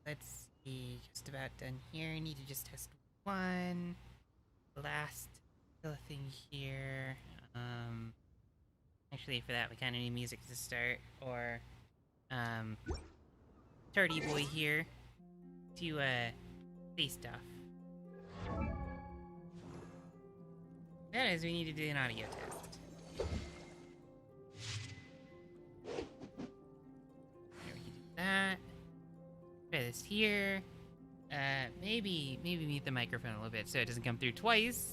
let's see. Just about done here. Need to just test one. Last little thing here. Actually, for that, we kind of need music to start. Or, um, Tardy Boy here to, say stuff. That is, we need to do an audio test. There, we can do that. Try this here. Maybe mute the microphone a little bit so it doesn't come through twice.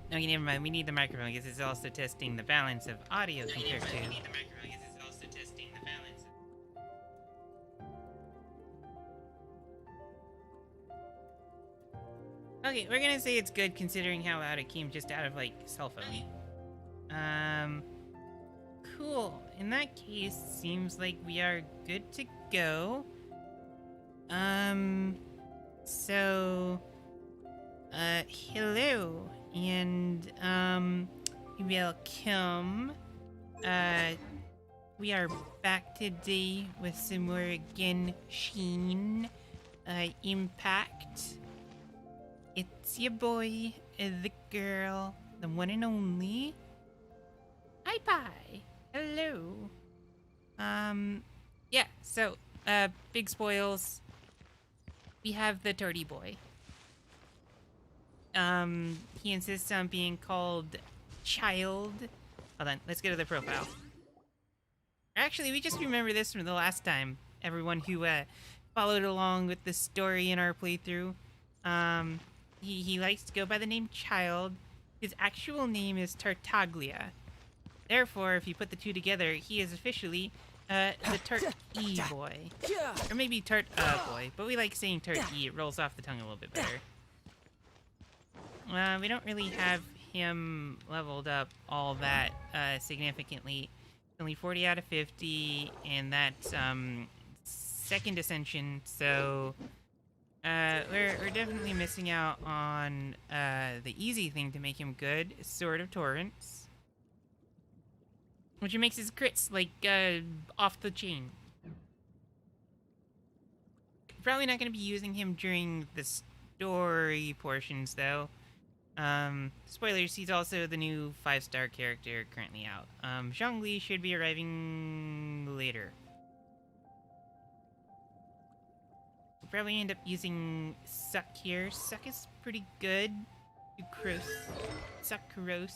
Okay, never mind. We need the microphone because it's also testing the balance of audio compared to. We need the microphone because it's also testing the balance. Okay, we're gonna say it's good considering how loud it came just out of like cell phone. Cool. In that case, seems like we are good to go. So, hello and welcome. We are back today with some more Genshin Impact. It's your boy, the girl, the one and only. Hi, bye. Hello. Yeah. So, big spoils. We have the Dirty Boy. He insists on being called Child. Hold on, let's go to the profile. Actually, we just remember this from the last time. Everyone who followed along with the story in our playthrough. He likes to go by the name Child. His actual name is Tartaglia. Therefore, if you put the two together, he is officially the Tart-E boy. Or maybe Tart-Boy, but we like saying Tart-E. It rolls off the tongue a little bit better. We don't really have him leveled up all that significantly. Only 40 out of 50, and that's second ascension, so we're definitely missing out on the easy thing to make him good, Sword of Torrents. Which makes his crits, like, off the chain. Probably not going to be using him during the story portions, though. Spoilers, he's also the new 5-star character currently out. Zhongli should be arriving later. We'll probably end up using Suck here. Suck is pretty good. Sucrose.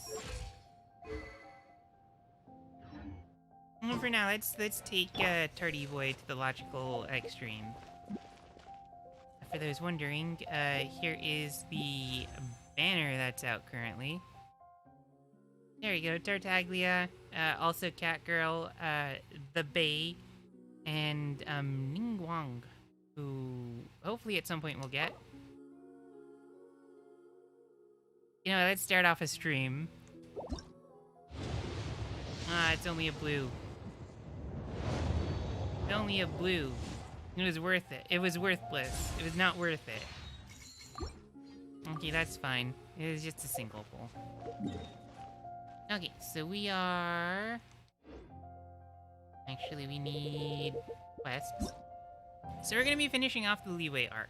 And for now, let's take Tardy Boy to the logical extreme. For those wondering, here is the banner that's out currently. There you go, Tartaglia, also Catgirl, the Bay, and Ningguang, who hopefully at some point we'll get. You know, let's start off a stream. It's only a blue. It's only a blue. It was worth it. It was worthless. It was not worth it. Okay, that's fine. It was just a single pull. Okay, so we are... Actually, we need quests. So we're going to be finishing off the Liyue arc.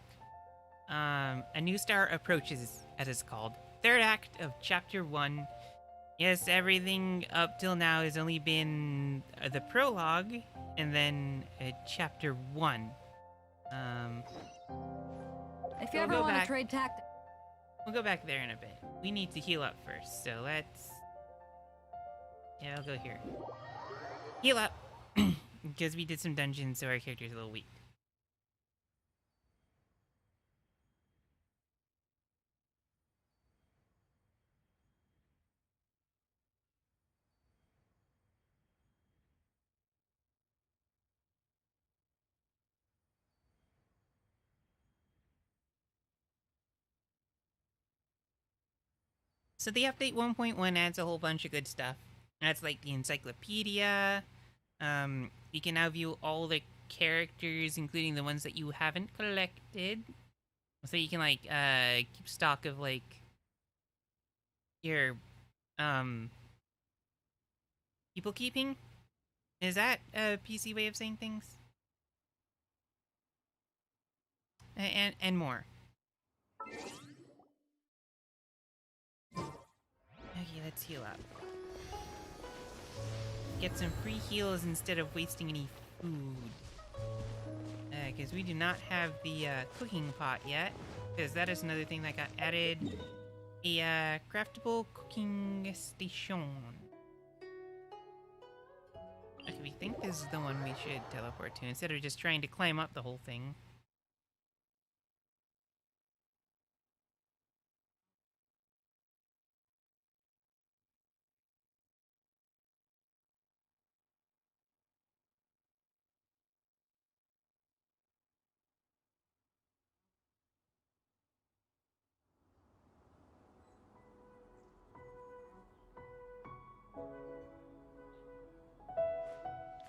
A new star approaches, as it's called. Third act of Chapter 1. Yes, everything up till now has only been the prologue, and then Chapter 1. If you ever want to trade tactics... We'll go back there in a bit. We need to heal up first, so let's... Yeah, I'll go here. Heal up! Because we did some dungeons, so our character's a little weak. So the update 1.1 adds a whole bunch of good stuff. That's like the encyclopedia. You can now view all the characters, including the ones that you haven't collected. So you can, like, keep stock of, like, your, people keeping? Is that a PC way of saying things? And more. Okay, let's heal up. Get some free heals instead of wasting any food. Because we do not have the cooking pot yet. Because that is another thing that got added. A craftable cooking station. Okay, we think this is the one we should teleport to instead of just trying to climb up the whole thing.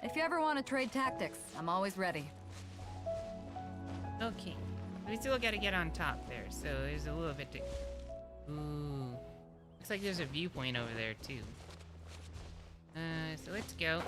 If you ever want to trade tactics, I'm always ready. Okay. We still gotta get on top there, so there's a little bit to... Ooh. Looks like there's a viewpoint over there, too. So let's go.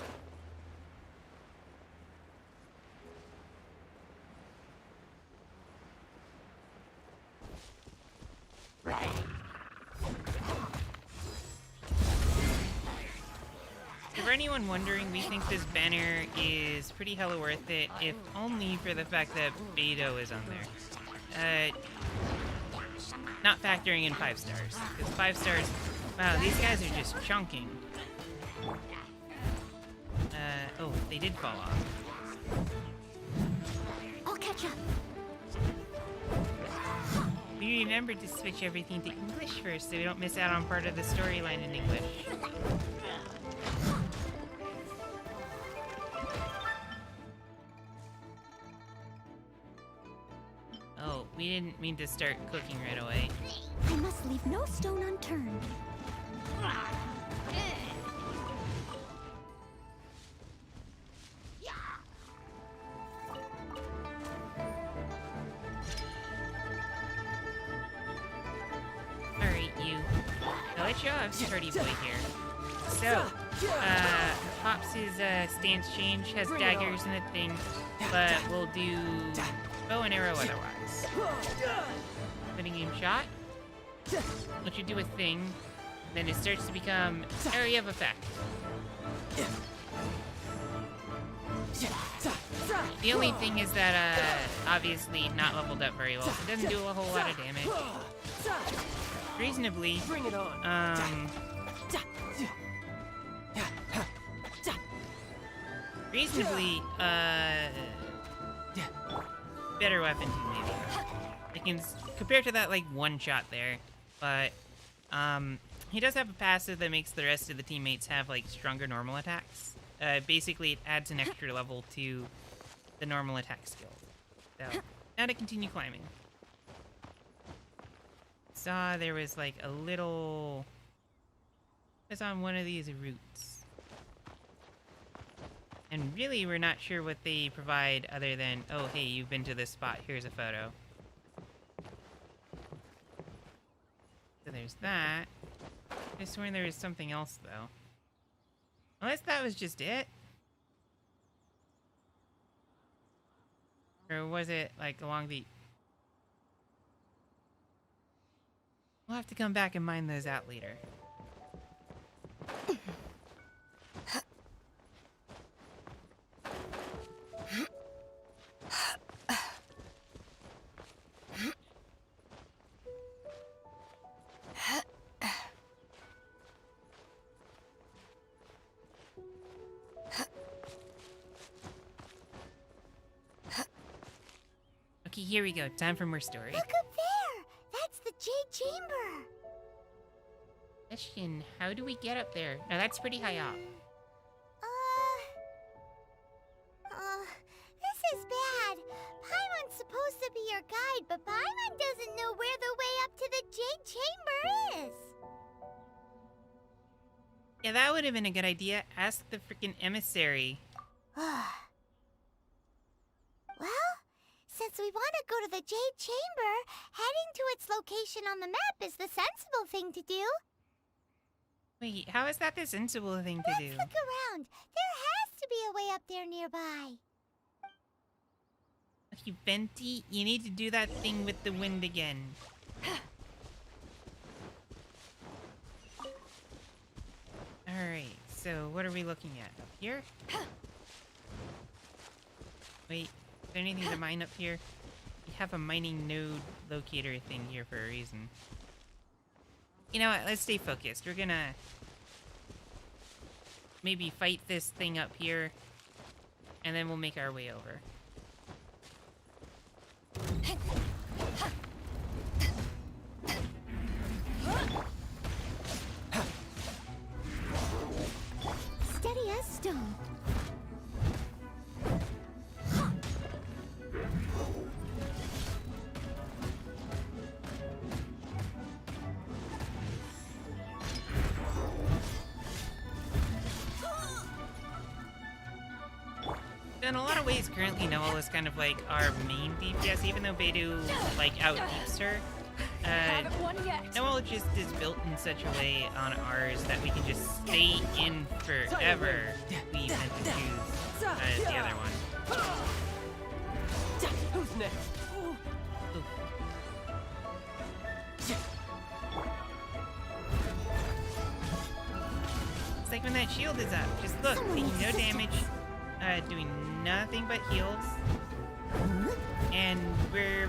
For anyone wondering, we think this banner is pretty hella worth it, if only for the fact that Beto is on there. Not factoring in 5 stars. Because 5 stars, wow, these guys are just chunking. Oh, they did fall off. I'll catch up. We remembered to switch everything to English first so we don't miss out on part of the storyline in English. Oh, we didn't mean to start cooking right away. I must leave no stone unturned. Alright, you. Now let's show off Sturdy Boy here. So, Pops' stance change has daggers and a thing, but we'll do bow and arrow otherwise. Putting him shot, which you do a thing, then it starts to become area of effect. The only thing is that, obviously not leveled up very well, so it doesn't do a whole lot of damage. Reasonably, reasonably, better weapon maybe. I can compared to that, like, one shot there, but, he does have a passive that makes the rest of the teammates have, like, stronger normal attacks. Basically, it adds an extra level to the normal attack skill. So, now to continue climbing. Saw there was, like, a little... It's on one of these routes. And really, we're not sure what they provide other than, oh, hey, you've been to this spot, here's a photo. So there's that. I swear there was something else, though. Unless that was just it? Or was it, like, along the... We'll have to come back and mine those out later. Okay, here we go. Time for more story. Look up there! That's the Jade Chamber! Question, how do we get up there? Now that's pretty high up. This is bad. Paimon's supposed to be your guide, but Paimon doesn't know where the way up to the Jade Chamber is. Yeah, that would have been a good idea. Ask the freaking emissary. Since we want to go to the Jade Chamber, heading to its location on the map is the sensible thing to do. Wait, how is that the sensible thing to do? Let's look around. There has to be a way up there nearby. Okay, Venti, you need to do that thing with the wind again. Alright, so what are we looking at? Up here? Wait, is there anything to mine up here? We have a mining node locator thing here for a reason. You know what, let's stay focused. We're gonna maybe fight this thing up here, and then we'll make our way over. Steady as stone. In a lot of ways, currently Noel is kind of like our main DPS, even though Beidou like out deeps her. Haven't won yet. Noel just is built in such a way on ours that we can just stay in forever. We tend to choose the other one. Who's next? Ooh. It's like when that shield is up. Just look, taking no damage, doing nothing but heals. And we're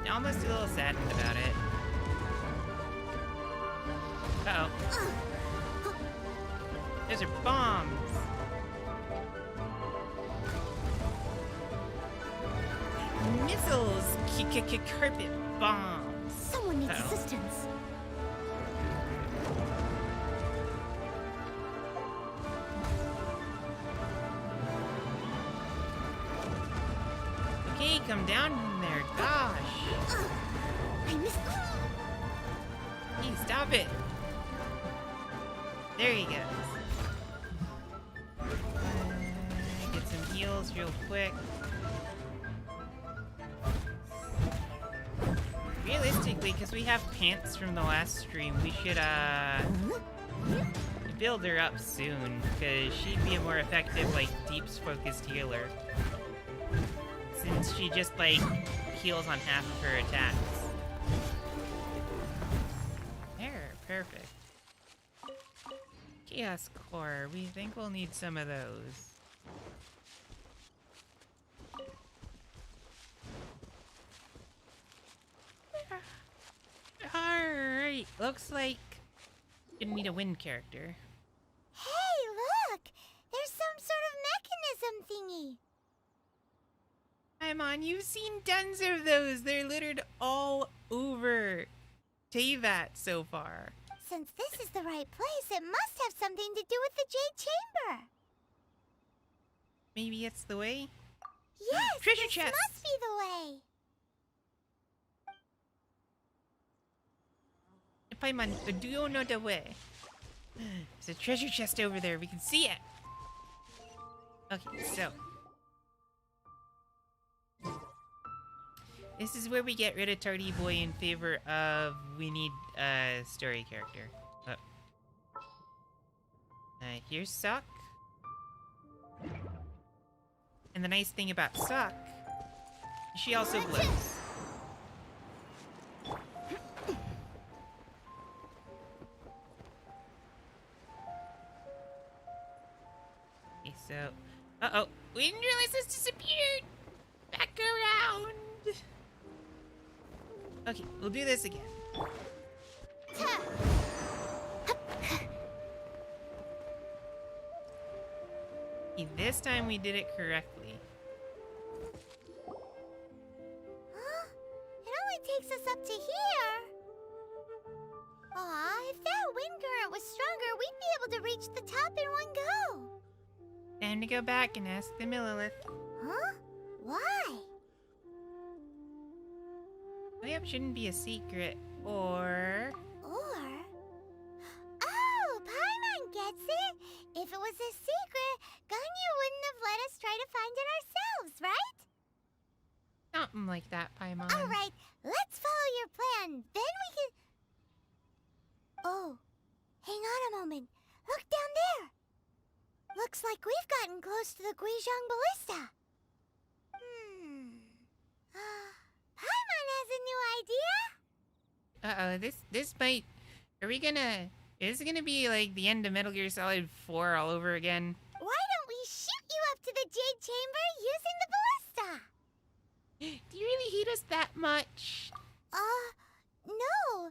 almost a little saddened about it. Uh-oh. Those are bombs. Missiles, carpet bombs. Someone needs Uh-oh. assistance. Okay, come down from there. Gosh. I missed. Hey, stop it. There he goes. Get some heals real quick. Realistically, because we have pants from the last stream, we should build her up soon, because she'd be a more effective, like, deeps focused healer. Since she just, like, heals on half of her attacks. There, perfect. Chaos Core, we think we'll need some of those. Alright, looks like gonna need a wind character. Hey, look! There's some sort of mechanism thingy. I'm on, you've seen tons of those. They're littered all over Teyvat so far. Since this is the right place, it must have something to do with the Jade Chamber. Maybe it's the way? Yes, Treasure this chest. must be the way. Paimon, do you know the way? There's a treasure chest over there. We can see it. Okay, so. This is where we get rid of Tardy Boy in favor of we need a story character. Oh. Here's Sock. And the nice thing about Sock, she also glows. Okay, so... Uh-oh. We didn't realize this disappeared! Back around! Okay, we'll do this again. Okay, this time we did it correctly. Huh? It only takes us up to here. Aw, if that wind current was stronger, we'd be able to reach the top in one go. Time to go back and ask the Millilith. Huh? Why? Layup shouldn't be a secret, or... Or... Oh, Paimon gets it. If it was a secret, Ganyu wouldn't have let us try to find it ourselves, right? Something like that, Paimon. All right, let's follow your plan. Then we can... Oh, hang on a moment. Look down there. Looks like we've gotten close to the Guizhong Ballista. Paimon has a new idea. This might... Are we gonna... Is it gonna be like the end of Metal Gear Solid 4 all over again? Why don't we shoot you up to the Jade Chamber using the ballista? Do you really hate us that much? No.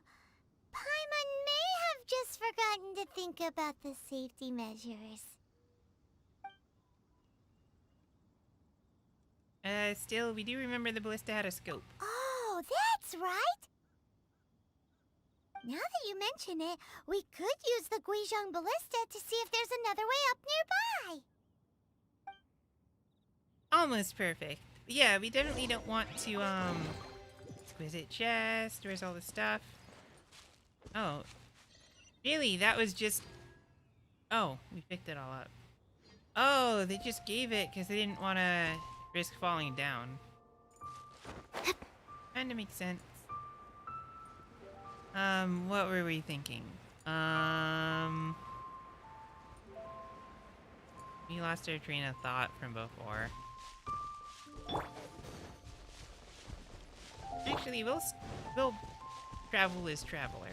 Paimon may have just forgotten to think about the safety measures. Still, we do remember the ballista had a scope. Oh, that's right. Now that you mention it, we could use the Guizhong Ballista to see if there's another way up nearby. Almost perfect. Yeah, we definitely don't want to, exquisite chest. Where's all the stuff? Oh. Really? That was just... Oh, we picked it all up. Oh, they just gave it because they didn't want to risk falling down. Kinda makes sense. What were we thinking? We lost our train of thought from before. Actually, we'll travel as traveler.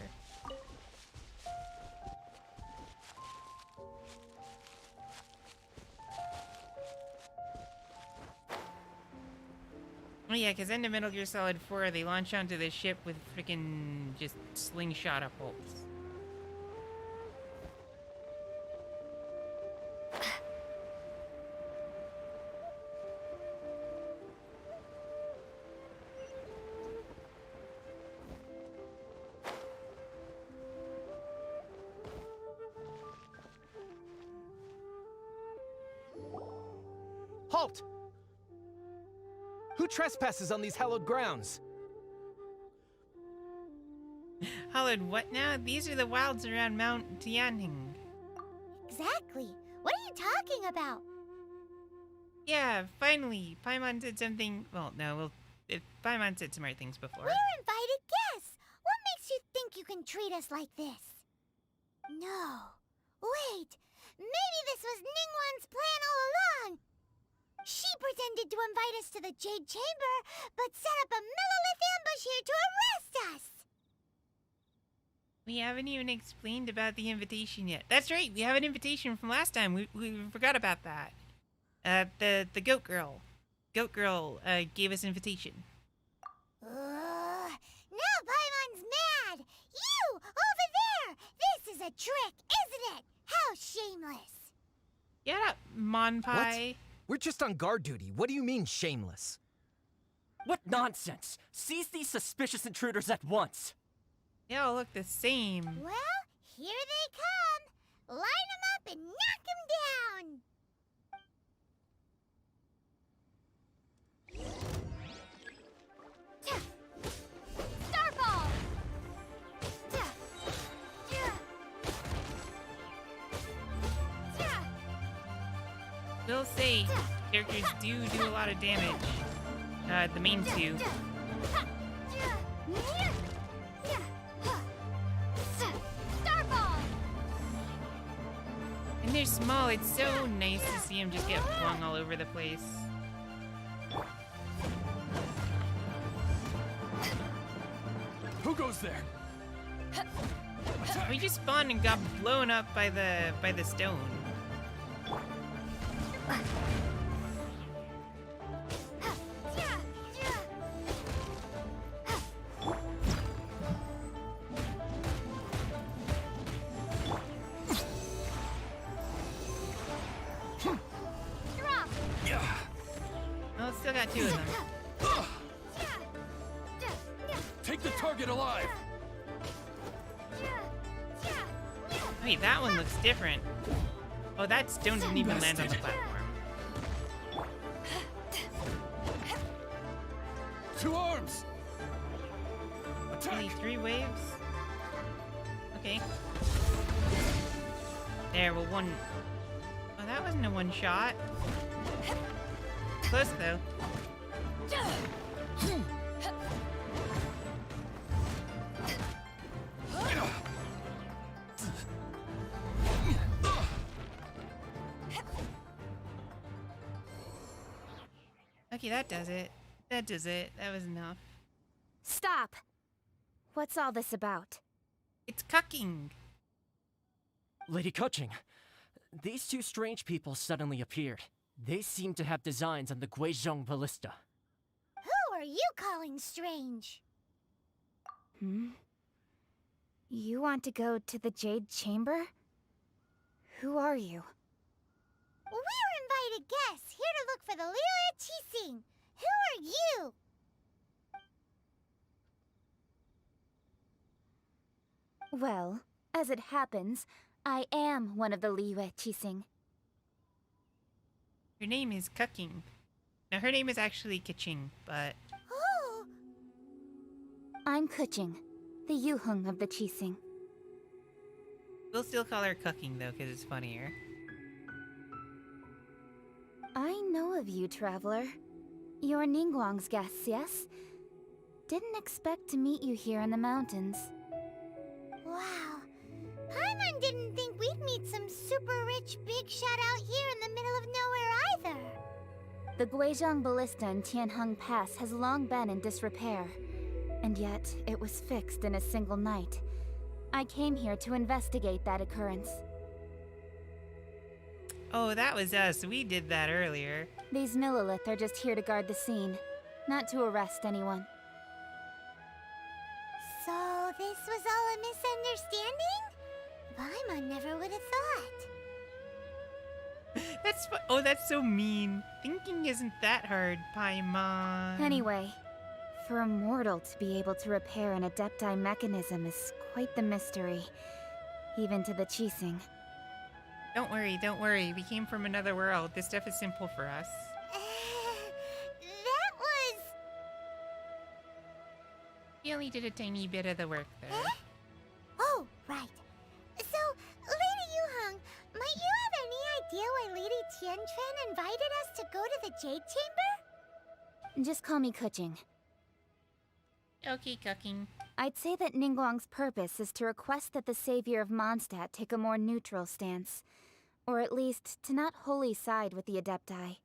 Oh yeah, because end of Metal Gear Solid 4, they launch onto the ship with freaking just slingshot up bolts. Halt! Who trespasses on these hallowed grounds? Hallowed what now? These are the wilds around Mount Tianning. Exactly. What are you talking about? Yeah, finally. Paimon said something... Well, no, Paimon said smart things before. We're invited guests. What makes you think you can treat us like this? No. Wait. Maybe this was Ningguang's plan all along. She pretended to invite us to the Jade Chamber, but set up a Millilith ambush here to arrest us! We haven't even explained about the invitation yet. That's right, we have an invitation from last time. We forgot about that. The Goat Girl. Goat Girl gave us invitation. Now Paimon's mad! You! Over there! This is a trick, isn't it? How shameless! Get up, Monpai. We're just on guard duty. What do you mean, shameless? What nonsense! Seize these suspicious intruders at once! They all look the same. Well, here they come! Line them up and knock them down! Starball! We'll say characters do a lot of damage. The main two. Starball! And they're small. It's so nice to see them just get flung all over the place. Who goes there? We just spawned and got blown up by the stone. Well, it's still got two of them. Take the target alive! Wait, that one looks different. Oh, that stone didn't even land on the platform. Two arms! Only 3 waves? Okay. There, well, one... Oh, that wasn't a one shot. Close, though. Okay, that does it. That does it. That was enough. Stop! What's all this about? It's cucking. Lady Coaching, these two strange people suddenly appeared. They seem to have designs on the Guizhong Ballista. Who are you calling strange? You want to go to the Jade Chamber? Who are you? We're invited guests here to look for the Liyue Qixing. Who are you? Well, as it happens, I am one of the Liyue Qixing. Her name is Cucking. Now, her name is actually Kaching, but Oh, I'm Kuching, the Yuheng of the Qixing. we'll still call her Cucking, though, because it's funnier. I know of you, traveler. You're Ningguang's guests, yes? Didn't expect to meet you here in the mountains. wow. Paimon didn't think we'd meet some super rich big shot out here in the middle of nowhere either. The Guizhong Ballista in Tianheng Pass has long been in disrepair, and yet it was fixed in a single night. I came here to investigate that occurrence. Oh, that was us. We did that earlier. These Millilith are just here to guard the scene, not to arrest anyone. So this was all a misunderstanding? Paimon never would have thought. That's so mean. Thinking isn't that hard, Paimon. Anyway, for a mortal to be able to repair an Adepti mechanism is quite the mystery, even to the Qixing. Don't worry, don't worry. We came from another world. This stuff is simple for us. That was... We only did a tiny bit of the work there. Oh, right. So, Lady Yuheng, might you have any idea why Lady Tianquan invited us to go to the Jade Chamber? Just call me Kuching. Okay, Cucking. I'd say that Ningguang's purpose is to request that the savior of Mondstadt take a more neutral stance. Or at least, to not wholly side with the Adepti.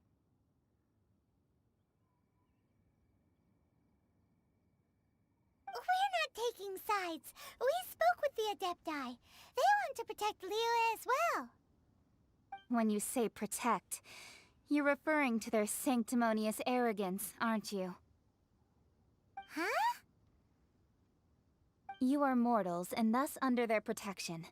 We're not taking sides. We spoke with the Adepti. They want to protect Liyue as well. When you say protect, you're referring to their sanctimonious arrogance, aren't you? Huh? You are mortals, and thus under their protection.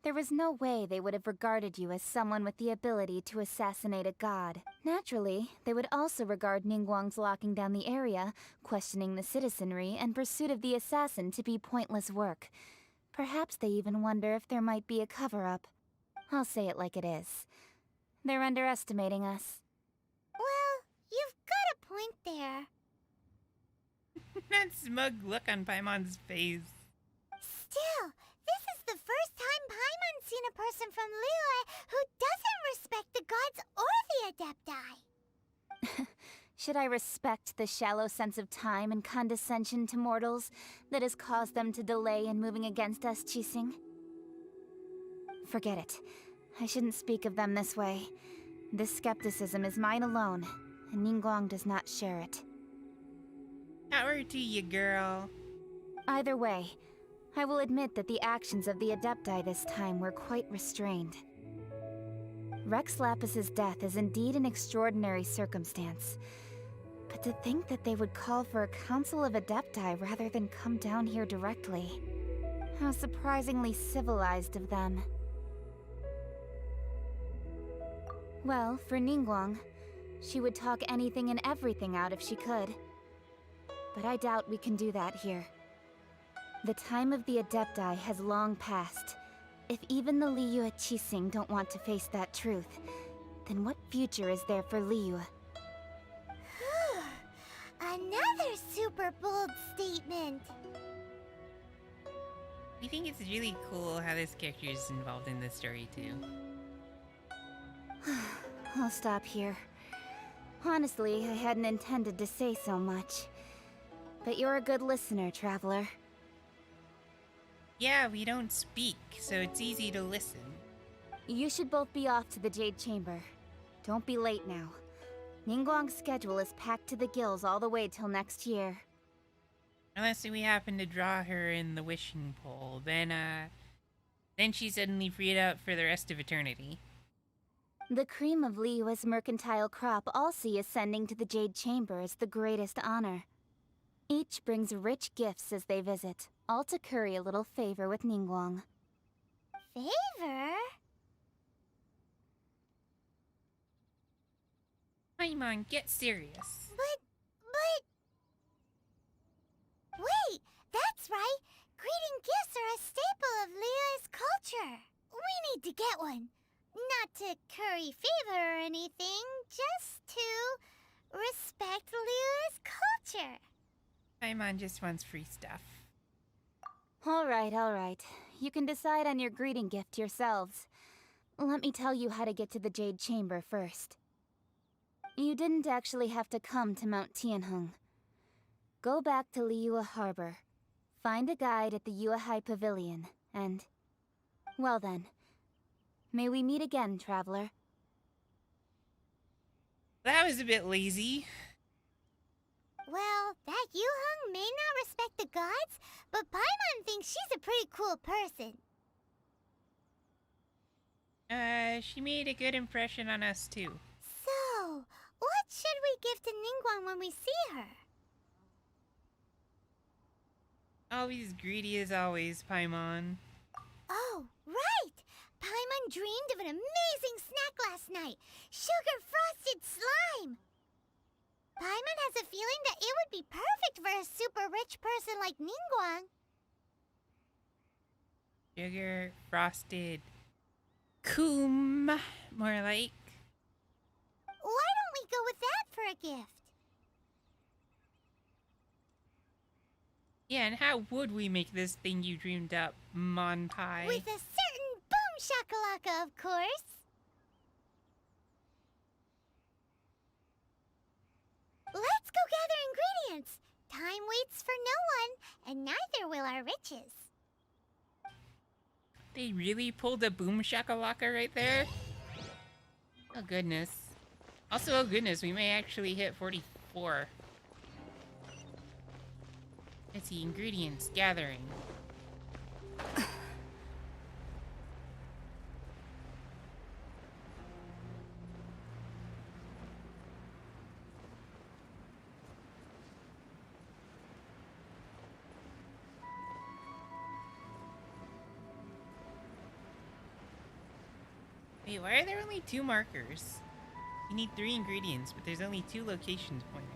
There was no way they would have regarded you as someone with the ability to assassinate a god. Naturally, they would also regard Ningguang's locking down the area, questioning the citizenry, and pursuit of the assassin to be pointless work. Perhaps they even wonder if there might be a cover-up. I'll say it like it is. They're underestimating us. Well, you've got a point there. That smug look on Paimon's face. Still, this is the first time Paimon's seen a person from Liyue who doesn't respect the gods or the Adepti. Should I respect the shallow sense of time and condescension to mortals that has caused them to delay in moving against us, Qixing? Forget it. I shouldn't speak of them this way. This skepticism is mine alone, and Ningguang does not share it. Power to you, girl. Either way, I will admit that the actions of the Adepti this time were quite restrained. Rex Lapis's death is indeed an extraordinary circumstance. But to think that they would call for a council of Adepti rather than come down here directly. How surprisingly civilized of them. Well, for Ningguang, she would talk anything and everything out if she could. But I doubt we can do that here. The time of the Adepti has long passed. If even the Liyue Qixing don't want to face that truth, then what future is there for Liyue? Another super bold statement. We think it's really cool how this character is involved in this story, too. I'll stop here. Honestly, I hadn't intended to say so much. But you're a good listener, traveler. Yeah, we don't speak, so it's easy to listen. You should both be off to the Jade Chamber. Don't be late now. Ningguang's schedule is packed to the gills all the way till next year. Unless we happen to draw her in the wishing pool, then she's suddenly freed up for the rest of eternity. The cream of Liyue's mercantile crop all see ascending to the Jade Chamber as the greatest honor. Each brings rich gifts as they visit, all to curry a little favor with Ningguang. Favor? Paimon, get serious. But... Wait, that's right! Greeting gifts are a staple of Liyue's culture! We need to get one. Not to curry favor or anything, just to respect Liyue's culture. Paimon just wants free stuff. Alright. You can decide on your greeting gift yourselves. Let me tell you how to get to the Jade Chamber first. You didn't actually have to come to Mount Tianheng. Go back to Liyue Harbor. Find a guide at the Yuehai Pavilion, and... well then. May we meet again, traveler. That was a bit lazy. Well, that Yuheng may not respect the gods, but Paimon thinks she's a pretty cool person. She made a good impression on us too. So, what should we give to Ningguang when we see her? Always greedy as always, Paimon. Oh, right! Paimon dreamed of an amazing snack last night! Sugar-frosted slime! Paimon has a feeling that it would be perfect for a super rich person like Ningguang. Sugar frosted coom, more like. Why don't we go with that for a gift? Yeah, and how would we make this thing you dreamed up, Mon Pai? With a certain boom shakalaka, of course. Let's go gather ingredients. Time waits for no one, and neither will our riches. They really pulled a boom shakalaka right there? Oh goodness. Also, oh goodness, we may actually hit 44. Let's see, ingredients, gathering. Wait, why are there only 2 markers? You need 3 ingredients, but there's only 2 locations pointed.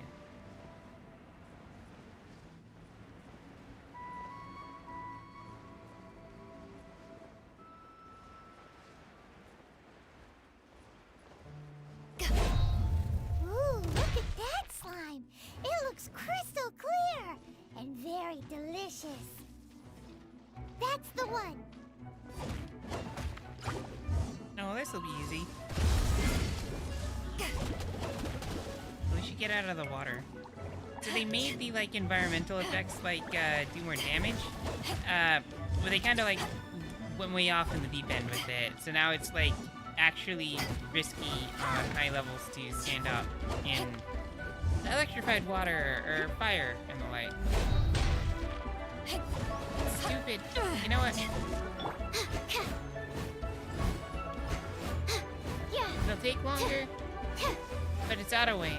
Ooh, look at that slime. It looks crystal clear and very delicious. That's the one. Oh, this will be easy. We should get out of the water. So they made the like environmental effects like do more damage, but they kind of like went way off in the deep end with it. So now it's like actually risky on high levels to stand up in electrified water or fire and the like. Stupid. You know what? It'll take longer, but it's out of way.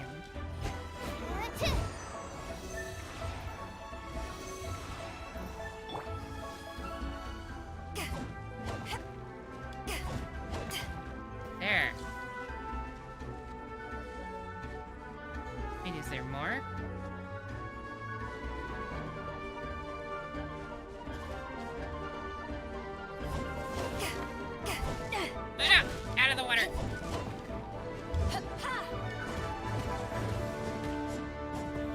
There. Wait, is there more? Out of the water.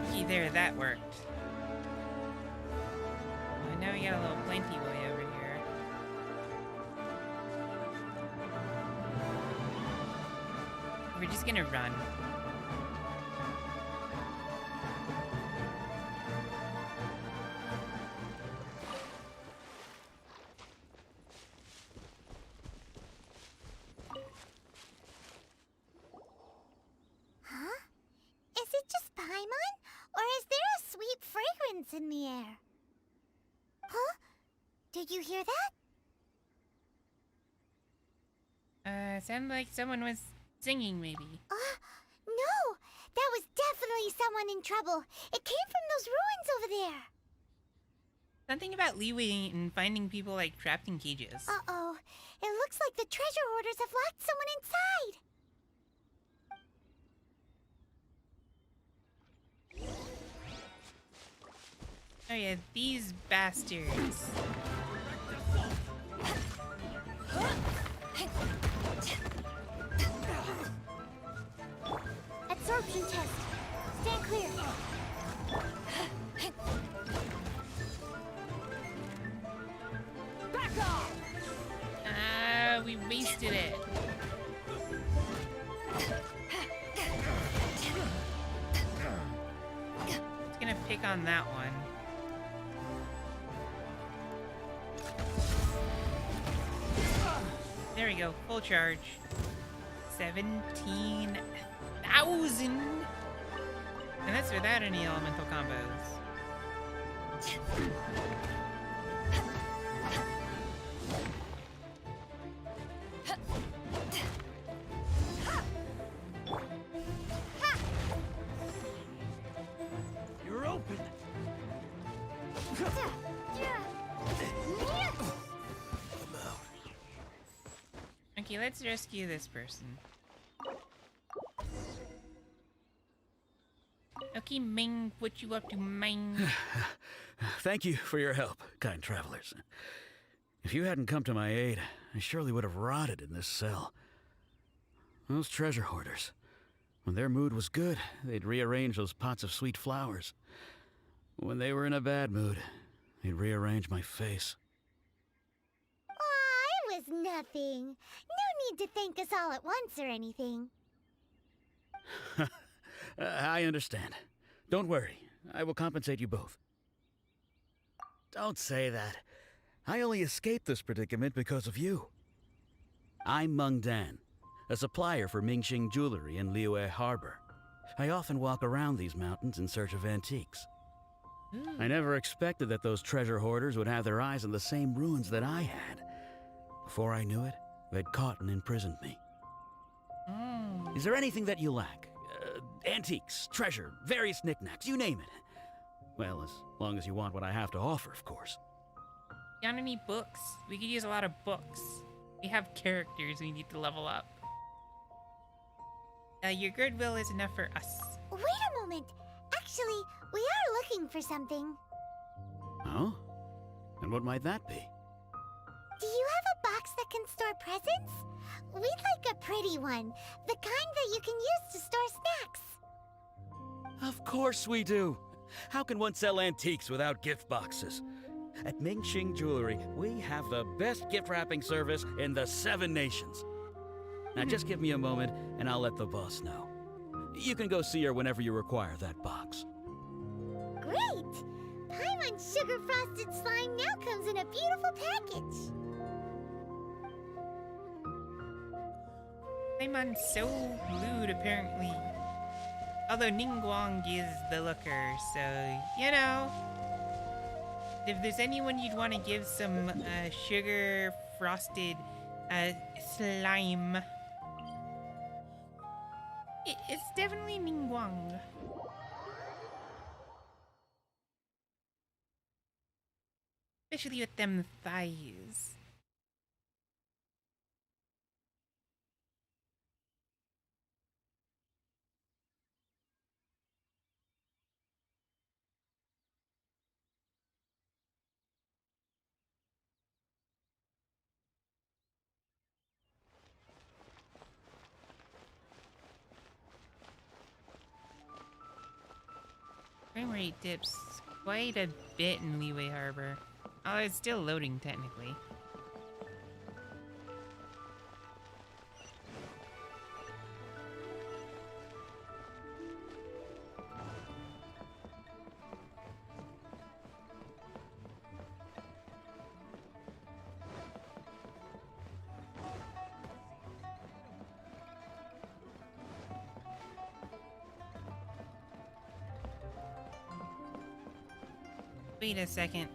Okay, there, that worked. Oh, now we got a little plenty boy over here. We're just gonna run. Huh? Did you hear that? Sounded like someone was singing, maybe. No! That was definitely someone in trouble. It came from those ruins over there. Something about Liyue and finding people, like, trapped in cages. Uh-oh. It looks like the treasure hoarders have locked someone inside. Oh yeah, these bastards. Absorption test. Stand clear. Back off! Ah, we wasted it. It's gonna pick on that one. There we go, full charge. 17,000! And that's without any elemental combos. You're open! Okay, let's rescue this person. Okay, Ming, what you up to, Ming? Thank you for your help, kind travelers. If you hadn't come to my aid, I surely would have rotted in this cell. Those treasure hoarders, when their mood was good, they'd rearrange those pots of sweet flowers. When they were in a bad mood, they'd rearrange my face. Aw, it was nothing. No need to thank us all at once or anything. I understand. Don't worry, I will compensate you both. Don't say that. I only escaped this predicament because of you. I'm Meng Dan, a supplier for Mingxing jewelry in Liyue Harbor. I often walk around these mountains in search of antiques. I never expected that those treasure hoarders would have their eyes on the same ruins that I had. Before I knew it, they'd caught and imprisoned me. Is there anything that you lack? Antiques, treasure, various knickknacks, you name it. Well, as long as you want what I have to offer, of course. Got any books? We could use a lot of books. We have characters we need to level up. Your goodwill is enough for us. Wait a moment. Actually, we are looking for something. Oh? And what might that be? Do you have a box that can store presents? We'd like a pretty one. The kind that you can use to store snacks. Of course we do. How can one sell antiques without gift boxes? At Mingxing Jewelry, we have the best gift wrapping service in the 7 nations. Now just give me a moment and I'll let the boss know. You can go see her whenever you require that box. Great! Paimon Sugar Frosted Slime now comes in a beautiful package. Paimon's so lewd, apparently. Although Ningguang is the looker, so, you know. If there's anyone you'd want to give some sugar frosted slime, it's definitely Ningguang. Especially with them thighs. Frame rate dips quite a bit in Liyue Harbor. Oh, it's still loading technically. Wait a second.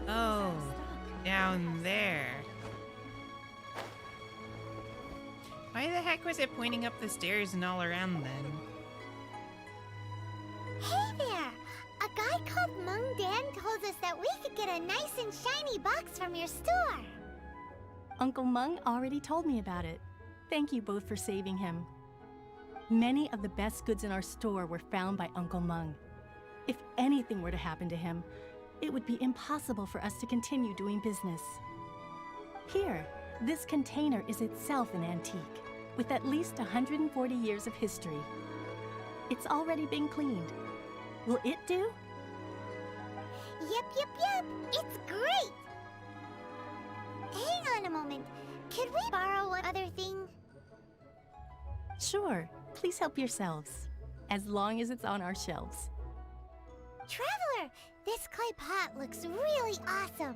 Oh, down there. Why the heck was it pointing up the stairs and all around then? Hey there! A guy called Mung Dan told us that we could get a nice and shiny box from your store. Uncle Mung already told me about it. Thank you both for saving him. Many of the best goods in our store were found by Uncle Mung. If anything were to happen to him, it would be impossible for us to continue doing business. Here, this container is itself an antique, with at least 140 years of history. It's already been cleaned. Will it do? Yep. It's great! Hang on a moment. Could we borrow one other thing? Sure, please help yourselves, as long as it's on our shelves. Traveler, this clay pot looks really awesome.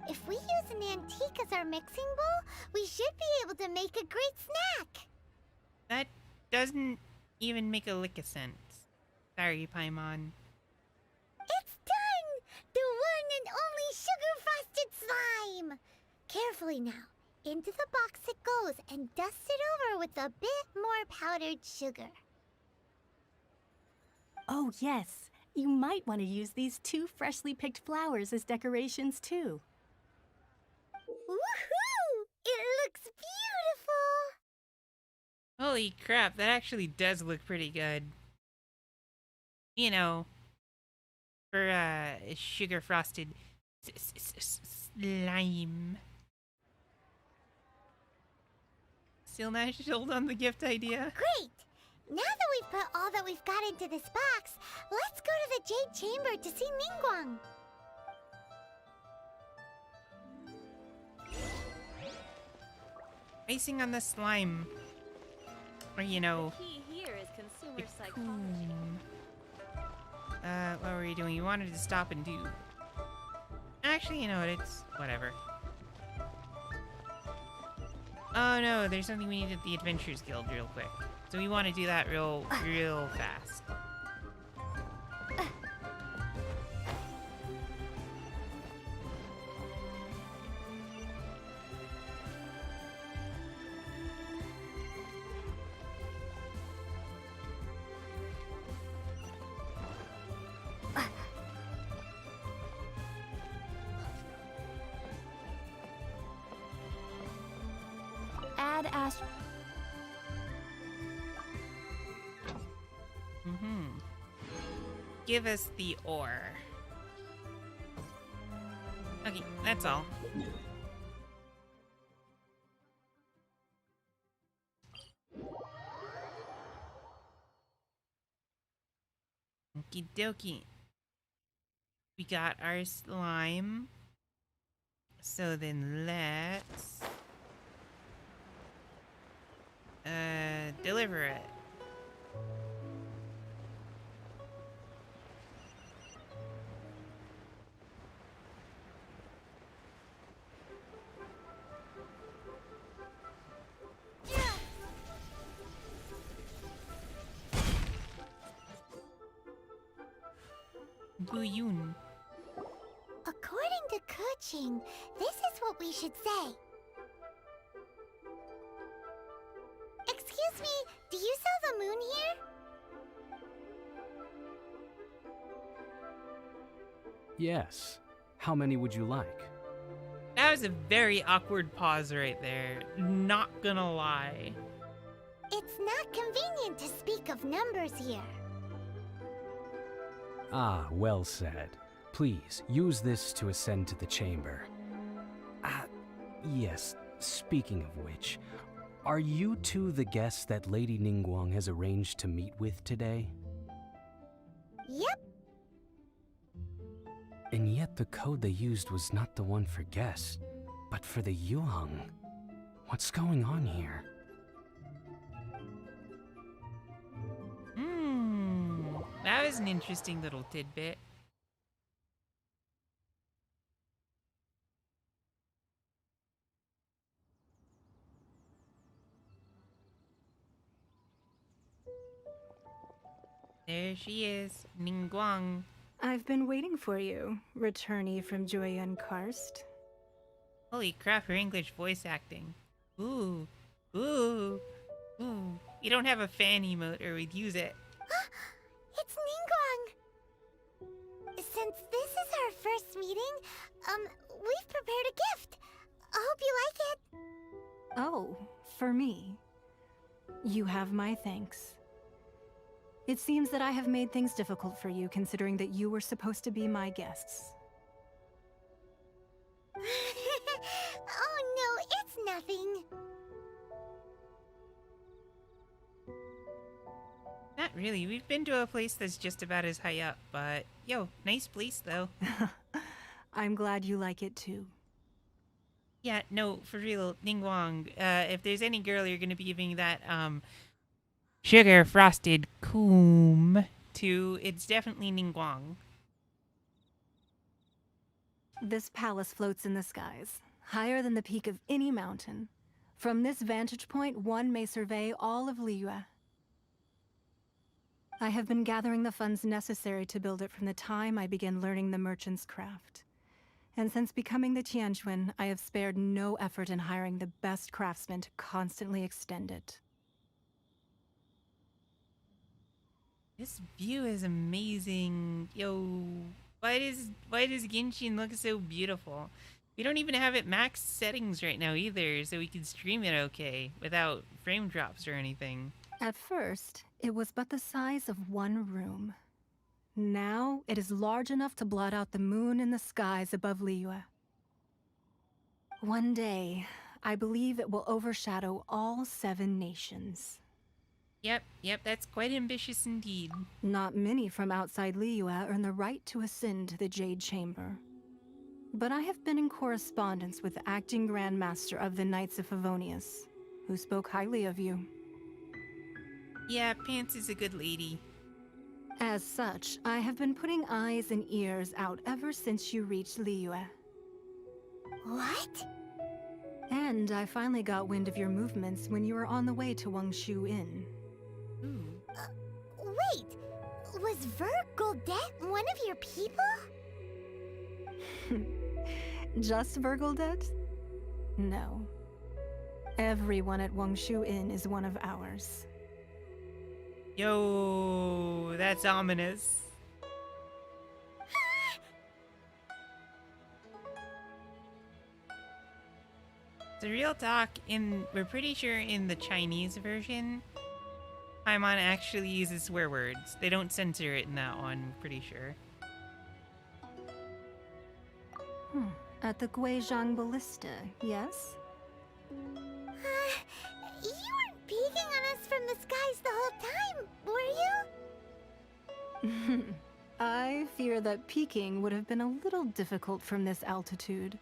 If we use an antique as our mixing bowl, we should be able to make a great snack. That doesn't even make a lick of sense. Sorry, Paimon. It's done! The one and only sugar-frosted slime! Carefully now. Into the box it goes and dust it over with a bit more powdered sugar. Oh yes, you might want to use these 2 freshly picked flowers as decorations too. Woohoo! It looks beautiful! Holy crap, that actually does look pretty good. You know, for sugar frosted slime. Still not sold on the gift idea? Great! Now that we've put all that we've got into this box, let's go to the Jade Chamber to see Ningguang. Icing on the slime. Or, you know, Key here is consumer the psychology. coon. What were you doing? You wanted to stop and do. Actually, you know what? It's whatever. Oh no, there's something we need at the Adventurers Guild real quick. So we want to do that real fast. Add Ash. Give us the ore. Okay, that's all. Okie dokie. We got our slime. So then let's deliver it. Buyun. According to Kuching, this is what we should say. Excuse me, do you sell the moon here? Yes. How many would you like? That was a very awkward pause right there. Not gonna lie. It's not convenient to speak of numbers here. Ah, well said. Please, use this to ascend to the chamber. Yes, speaking of which, are you two the guests that Lady Ningguang has arranged to meet with today? Yep. And yet the code they used was not the one for guests, but for the Yuheng. What's going on here? That was an interesting little tidbit. There she is, Ningguang. I've been waiting for you, returnee from Joyun Karst. Holy crap, her English voice acting. Ooh. Ooh. Ooh. We don't have a fan emote or we'd use it. It's Ningguang! Since this is our first meeting, we've prepared a gift. I hope you like it. Oh, for me. You have my thanks. It seems that I have made things difficult for you, considering that you were supposed to be my guests. Oh no, it's nothing. Not really. We've been to a place that's just about as high up, but yo, nice place though. I'm glad you like it too. Yeah, no, for real, Ningguang, if there's any girl you're gonna be giving that sugar frosted coom to, it's definitely Ningguang. This palace floats in the skies, higher than the peak of any mountain. From this vantage point, one may survey all of Liyue. I have been gathering the funds necessary to build it from the time I began learning the merchant's craft. And since becoming the Tianquan, I have spared no effort in hiring the best craftsmen to constantly extend it. This view is amazing. Yo, why does Genshin look so beautiful? We don't even have it max settings right now either, so we can stream it okay without frame drops or anything. At first, it was but the size of one room. Now, it is large enough to blot out the moon in the skies above Liyue. One day, I believe it will overshadow all 7 nations. Yep, that's quite ambitious indeed. Not many from outside Liyue earn the right to ascend to the Jade Chamber. But I have been in correspondence with the acting Grand Master of the Knights of Favonius, who spoke highly of you. Yeah, Pants is a good lady. As such, I have been putting eyes and ears out ever since you reached Liyue. What? And I finally got wind of your movements when you were on the way to Wangshu Inn. Ooh. Wait, was Vergoldet one of your people? Just Vergoldet? No. Everyone at Wangshu Inn is one of ours. Yo, that's ominous. So real talk, we're pretty sure in the Chinese version, Paimon actually uses swear words. They don't censor it in that one, I'm pretty sure. At the Guizhang Ballista, yes? You weren't peeking on us from the skies the whole time, were you? I fear that peeking would have been a little difficult from this altitude.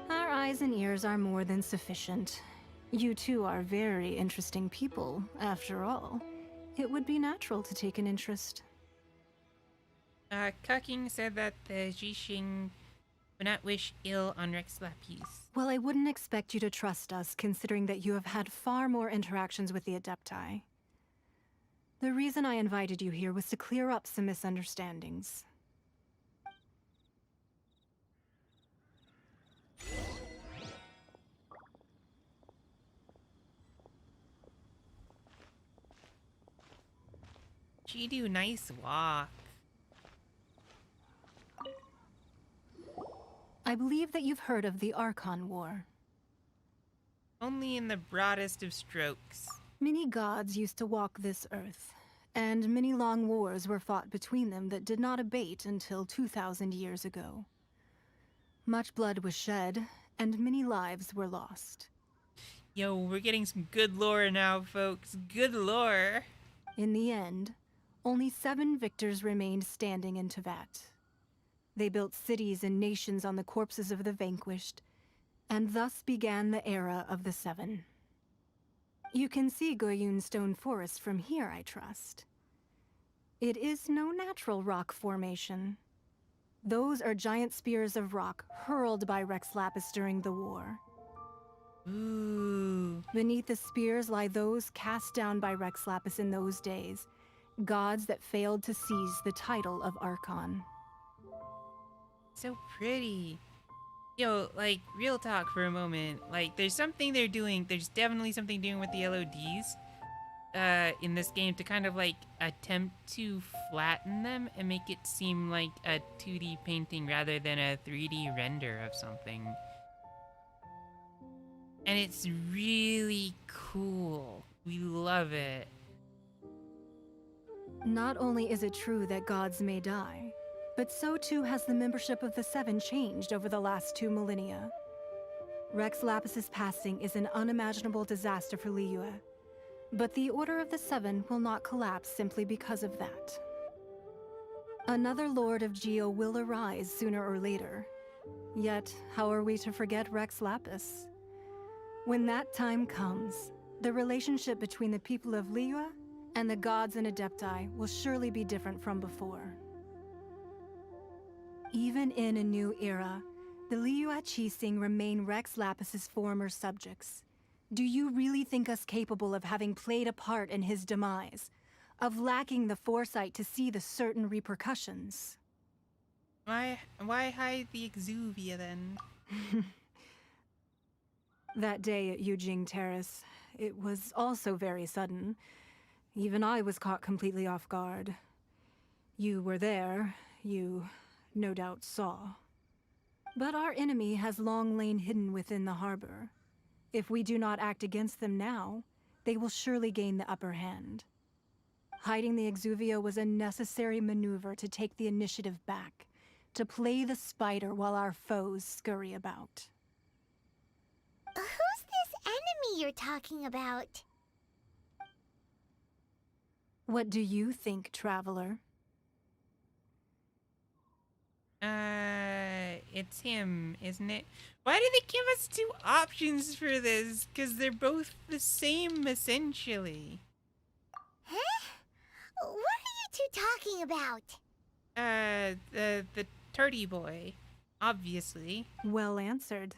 Our eyes and ears are more than sufficient. You two are very interesting people, after all. It would be natural to take an interest. Cucking said that the Jixing would not wish ill on Rex Lapis. Well, I wouldn't expect you to trust us, considering that you have had far more interactions with the Adepti. The reason I invited you here was to clear up some misunderstandings. Chidu, nice walk. I believe that you've heard of the Archon War. Only in the broadest of strokes. Many gods used to walk this earth, and many long wars were fought between them that did not abate until 2,000 years ago. Much blood was shed, and many lives were lost. Yo, we're getting some good lore now, folks. Good lore. In the end, only 7 victors remained standing in Tevat. They built cities and nations on the corpses of the vanquished, and thus began the era of the 7. You can see Goyun Stone Forest from here, I trust. It is no natural rock formation. Those are giant spears of rock hurled by Rex Lapis during the war. Ooh. Beneath the spears lie those cast down by Rex Lapis in those days, Gods that failed to seize the title of Archon. So pretty. Yo, like, real talk for a moment. Like, there's something they're doing. There's definitely something doing with the LODs in this game to kind of, like, attempt to flatten them and make it seem like a 2D painting rather than a 3D render of something. And it's really cool. We love it. Not only is it true that gods may die, but so too has the membership of the Seven changed over the last 2 millennia. Rex Lapis's passing is an unimaginable disaster for Liyue, but the Order of the Seven will not collapse simply because of that. Another Lord of Geo will arise sooner or later. Yet, how are we to forget Rex Lapis? When that time comes, the relationship between the people of Liyue and the gods and Adepti will surely be different from before. Even in a new era, the Liyue Qixing remain Rex Lapis's former subjects. Do you really think us capable of having played a part in his demise? Of lacking the foresight to see the certain repercussions? Why hide the Exuvia then? That day at Yujing Terrace, it was also very sudden. Even I was caught completely off guard. You were there, you no doubt saw. But our enemy has long lain hidden within the harbor. If we do not act against them now, they will surely gain the upper hand. Hiding the Exuvia was a necessary maneuver to take the initiative back, to play the spider while our foes scurry about. Who's this enemy you're talking about? What do you think, Traveler? It's him, isn't it? Why did they give us 2 options for this? Because they're both the same, essentially. Huh? What are you two talking about? The Turdy boy, obviously. Well answered.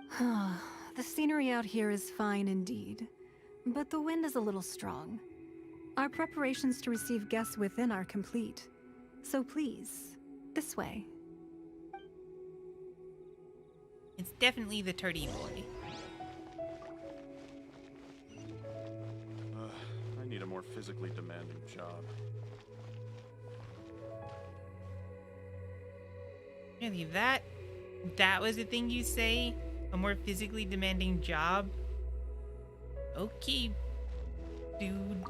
Huh? The scenery out here is fine indeed, but the wind is a little strong. Our preparations to receive guests within are complete, so please, this way. It's definitely the Turdy boy. I need a more physically demanding job. Really, that was the thing you say? A more physically demanding job? Okay, dude.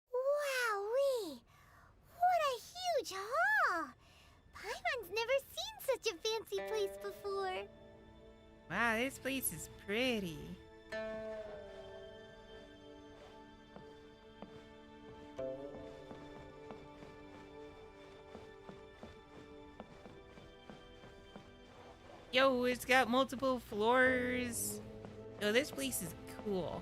Wowee! What a huge hall! Paimon's never seen such a fancy place before. Wow, this place is pretty. Yo, it's got multiple floors. Yo, this place is cool.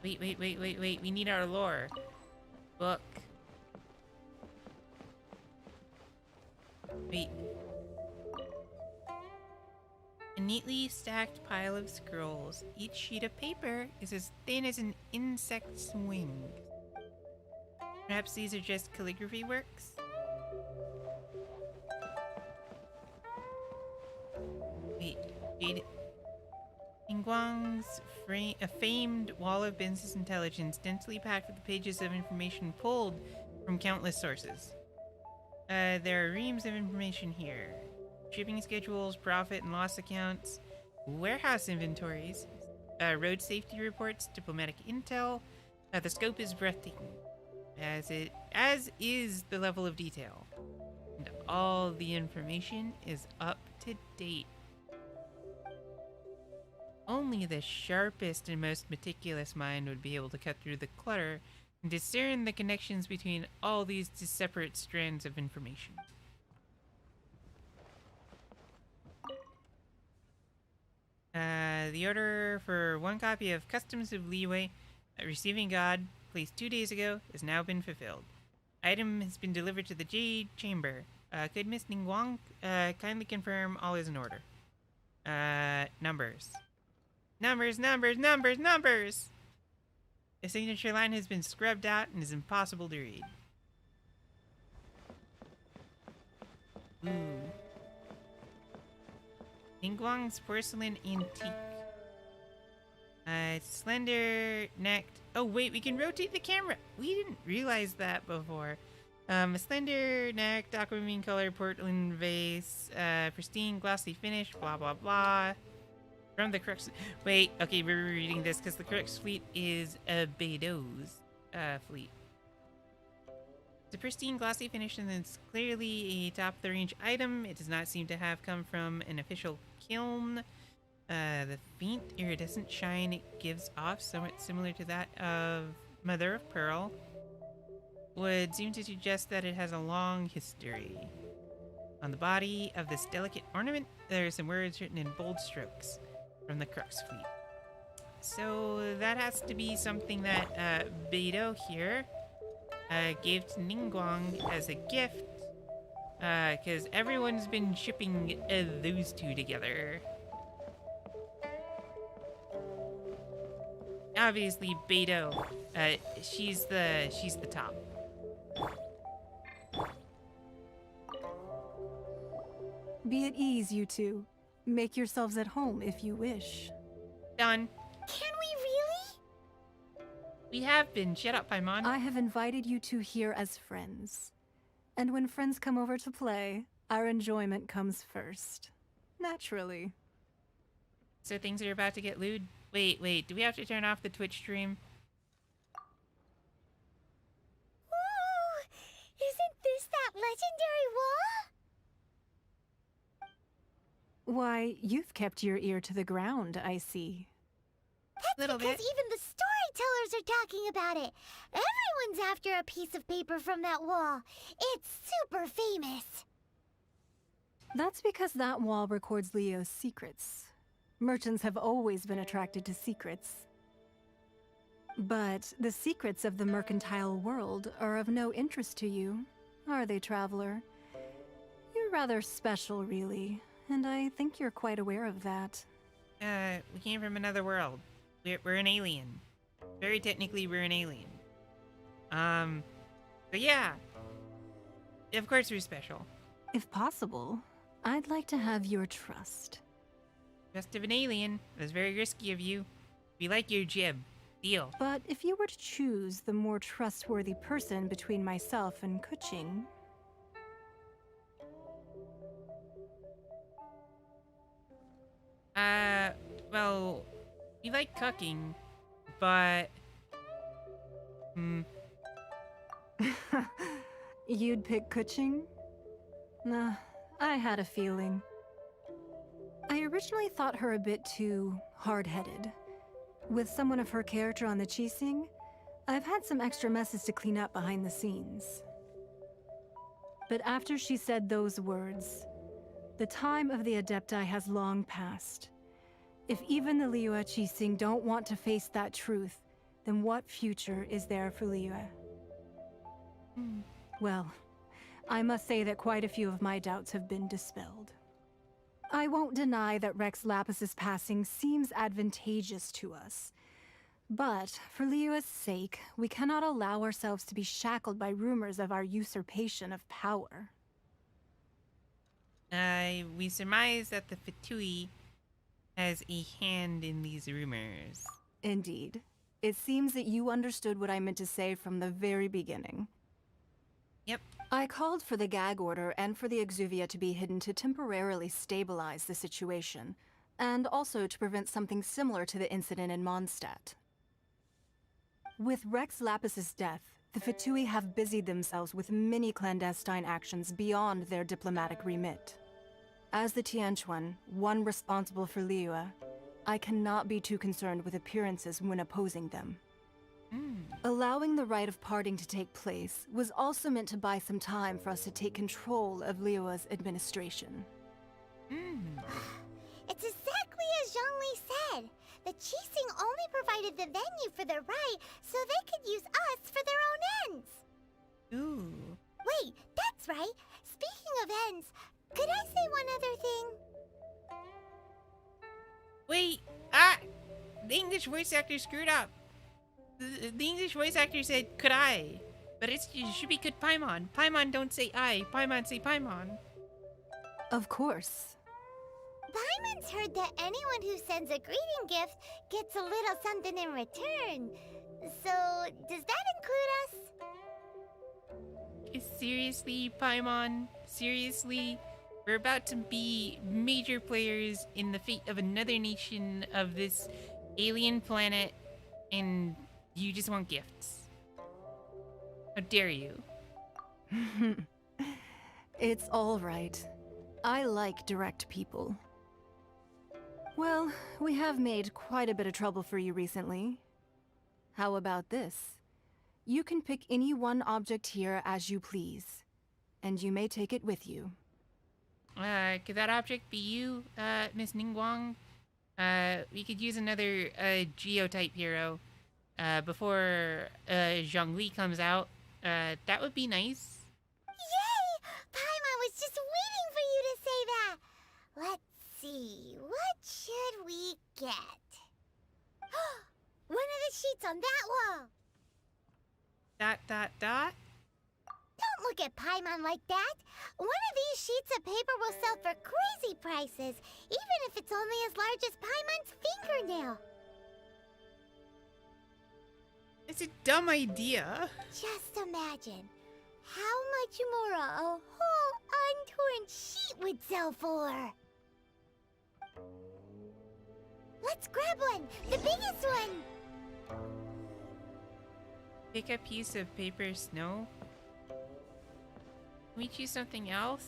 Wait. We need our lore. Book. Wait. A neatly stacked pile of scrolls. Each sheet of paper is as thin as an insect's wing. Perhaps these are just calligraphy works? Wait. Ningguang's a famed wall of business intelligence, densely packed with the pages of information pulled from countless sources. There are reams of information here. Shipping schedules, profit and loss accounts, warehouse inventories, road safety reports, diplomatic intel. The scope is breathtaking, as is the level of detail. And all the information is up to date. Only the sharpest and most meticulous mind would be able to cut through the clutter and discern the connections between all these separate strands of information. The order for 1 copy of Customs of Liyue, Receiving God, placed 2 days ago, has now been fulfilled. Item has been delivered to the Jade Chamber. Could Miss Ningguang kindly confirm all is in order? Numbers. Numbers, numbers, numbers, numbers! The signature line has been scrubbed out and is impossible to read. Ooh. Ningguang's porcelain antique. Slender necked. Oh wait, we can rotate the camera. We didn't realize that before. A slender necked, aquamarine colored porcelain vase, pristine glossy finish. Blah blah blah. From the Crux. Wait, okay, we're reading this because the Crux fleet is Beidou's fleet. It's a pristine glossy finish and it's clearly a top of the range item. It does not seem to have come from an official kiln. The faint iridescent shine it gives off, somewhat similar to that of Mother of Pearl, would seem to suggest that it has a long history. On the body of this delicate ornament, there are some words written in bold strokes from the Crux fleet. So that has to be something that Beidou here gave to Ningguang as a gift, because everyone's been shipping those two together. Obviously, Beidou, she's the top. Be at ease, you two. Make yourselves at home if you wish. Done. Can we really? We have been. Shut up, Paimon. I have invited you two here as friends. And when friends come over to play, our enjoyment comes first. Naturally. So things are about to get lewd? Wait, do we have to turn off the Twitch stream? Ooh, isn't this that legendary wall? Why, you've kept your ear to the ground, I see. That's Little because bit. even the storytellers are talking about it. Everyone's after a piece of paper from that wall. It's super famous. That's because that wall records Leo's secrets. Merchants have always been attracted to secrets. But the secrets of the mercantile world are of no interest to you, are they, traveler? You're rather special, really, and I think you're quite aware of that. We came from another world. We're an alien. Very technically, we're an alien. But yeah. Of course we're special. If possible, I'd like to have your trust. Trust of an alien. That's very risky of you. We like your jib. Deal. But if you were to choose the more trustworthy person between myself and Kuching... Well, we like cucking, but... You'd pick Kuching? Nah, I had a feeling. I originally thought her a bit too hard-headed. With someone of her character on the Qixing, I've had some extra messes to clean up behind the scenes. But after she said those words, the time of the Adepti has long passed. If even the Liyue Qixing don't want to face that truth, then what future is there for Liyue? Well, I must say that quite a few of my doubts have been dispelled. I won't deny that Rex Lapis's passing seems advantageous to us. But, for Liyue's sake, we cannot allow ourselves to be shackled by rumors of our usurpation of power. We surmise that the Fatui has a hand in these rumors. Indeed. It seems that you understood what I meant to say from the very beginning. Yep. I called for the gag order and for the Exuvia to be hidden to temporarily stabilize the situation, and also to prevent something similar to the incident in Mondstadt. With Rex Lapis's death, the Fatui have busied themselves with many clandestine actions beyond their diplomatic remit. As the Tianquan, one responsible for Liyue, I cannot be too concerned with appearances when opposing them. Allowing the rite of parting to take place was also meant to buy some time for us to take control of Liyue's administration. It's exactly as as Zhongli said. The Qixing only provided the venue for the rite so they could use us for their own ends. Ooh. Wait, that's right. Speaking of ends, could I say one other thing? Wait, the English voice actor screwed up. The English voice actor said, could I? But it should be could Paimon. Paimon don't say I, Paimon say Paimon. Of course. Paimon's heard that anyone who sends a greeting gift gets a little something in return. So, does that include us? Seriously, Paimon? Seriously? We're about to be major players in the fate of another nation of this alien planet, and you just want gifts. How dare you? It's all right. I like direct people. Well, we have made quite a bit of trouble for you recently. How about this? You can pick any one object here as you please, and you may take it with you. Could that object be you, Miss Ningguang? We could use another Geotype hero before Zhongli comes out. That would be nice. Yay! Paimon was just waiting for you to say that. Let's see, what should we get? One of the sheets on that wall. Dot. Don't look at Paimon like that. One of these sheets of paper will sell for crazy prices, even if it's only as large as Paimon's fingernail. It's a dumb idea. Just imagine how much more a whole untorn sheet would sell for. Let's grab one, the biggest one. Pick a piece of paper snow. Can we choose something else?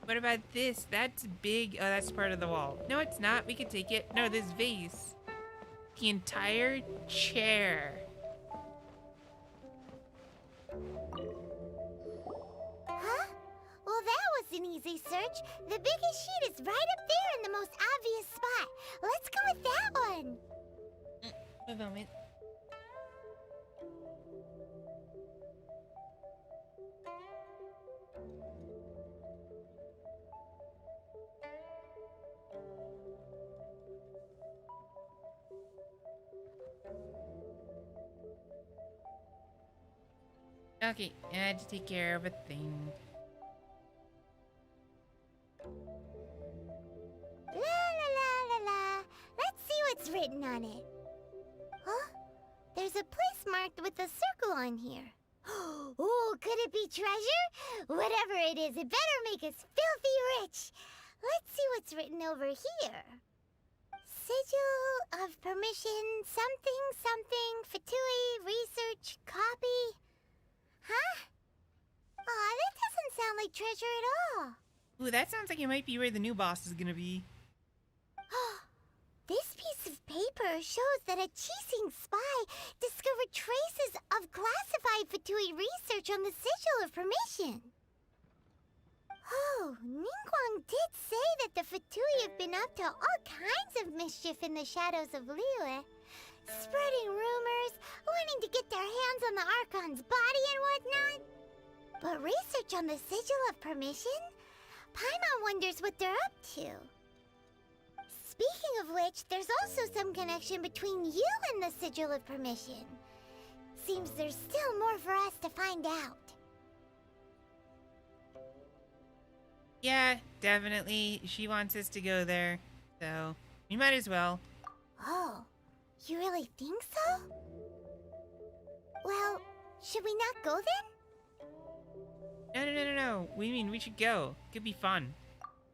What about this? That's big. Oh, that's part of the wall. No, it's not. We could take it. No, this vase. The entire chair. Huh? Well, that was an easy search. The biggest sheet is right up there in the most obvious spot. Let's go with that one. A moment. Okay, I had to take care of a thing. La la la la la. Let's see what's written on it. Huh? There's a place marked with a circle on here. Oh, could it be treasure? Whatever it is, it better make us filthy rich. Let's see what's written over here. Sigil of permission, something, Fatui, research, copy. Huh? Aw, that doesn't sound like treasure at all. Ooh, that sounds like it might be where the new boss is gonna be. This piece of paper shows that a Qixing spy discovered traces of classified Fatui research on the Sigil of Permission. Oh, Ningguang did say that the Fatui have been up to all kinds of mischief in the shadows of Liyue, spreading rumors, wanting to get their hands on the Archon's body and whatnot. But research on the Sigil of Permission? Paimon wonders what they're up to. Speaking of which, there's also some connection between you and the Sigil of Permission. Seems there's still more for us to find out. Yeah, definitely. She wants us to go there, so we might as well. Oh, you really think so? Well, should we not go then? No. We mean we should go. Could be fun.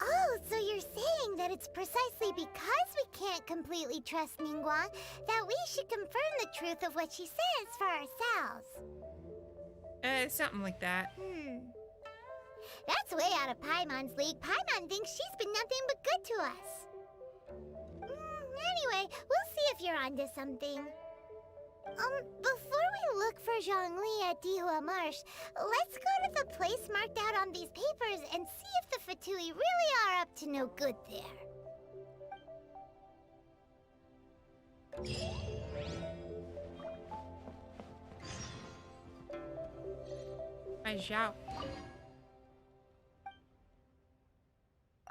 Oh, so you're saying that it's precisely because we can't completely trust Ningguang that we should confirm the truth of what she says for ourselves. Something like that. That's way out of Paimon's league. Paimon thinks she's been nothing but good to us. Anyway, we'll see if you're onto something. Before we look for Zhongli at Dihua Marsh, let's go to the place marked out on these papers and see if the Fatui really are up to no good there. Bajao.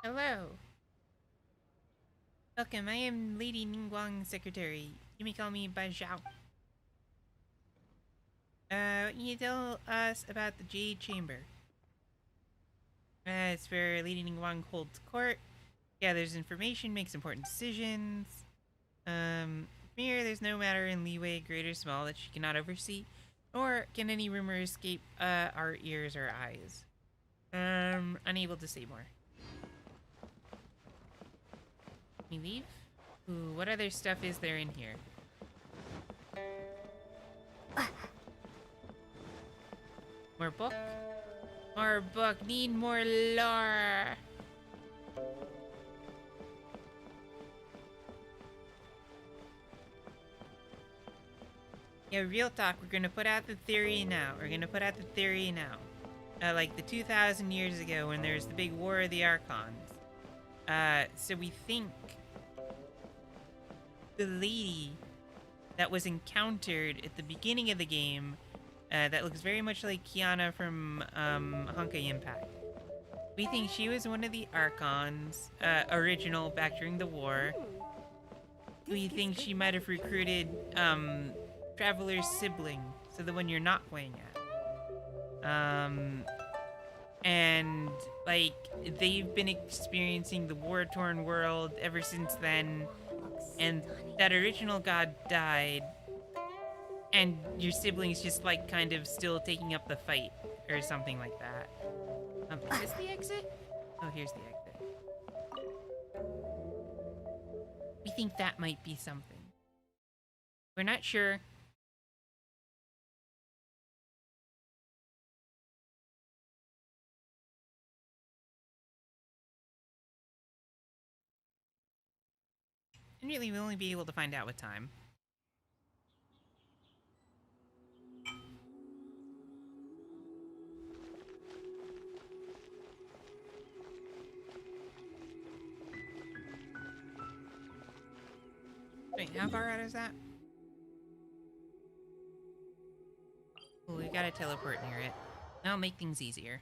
Hello. Welcome, I am Lady Ningguang's secretary. You may call me Bajao. What can you tell us about the Jade Chamber? It's where Lady Ningguang holds court, gathers information, makes important decisions. From here, there's no matter in Liyue, great or small, that she cannot oversee, nor can any rumor escape our ears or eyes. Unable to say more. Can we leave? Ooh, what other stuff is there in here? More book? More book. Need more lore. Yeah, real talk. We're gonna put out the theory now. Like the 2,000 years ago when there was the big War of the Archons. So we think the lady that was encountered at the beginning of the game, that looks very much like Kiana from Honkai Impact. We think she was one of the Archons, original back during the war. We think she might have recruited Traveler's sibling, so the one you're not playing at. And like they've been experiencing the war-torn world ever since then, and that original god died, and your sibling's just like kind of still taking up the fight or something like that. Is this the exit? Oh, here's the exit. We think that might be something. We're not sure. And really, we'll only be able to find out with time. Wait, how far out is that? Oh, we gotta teleport near it. That'll make things easier.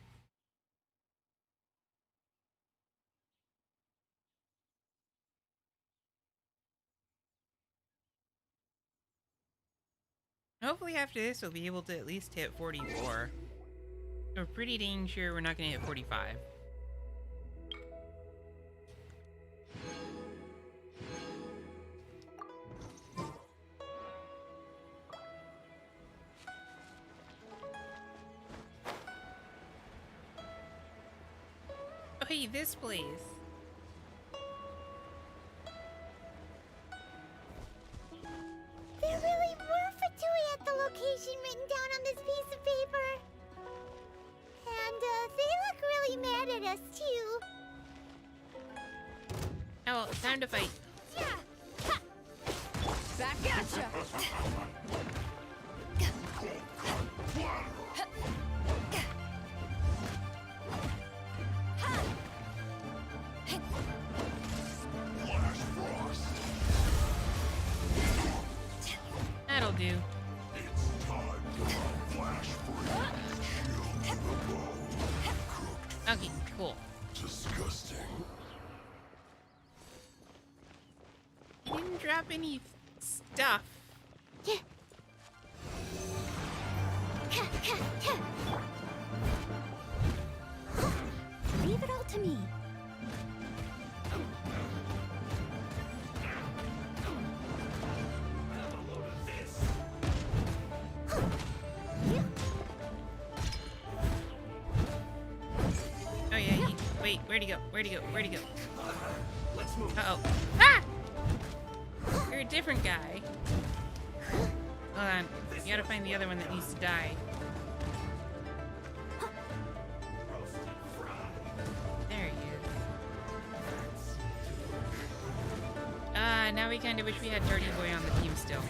Hopefully after this we'll be able to at least hit 44. We're pretty dang sure we're not gonna hit 45. Oh hey, this place. There really were Fatui at the location written down on this piece of paper. And, they look really mad at us, too. Oh, time to fight. Yeah. Back at ya! That'll do. Okay, cool. Disgusting. You didn't drop any stuff. Leave it all to me. Oh yeah, wait, where'd he go? Where'd he go? Where'd he go? Uh-oh. Ah! You're a different guy. Hold on. You gotta find the other one that needs to die. There he is. Now we kinda wish we had Dirty Boy on the team still.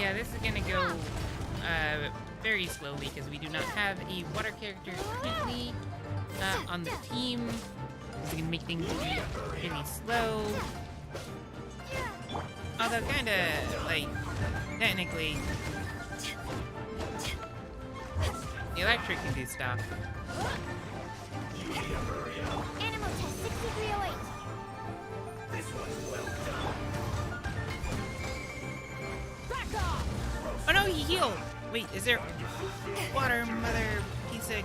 Yeah, this is gonna go very slowly because we do not have a water character currently on the team. This is gonna make things really slow. Although, kinda, like, technically, the electric can do stuff. Animal test 6308. Oh no, he healed! Wait, is there water mother piece of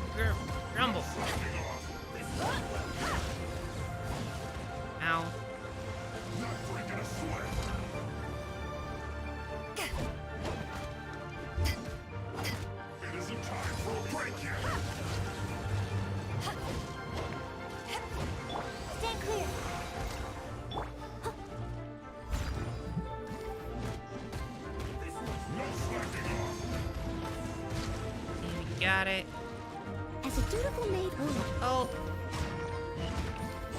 grumble? Ow. Stand clear. We got it. As a dutiful maid would. Oh.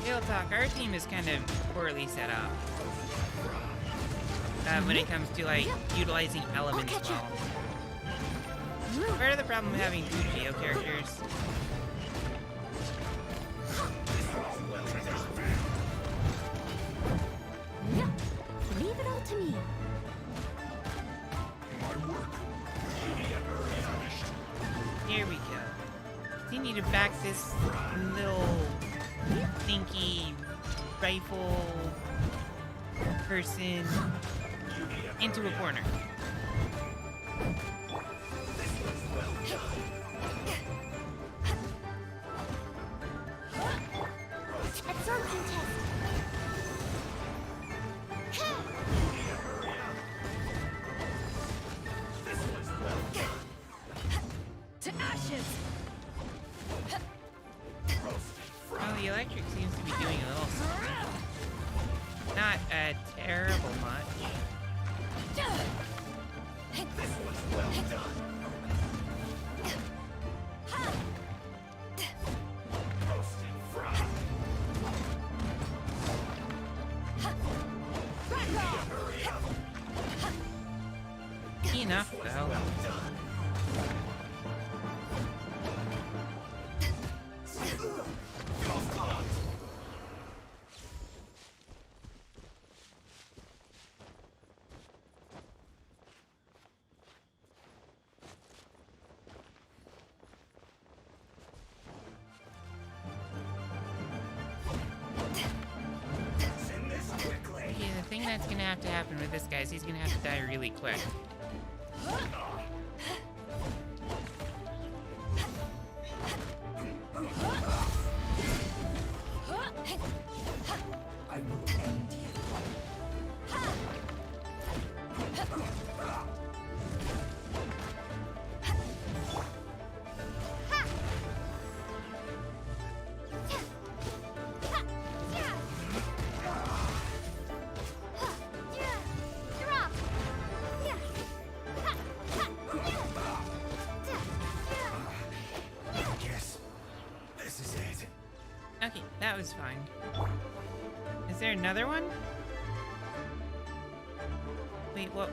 Real talk, our team is kind of poorly set up. When it comes to, like, utilizing elements well. Part of the problem with having two Geo characters. Leave it all to me. Here we go. Continue to back this little stinky rifle person into a corner. Absorption test. To ashes! Well, the electric seems to be doing a little something. Not terrible much. Enough, though. Okay, the thing that's gonna have to happen with this guy is he's gonna have to die really quick. Okay, that was fine. Is there another one? Wait, what?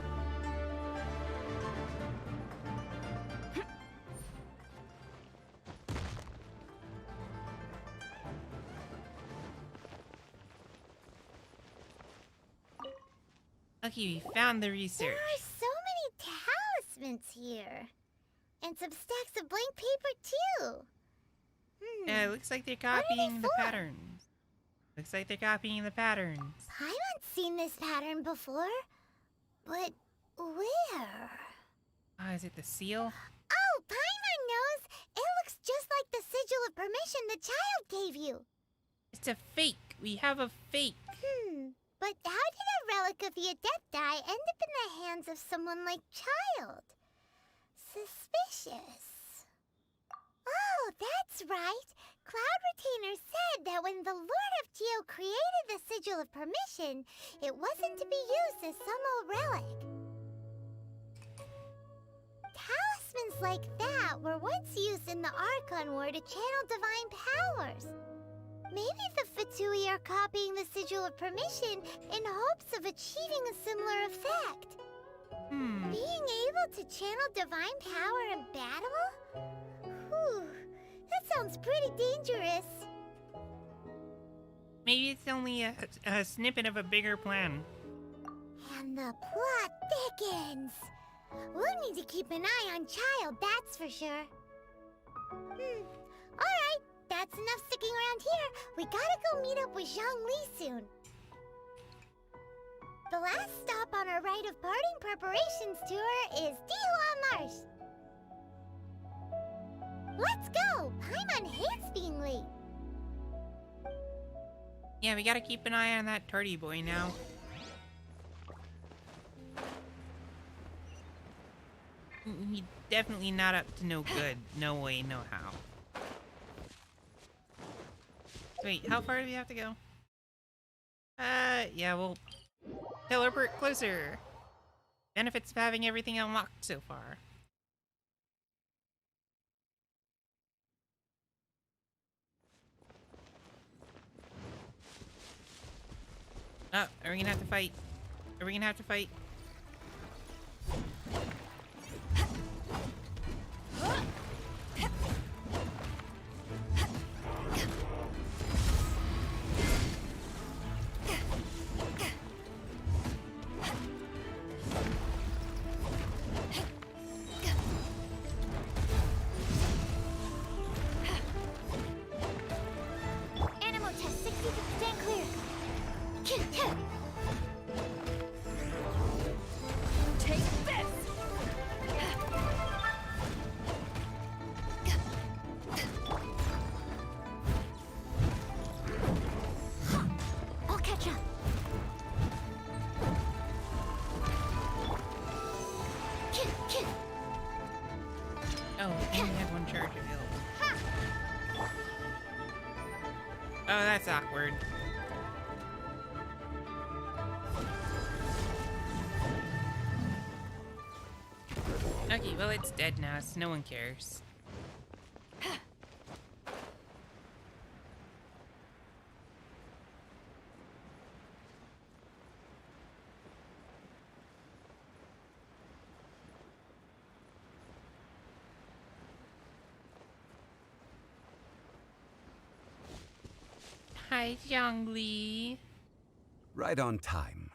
Okay, we found the research. There are so many talismans here. And some stacks of blank paper, too. Yeah, it looks like they're What are they copying the for? patterns. Looks like they're copying the patterns. I haven't seen this pattern before. But where? Is it the seal? Oh, Paimon knows! It looks just like the sigil of permission the child gave you. It's a fake. We have a fake. But how did a relic of the Adepti end up in the hands of someone like Child? Suspicious. Oh, that's right. Cloud Retainer said that when the Lord of Geo created the Sigil of Permission, it wasn't to be used as some old relic. Talismans like that were once used in the Archon War to channel divine powers. Maybe the Fatui are copying the Sigil of Permission in hopes of achieving a similar effect. Hmm. Being able to channel divine power in battle? Whew, that sounds pretty dangerous. Maybe it's only a snippet of a bigger plan. And the plot thickens. We'll need to keep an eye on Child, that's for sure. Alright, that's enough sticking around here. We gotta go meet up with Zhongli soon. The last stop on our rite of parting preparations tour is Dihua Marsh. Let's go! Paimon hates being late. Yeah, we gotta keep an eye on that tardy boy now. He's definitely not up to no good. No way, no how. Wait, how far do we have to go? Yeah, we'll teleport closer. Benefits of having everything unlocked so far. Oh, are we gonna have to fight? Are we gonna have to fight? Animal test 62% clear. Take this! I'll catch up. Oh, we only had one charge available. Oh, that's awkward. Okay, well, it's dead now, so no one cares. Hi, Zhongli. Right on time.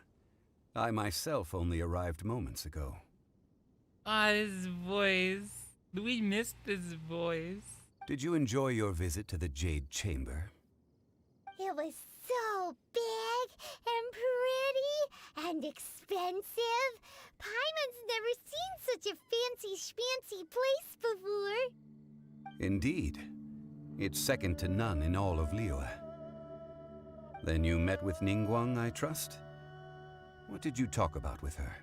I myself only arrived moments ago. Ah, his voice. We missed his voice. Did you enjoy your visit to the Jade Chamber? It was so big and pretty and expensive. Paimon's never seen such a fancy schmancy place before. Indeed. It's second to none in all of Liyue. Then you met with Ningguang, I trust? What did you talk about with her?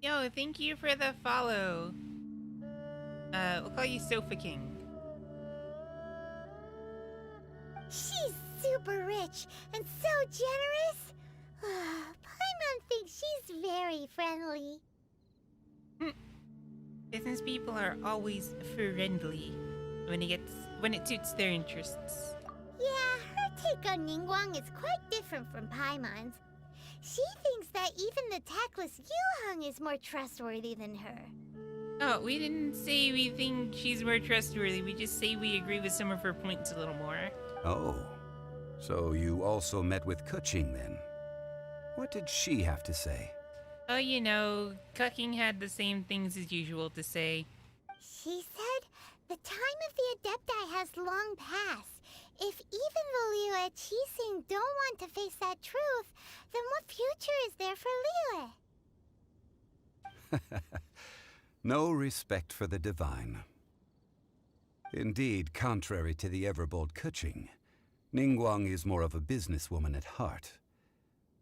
Yo, thank you for the follow. We'll call you Sofa King. She's super rich and so generous. Paimon thinks she's very friendly. Business people are always friendly when it suits their interests. Yeah, her take on Ningguang is quite different from Paimon's. She thinks that even the tactless Yuheng is more trustworthy than her. Oh, we didn't say we think she's more trustworthy. We just say we agree with some of her points a little more. Oh, so you also met with Keqing then? What did she have to say? Oh, you know, Cucking had the same things as usual to say. She said the time of the Adepti has long passed. If even the Liyue Qixing don't want to face that truth, then what future is there for Liyue? No respect for the divine. Indeed, contrary to the ever-bold Keqing, Ningguang is more of a businesswoman at heart,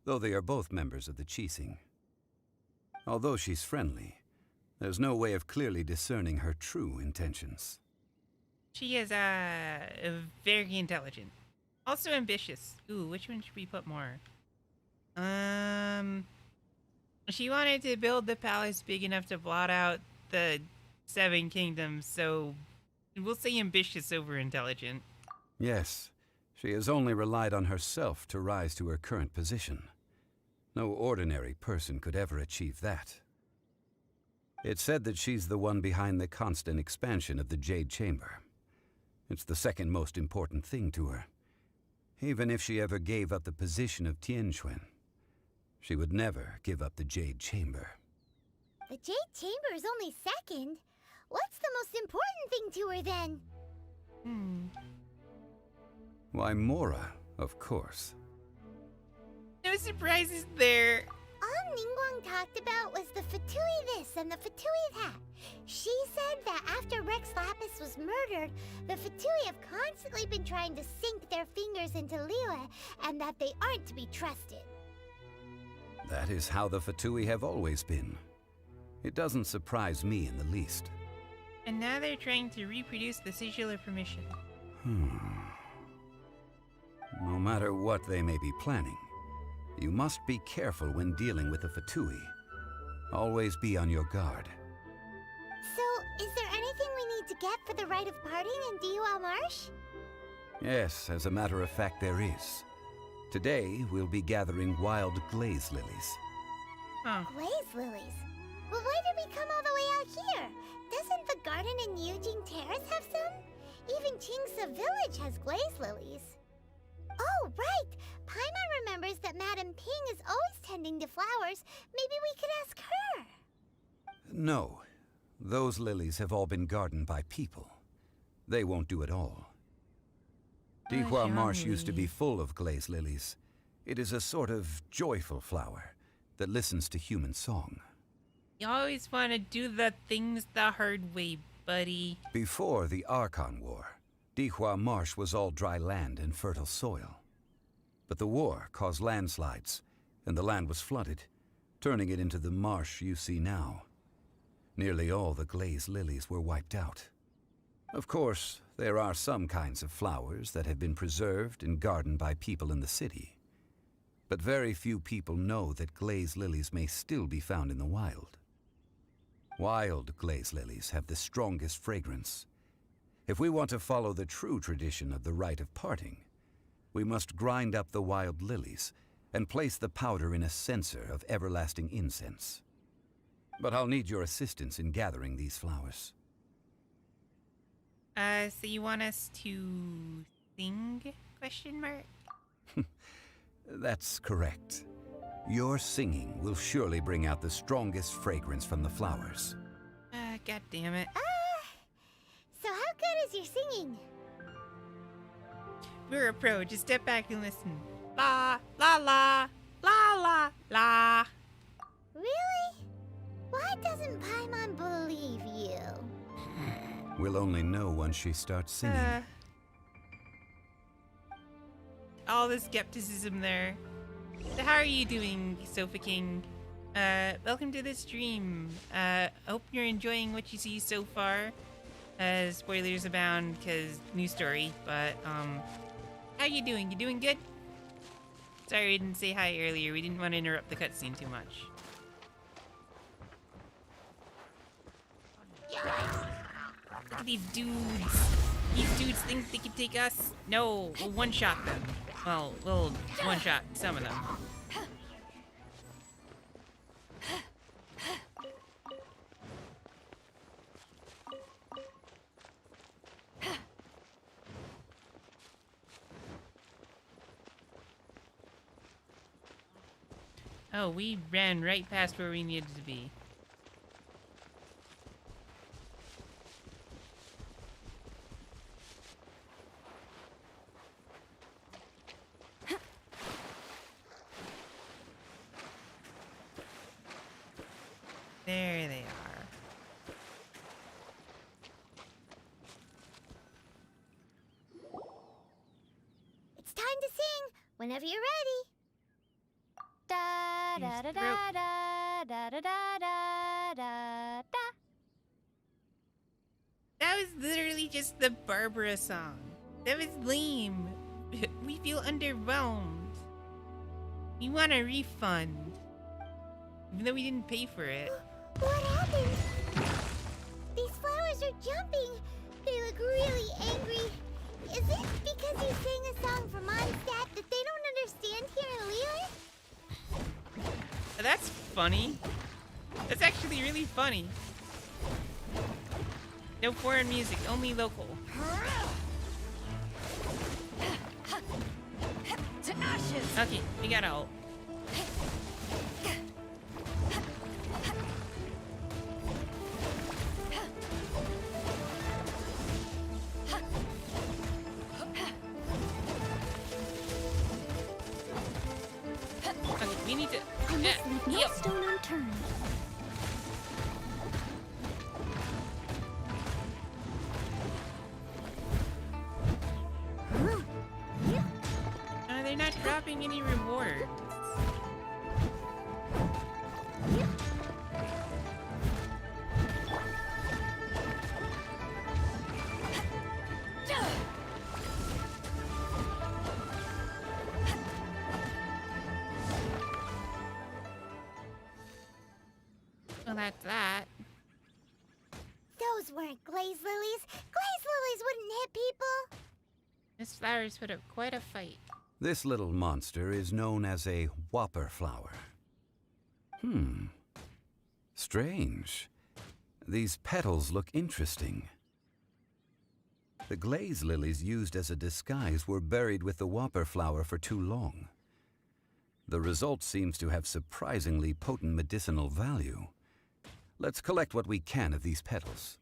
though they are both members of the Qixing. Although she's friendly, there's no way of clearly discerning her true intentions. She is, very intelligent. Also ambitious. Ooh, which one should we put more? She wanted to build the palace big enough to blot out the 7 kingdoms, so we'll say ambitious over intelligent. Yes, she has only relied on herself to rise to her current position. No ordinary person could ever achieve that. It's said that she's the one behind the constant expansion of the Jade Chamber. It's the second most important thing to her. Even if she ever gave up the position of Tianquan, she would never give up the Jade Chamber. The Jade Chamber is only second. What's the most important thing to her then? Why, Mora, of course. No surprises there. All Ningguang talked about was the Fatui this and the Fatui that. She said that after Rex Lapis was murdered, the Fatui have constantly been trying to sink their fingers into Liyue, and that they aren't to be trusted. That is how the Fatui have always been. It doesn't surprise me in the least. And now they're trying to reproduce the sigil of permission. No matter what they may be planning, you must be careful when dealing with the Fatui. Always be on your guard. So, is there anything we need to get for the rite of parting in Dihua Marsh? Yes, as a matter of fact, there is. Today, we'll be gathering wild glaze lilies. Huh. Glaze lilies? Well, why did we come all the way out here? Doesn't the garden in Yujing Terrace have some? Even Qingsa Village has glaze lilies. Oh, right! Paimon remembers that Madame Ping is always tending to flowers. Maybe we could ask her. No. Those lilies have all been gardened by people. They won't do it all. Dihua Marsh used to be full of glaze lilies. It is a sort of joyful flower that listens to human song. You always want to do the things the hard way, buddy. Before the Archon War, Dihua Marsh was all dry land and fertile soil. But the war caused landslides, and the land was flooded, turning it into the marsh you see now. Nearly all the glaze lilies were wiped out. Of course, there are some kinds of flowers that have been preserved and gardened by people in the city. But very few people know that glaze lilies may still be found in the wild. Wild glaze lilies have the strongest fragrance. If we want to follow the true tradition of the rite of parting, we must grind up the wild lilies and place the powder in a censer of everlasting incense. But I'll need your assistance in gathering these flowers. So you want us to sing? Question mark? That's correct. Your singing will surely bring out the strongest fragrance from the flowers. God damn it. So how good is your singing? We're a pro. Just step back and listen. La, la, la, la, la, la. Really? Why doesn't Paimon believe you? We'll only know once she starts singing. All the skepticism there. So how are you doing, Sofa King? Welcome to the stream. Hope you're enjoying what you see so far. Spoilers abound, because new story, but, how you doing? You doing good? Sorry I didn't say hi earlier. We didn't want to interrupt the cutscene too much. Look at these dudes. These dudes think they can take us? No, we'll one-shot them. Well, we'll one-shot some of them. Oh, we ran right past where we needed to be. There they are. It's time to sing whenever you're ready. Da da da Here's the da rope. da da da da da da. That was literally just the Barbara song. That was lame. We feel underwhelmed. We want a refund. Even though we didn't pay for it. What happened? These flowers are jumping. They look really angry. Is it because you sang a song from Mondstadt that they don't understand here in Liyue? That's funny. That's actually really funny. No foreign music, only local. To ashes! Okay, we got ult. Okay, we need to. I must leave no Yep. stone unturned. They're not dropping any reward. Well, that's that. Those weren't glaze lilies. Glaze lilies wouldn't hit people. Miss Flowers put up quite a fight. This little monster is known as a whopper flower. Strange. These petals look interesting. The glaze lilies used as a disguise were buried with the whopper flower for too long. The result seems to have surprisingly potent medicinal value. Let's collect what we can of these petals.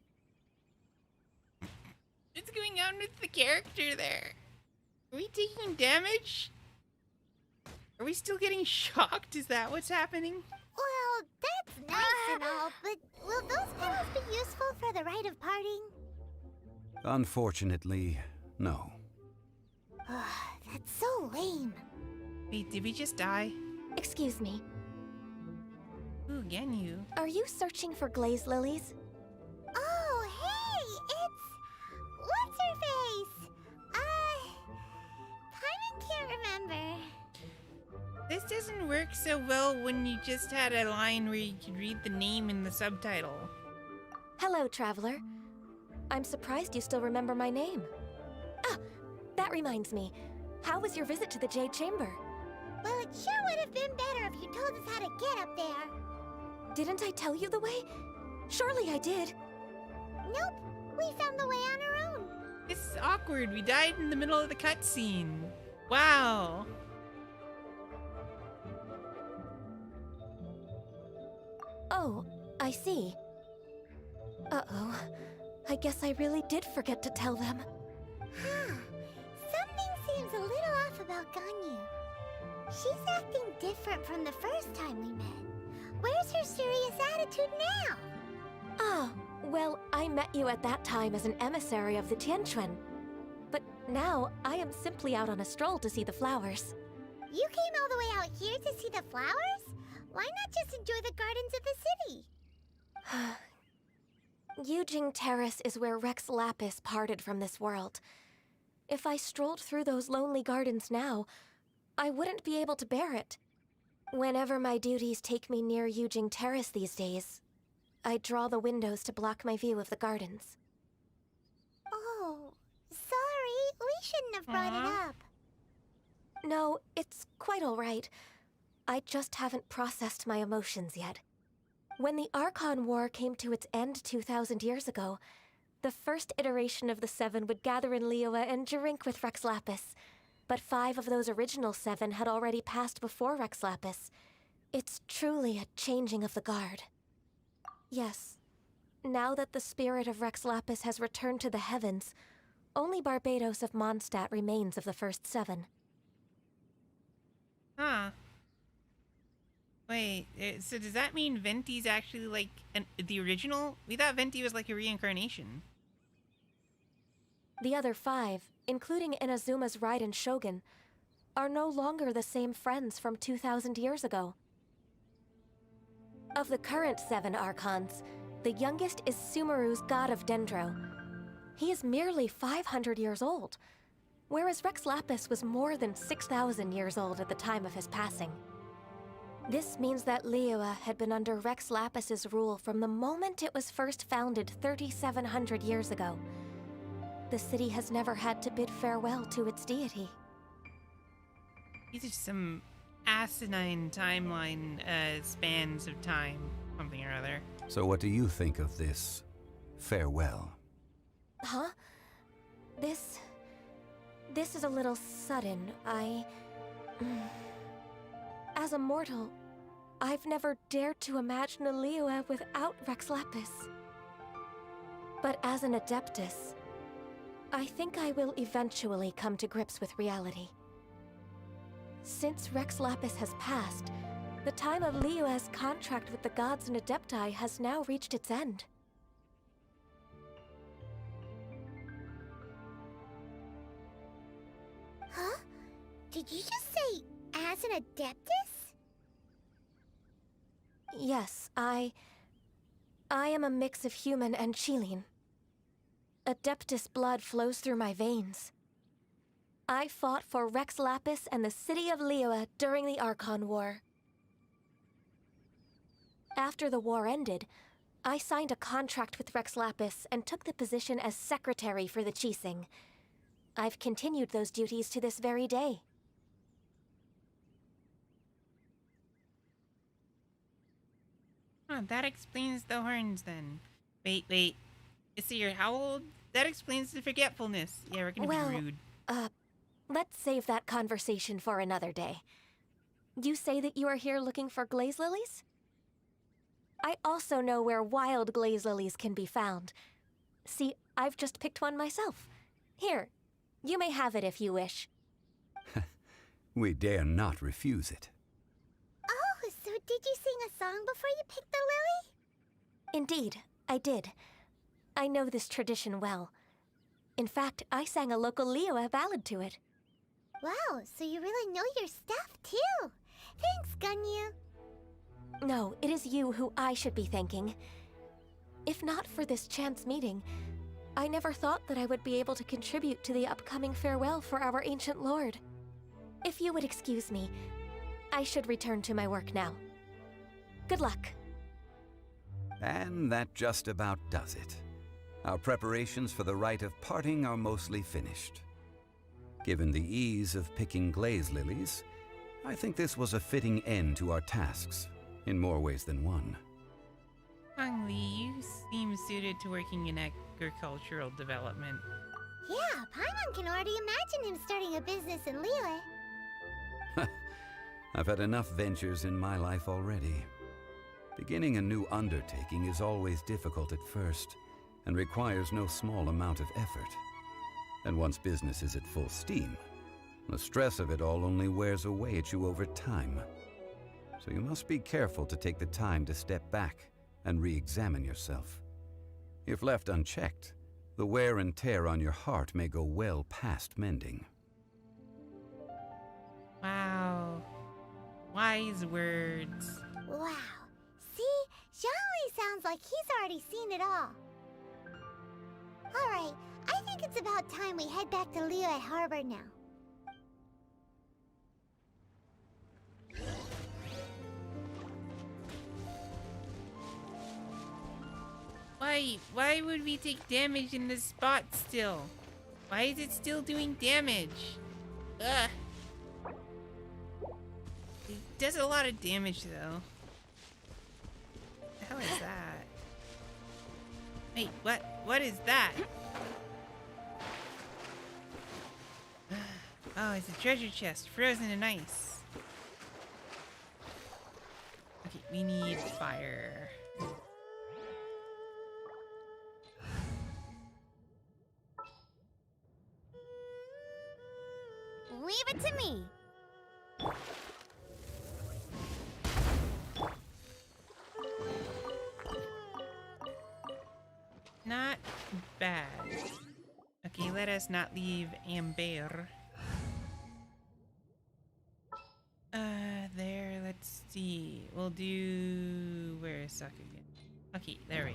What's going on with the character there? Are we taking damage? Are we still getting shocked? Is that what's happening? Well, that's nice and all, but will those petals be useful for the rite of parting? Unfortunately, no. That's so lame. Wait, did we just die? Excuse me, Ooh, again you. are you searching for glaze lilies? Oh, hey, it's... What's-her-face? Paimon can't remember. This doesn't work so well when you just had a line where you could read the name in the subtitle. Hello, traveler. I'm surprised you still remember my name. Ah, that reminds me. How was your visit to the Jade Chamber? Well, it sure would have been better if you told us how to get up there. Didn't I tell you the way? Surely I did. Nope, we found the way on our own. This is awkward. We died in the middle of the cutscene. Wow. Oh, I see. Uh-oh. I guess I really did forget to tell them. Something seems a little off about Ganyu. She's acting different from the first time we met. Where's her serious attitude now? Ah, well, I met you at that time as an emissary of the Tianquan. But now, I am simply out on a stroll to see the flowers. You came all the way out here to see the flowers? Why not just enjoy the gardens of the city? Yujing Terrace is where Rex Lapis parted from this world. If I strolled through those lonely gardens now, I wouldn't be able to bear it. Whenever my duties take me near Yujing Terrace these days, I draw the windows to block my view of the gardens. Oh, sorry. We shouldn't have brought it up. No, it's quite all right. I just haven't processed my emotions yet. When the Archon War came to its end 2,000 years ago, the first iteration of the Seven would gather in Liyue and drink with Rex Lapis. But 5 of those original 7 had already passed before Rex Lapis. It's truly a changing of the guard. Yes, now that the spirit of Rex Lapis has returned to the heavens, only Barbados of Mondstadt remains of the first 7. Huh. Wait, so does that mean Venti's actually like the original? We thought Venti was like a reincarnation. The other 5, including Inazuma's Raiden Shogun, are no longer the same friends from 2,000 years ago. Of the current 7 Archons, the youngest is Sumeru's god of Dendro. He is merely 500 years old, whereas Rex Lapis was more than 6,000 years old at the time of his passing. This means that Liyue had been under Rex Lapis's rule from the moment it was first founded 3,700 years ago. The city has never had to bid farewell to its deity. These are some asinine timeline spans of time, something or other. So what do you think of this farewell? Huh? This is a little sudden. As a mortal, I've never dared to imagine a Liyue without Rex Lapis. But as an Adeptus, I think I will eventually come to grips with reality. Since Rex Lapis has passed, the time of Liyue's contract with the gods and Adepti has now reached its end. Huh? Did you just say, as an Adeptus? Yes, I am a mix of human and Chilean. Adeptus blood flows through my veins. I fought for Rex Lapis and the city of Liyue during the Archon War. After the war ended, I signed a contract with Rex Lapis and took the position as secretary for the Qixing. I've continued those duties to this very day. Huh, that explains the horns then. Wait. So you're how old? That explains the forgetfulness. Yeah, we're gonna be rude. Let's save that conversation for another day. You say that you are here looking for glaze lilies? I also know where wild glaze lilies can be found. See, I've just picked one myself. Here, you may have it if you wish. We dare not refuse it. Oh, so did you sing a song before you picked the lily? Indeed, I did. I know this tradition well. In fact, I sang a local Liyue ballad to it. Wow, so you really know your stuff, too. Thanks, Gunyu. No, it is you who I should be thanking. If not for this chance meeting, I never thought that I would be able to contribute to the upcoming farewell for our ancient lord. If you would excuse me, I should return to my work now. Good luck. And that just about does it. Our preparations for the rite of parting are mostly finished. Given the ease of picking glaze lilies, I think this was a fitting end to our tasks, in more ways than one. Hong Li, you seem suited to working in agricultural development. Yeah, Paimon can already imagine him starting a business in Liyue. I've had enough ventures in my life already. Beginning a new undertaking is always difficult at first, and requires no small amount of effort. And once business is at full steam, the stress of it all only wears away at you over time. So you must be careful to take the time to step back and re-examine yourself. If left unchecked, the wear and tear on your heart may go well past mending. Wow. Wise words. Wow. See? Zhongli sounds like he's already seen it all. Alright, I think it's about time we head back to Liyue Harbor now. Why would we take damage in this spot still? Why is it still doing damage? Ugh. It does a lot of damage though. What the hell is that? Wait, what is that? Oh, it's a treasure chest, frozen in ice. Okay, we need fire. Leave it to me. Not bad. Okay, let us not leave Amber. There, let's see. We'll do... Where is Sakugan? Okay, there we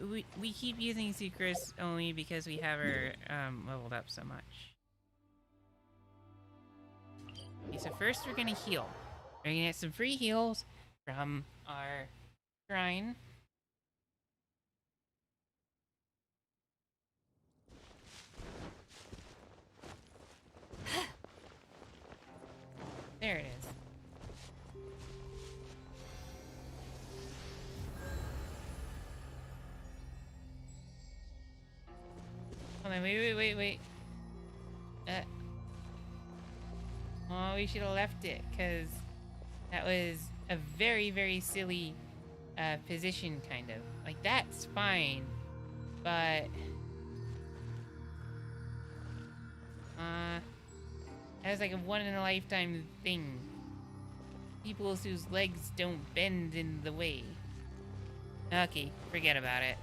go. We keep using Sucrose only because we have her leveled up so much. Okay, so first we're gonna heal. We're gonna get some free heals from our shrine. Wait. Oh, we should have left it, because that was a very, very silly position, kind of. Like, that's fine, but... that was like a one-in-a-lifetime thing. People whose legs don't bend in the way. Okay, forget about it.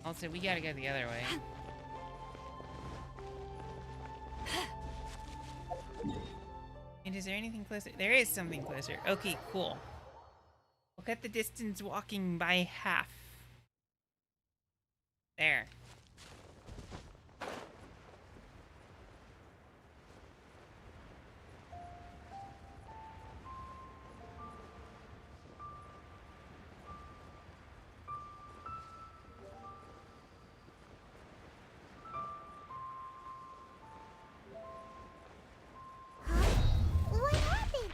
Also, we gotta go the other way. And is there anything closer? There is something closer. Okay, cool. We'll cut the distance walking by half. There. What happened?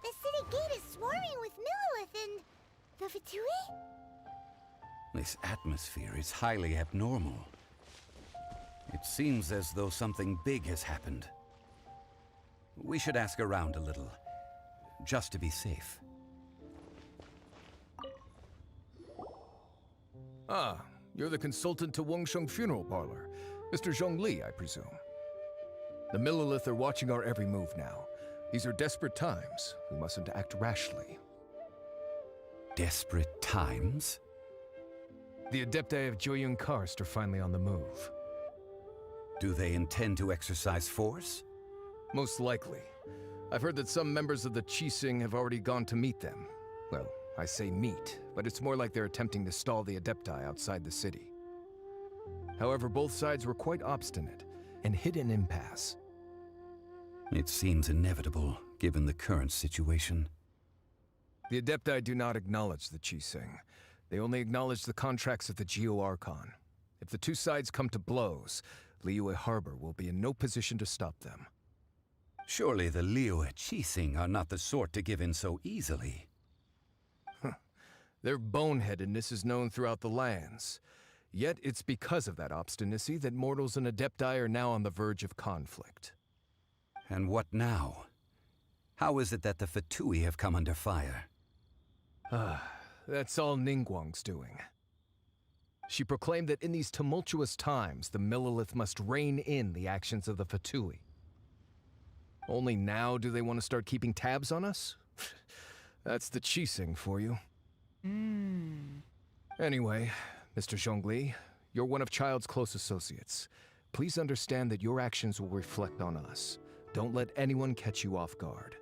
The city gate is swarming with Millilith and the Fatui? This atmosphere is highly abnormal. It seems as though something big has happened. We should ask around a little, just to be safe. Ah, you're the consultant to Wangsheng Funeral Parlor. Mr. Zhongli, I presume. The Millilith are watching our every move now. These are desperate times. We mustn't act rashly. Desperate times? The Adepti of Joyun Karst are finally on the move. Do they intend to exercise force? Most likely. I've heard that some members of the Qixing have already gone to meet them. Well, I say meet, but it's more like they're attempting to stall the Adepti outside the city. However, both sides were quite obstinate and hit an impasse. It seems inevitable, given the current situation. The Adepti do not acknowledge the Qixing. They only acknowledge the contracts of the Geo-Archon. If the two sides come to blows, Liyue Harbor will be in no position to stop them. Surely the Liyue Qixing are not the sort to give in so easily. Their boneheadedness is known throughout the lands. Yet it's because of that obstinacy that mortals and Adepti are now on the verge of conflict. And what now? How is it that the Fatui have come under fire? That's all Ningguang's doing. She proclaimed that in these tumultuous times, the Millilith must rein in the actions of the Fatui. Only now do they want to start keeping tabs on us? That's the Qixing for you. Anyway, Mr. Zhongli, you're one of Child's close associates. Please understand that your actions will reflect on us. Don't let anyone catch you off guard.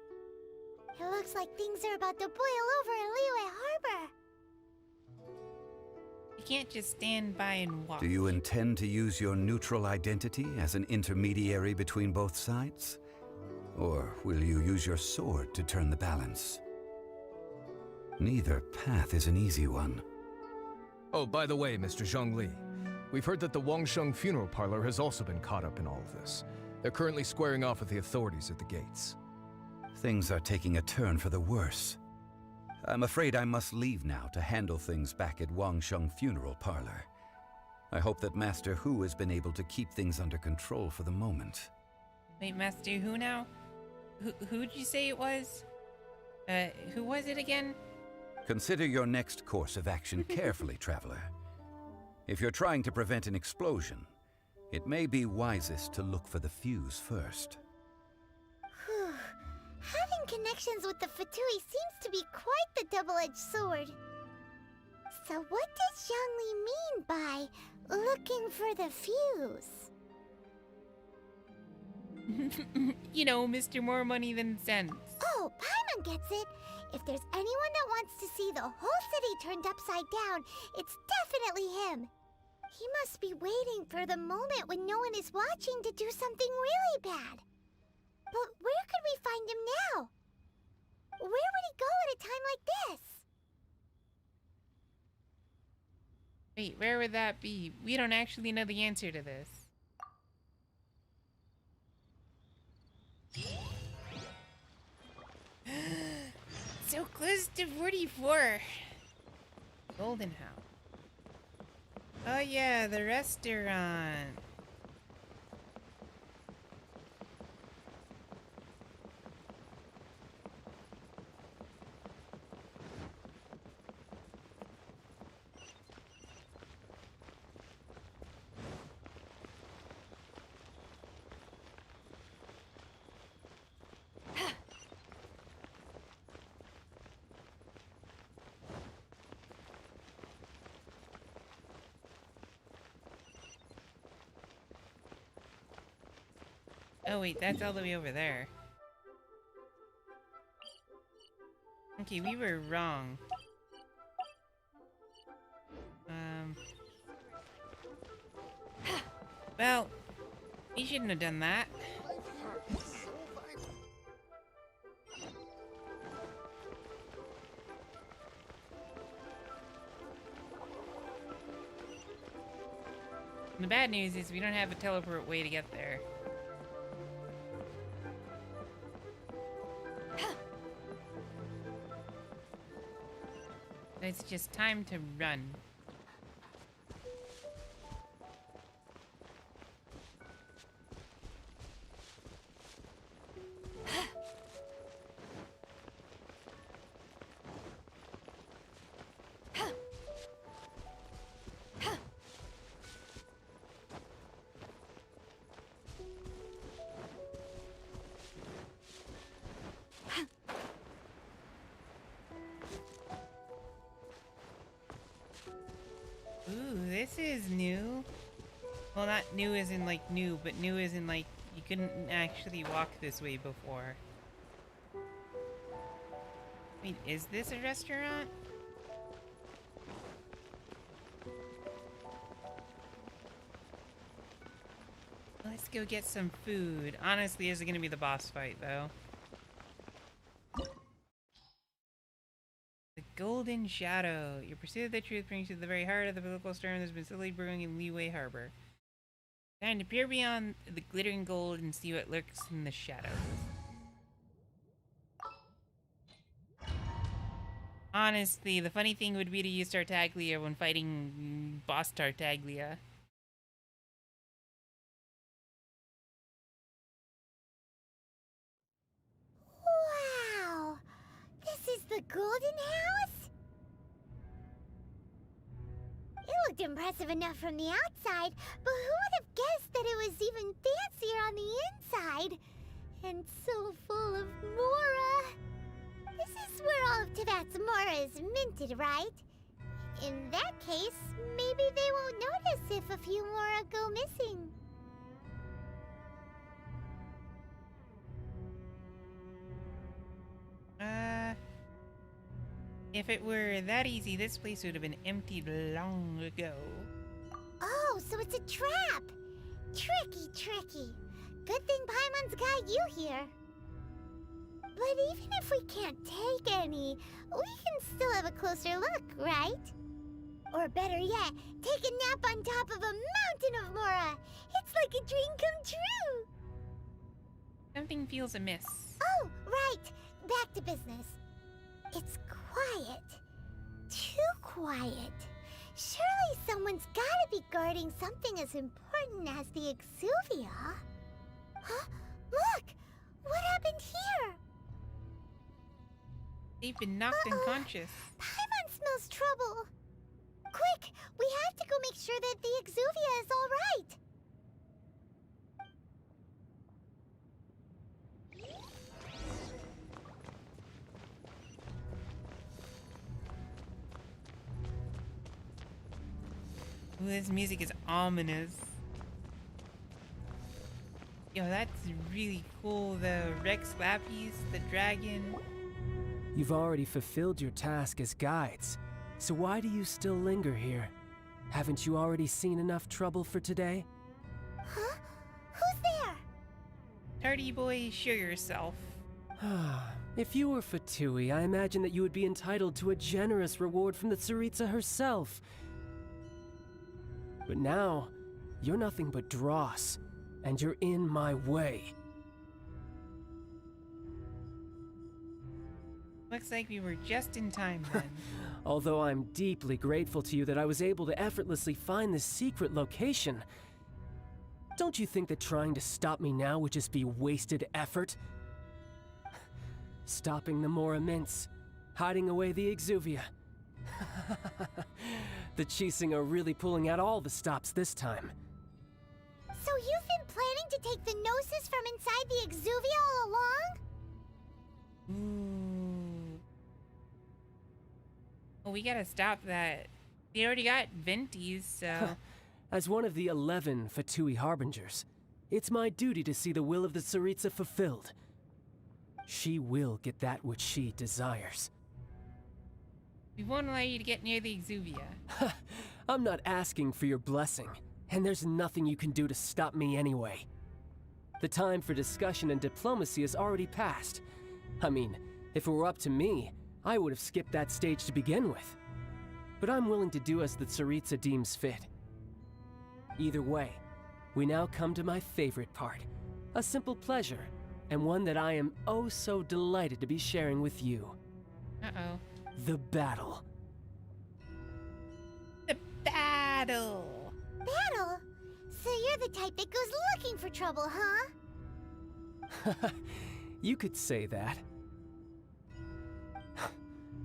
It looks like things are about to boil over in Liyue Harbor. You can't just stand by and watch. Do you intend to use your neutral identity as an intermediary between both sides? Or will you use your sword to turn the balance? Neither path is an easy one. Oh, by the way, Mr. Zhongli, we've heard that the Wangsheng Funeral Parlor has also been caught up in all of this. They're currently squaring off with the authorities at the gates. Things are taking a turn for the worse. I'm afraid I must leave now to handle things back at Wangsheng Funeral Parlor. I hope that Master Hu has been able to keep things under control for the moment. Wait, Master Hu now? Who'd you say it was? Who was it again? Consider your next course of action carefully, Traveler. If you're trying to prevent an explosion, it may be wisest to look for the fuse first. Whew. Having connections with the Fatui seems to be quite the double-edged sword. So what does Zhongli mean by looking for the fuse? You know, Mr. More Money Than Sense. Oh, Paimon gets it. If there's anyone that wants to see the whole city turned upside down, it's definitely him. He must be waiting for the moment when no one is watching to do something really bad. But where could we find him now? Where would he go at a time like this? Wait, where would that be? We don't actually know the answer to this. So close to 44. Golden House. Oh yeah, the restaurant. Oh wait, that's all the way over there. Okay, we were wrong. Well, we shouldn't have done that. And the bad news is we don't have a teleport way to get there. It's just time to run. Ooh, this is new. Well, not new as in like new, but new as in like you couldn't actually walk this way before. Wait, is this a restaurant? Let's go get some food. Honestly, this is gonna be the boss fight, though. The Golden Shadow. Your pursuit of the truth brings you to the very heart of the political storm that's been slowly brewing in Liyue Harbor. Time to peer beyond the glittering gold and see what lurks in the shadows. Honestly, the funny thing would be to use Tartaglia when fighting boss Tartaglia. Wow! This is the Golden House? It looked impressive enough from the outside, but who would have guessed that it was even fancier on the inside? And so full of Mora. This is where all of Teyvat's Mora is minted, right? In that case, maybe they won't notice if a few Mora go missing. If it were that easy, this place would have been emptied long ago. Oh, so it's a trap! Tricky, tricky. Good thing Paimon's got you here. But even if we can't take any, we can still have a closer look, right? Or better yet, take a nap on top of a mountain of Mora. It's like a dream come true. Something feels amiss. Oh, right. Back to business. It's quiet. Too quiet. Surely someone's gotta be guarding something as important as the Exuvia. Huh? Look! What happened here? They've been knocked unconscious. Paimon smells trouble. Quick! We have to go make sure that the Exuvia is all right. Ooh, this music is ominous. Yo, that's really cool. The Rex Lapis, the dragon. You've already fulfilled your task as guides, so why do you still linger here? Haven't you already seen enough trouble for today? Huh? Who's there? Tardy boy, show yourself. If you were Fatui, I imagine that you would be entitled to a generous reward from the Tsaritsa herself. But now, you're nothing but dross, and you're in my way. Looks like we were just in time then. Although I'm deeply grateful to you that I was able to effortlessly find this secret location, don't you think that trying to stop me now would just be wasted effort? Stopping the Mora Mints, hiding away the Exuvia. The Chising are really pulling out all the stops this time. So you've been planning to take the Gnosis from inside the Exuvia all along? Well, we gotta stop that. We already got Venties, so... As one of the 11 Fatui Harbingers, it's my duty to see the will of the Tsaritsa fulfilled. She will get that which she desires. We won't allow you to get near the Exuvia. I'm not asking for your blessing, and there's nothing you can do to stop me anyway. The time for discussion and diplomacy has already passed. I mean, if it were up to me, I would have skipped that stage to begin with. But I'm willing to do as the Tsaritsa deems fit. Either way, we now come to my favorite part. A simple pleasure, and one that I am oh so delighted to be sharing with you. Uh-oh. The battle. The battle! Battle? So you're the type that goes looking for trouble, huh? You could say that.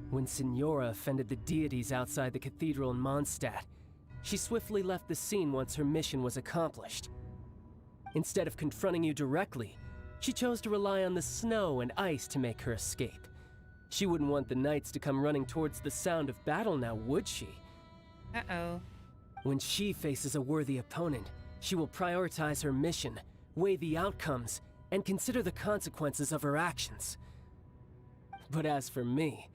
When Signora offended the deities outside the cathedral in Mondstadt, she swiftly left the scene once her mission was accomplished. Instead of confronting you directly, she chose to rely on the snow and ice to make her escape. She wouldn't want the knights to come running towards the sound of battle now, would she? Uh-oh. When she faces a worthy opponent, she will prioritize her mission, weigh the outcomes, and consider the consequences of her actions. But as for me,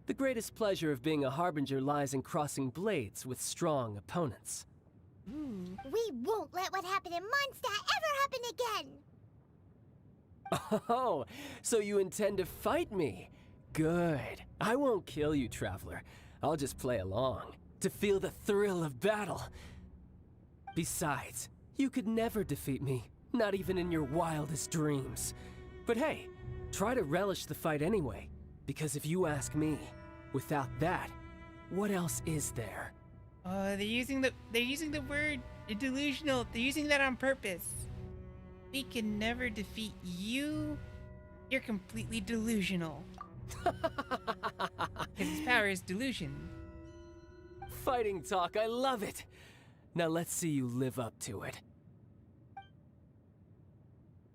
the greatest pleasure of being a Harbinger lies in crossing blades with strong opponents. We won't let what happened in Mondstadt ever happen again! Oh, so you intend to fight me? Good. I won't kill you, Traveler. I'll just play along, to feel the thrill of battle. Besides, you could never defeat me, not even in your wildest dreams. But hey, try to relish the fight anyway, because if you ask me, without that, what else is there? They're using the word delusional. They're using that on purpose. We can never defeat you. You're completely delusional. Because his power is delusion. Fighting talk, I love it. Now let's see you live up to it.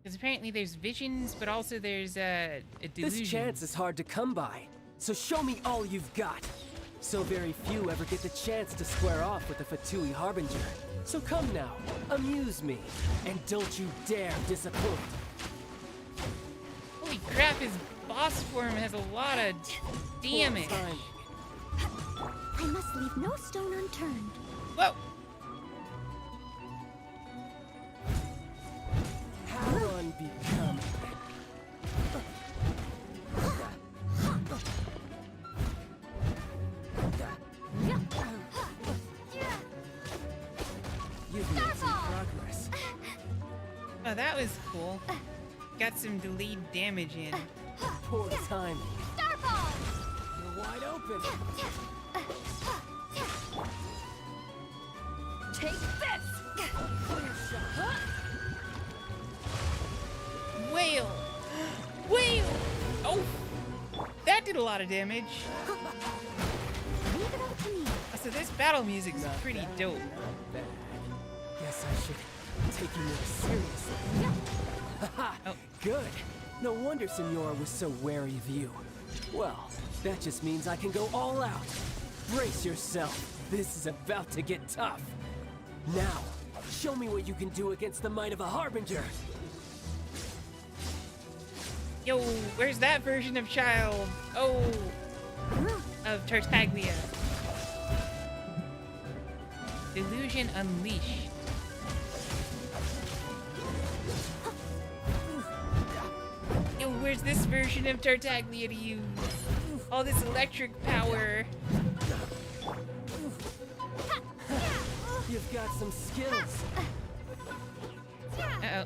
Because apparently there's visions, but also there's a delusion. This chance is hard to come by, so show me all you've got. So very few ever get the chance to square off with the Fatui Harbinger. So come now, amuse me, and don't you dare disappoint. Holy crap, his boss form has a lot of damage. I must leave no stone unturned. Whoa! How unbecoming. You've made some progress. Oh, that was cool. Got some delayed damage in. Poor timing. Starball! You're wide open. Take this! Whale! Whale! Oh! That did a lot of damage. Leave it up to me. So this battle music's Not pretty bad, dope. not bad. Guess I should take you more seriously. Haha, Oh. good. No wonder Signora was so wary of you. Well, that just means I can go all out. Brace yourself. This is about to get tough. Now, show me what you can do against the might of a Harbinger. Yo, where's that version of Child? Oh, of Tartaglia. Delusion Unleashed. Yo, where's this version of Tartaglia to use? All this electric power. You've got some skills. Uh-oh.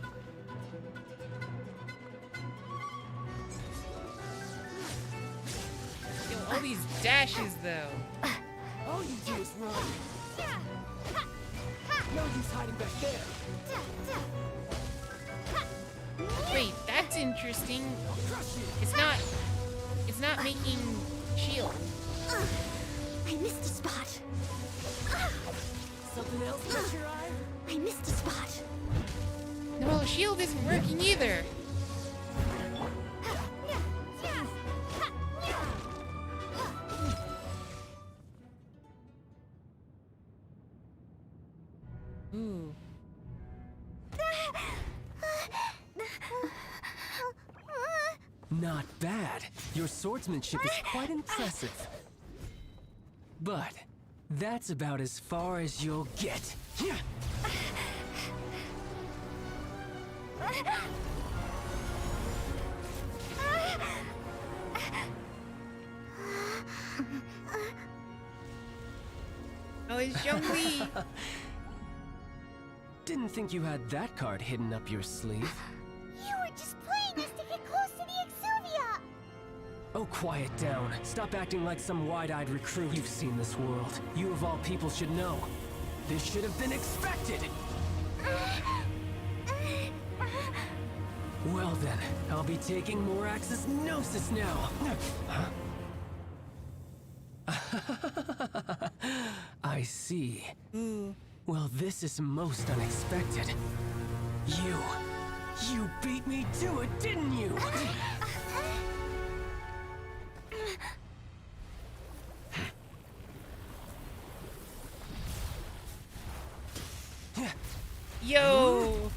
Yo, all these dashes, though. All you do is run. No use hiding back there. Wait, that's interesting. It's not making shield. I missed a spot. Something else caught your eye? I missed a spot. No, shield isn't working either. Ooh. Not bad. Your swordsmanship is quite impressive. But that's about as far as you'll get. Oh, it's Zhongli. Didn't think you had that card hidden up your sleeve. You were just playing us to get close to the Exuvia! Oh, quiet down. Stop acting like some wide-eyed recruit. You've seen this world. You of all people should know. This should have been expected! Well then, I'll be taking Morax's Gnosis now! I see. Well, this is most unexpected. You beat me to it, didn't you? Yo!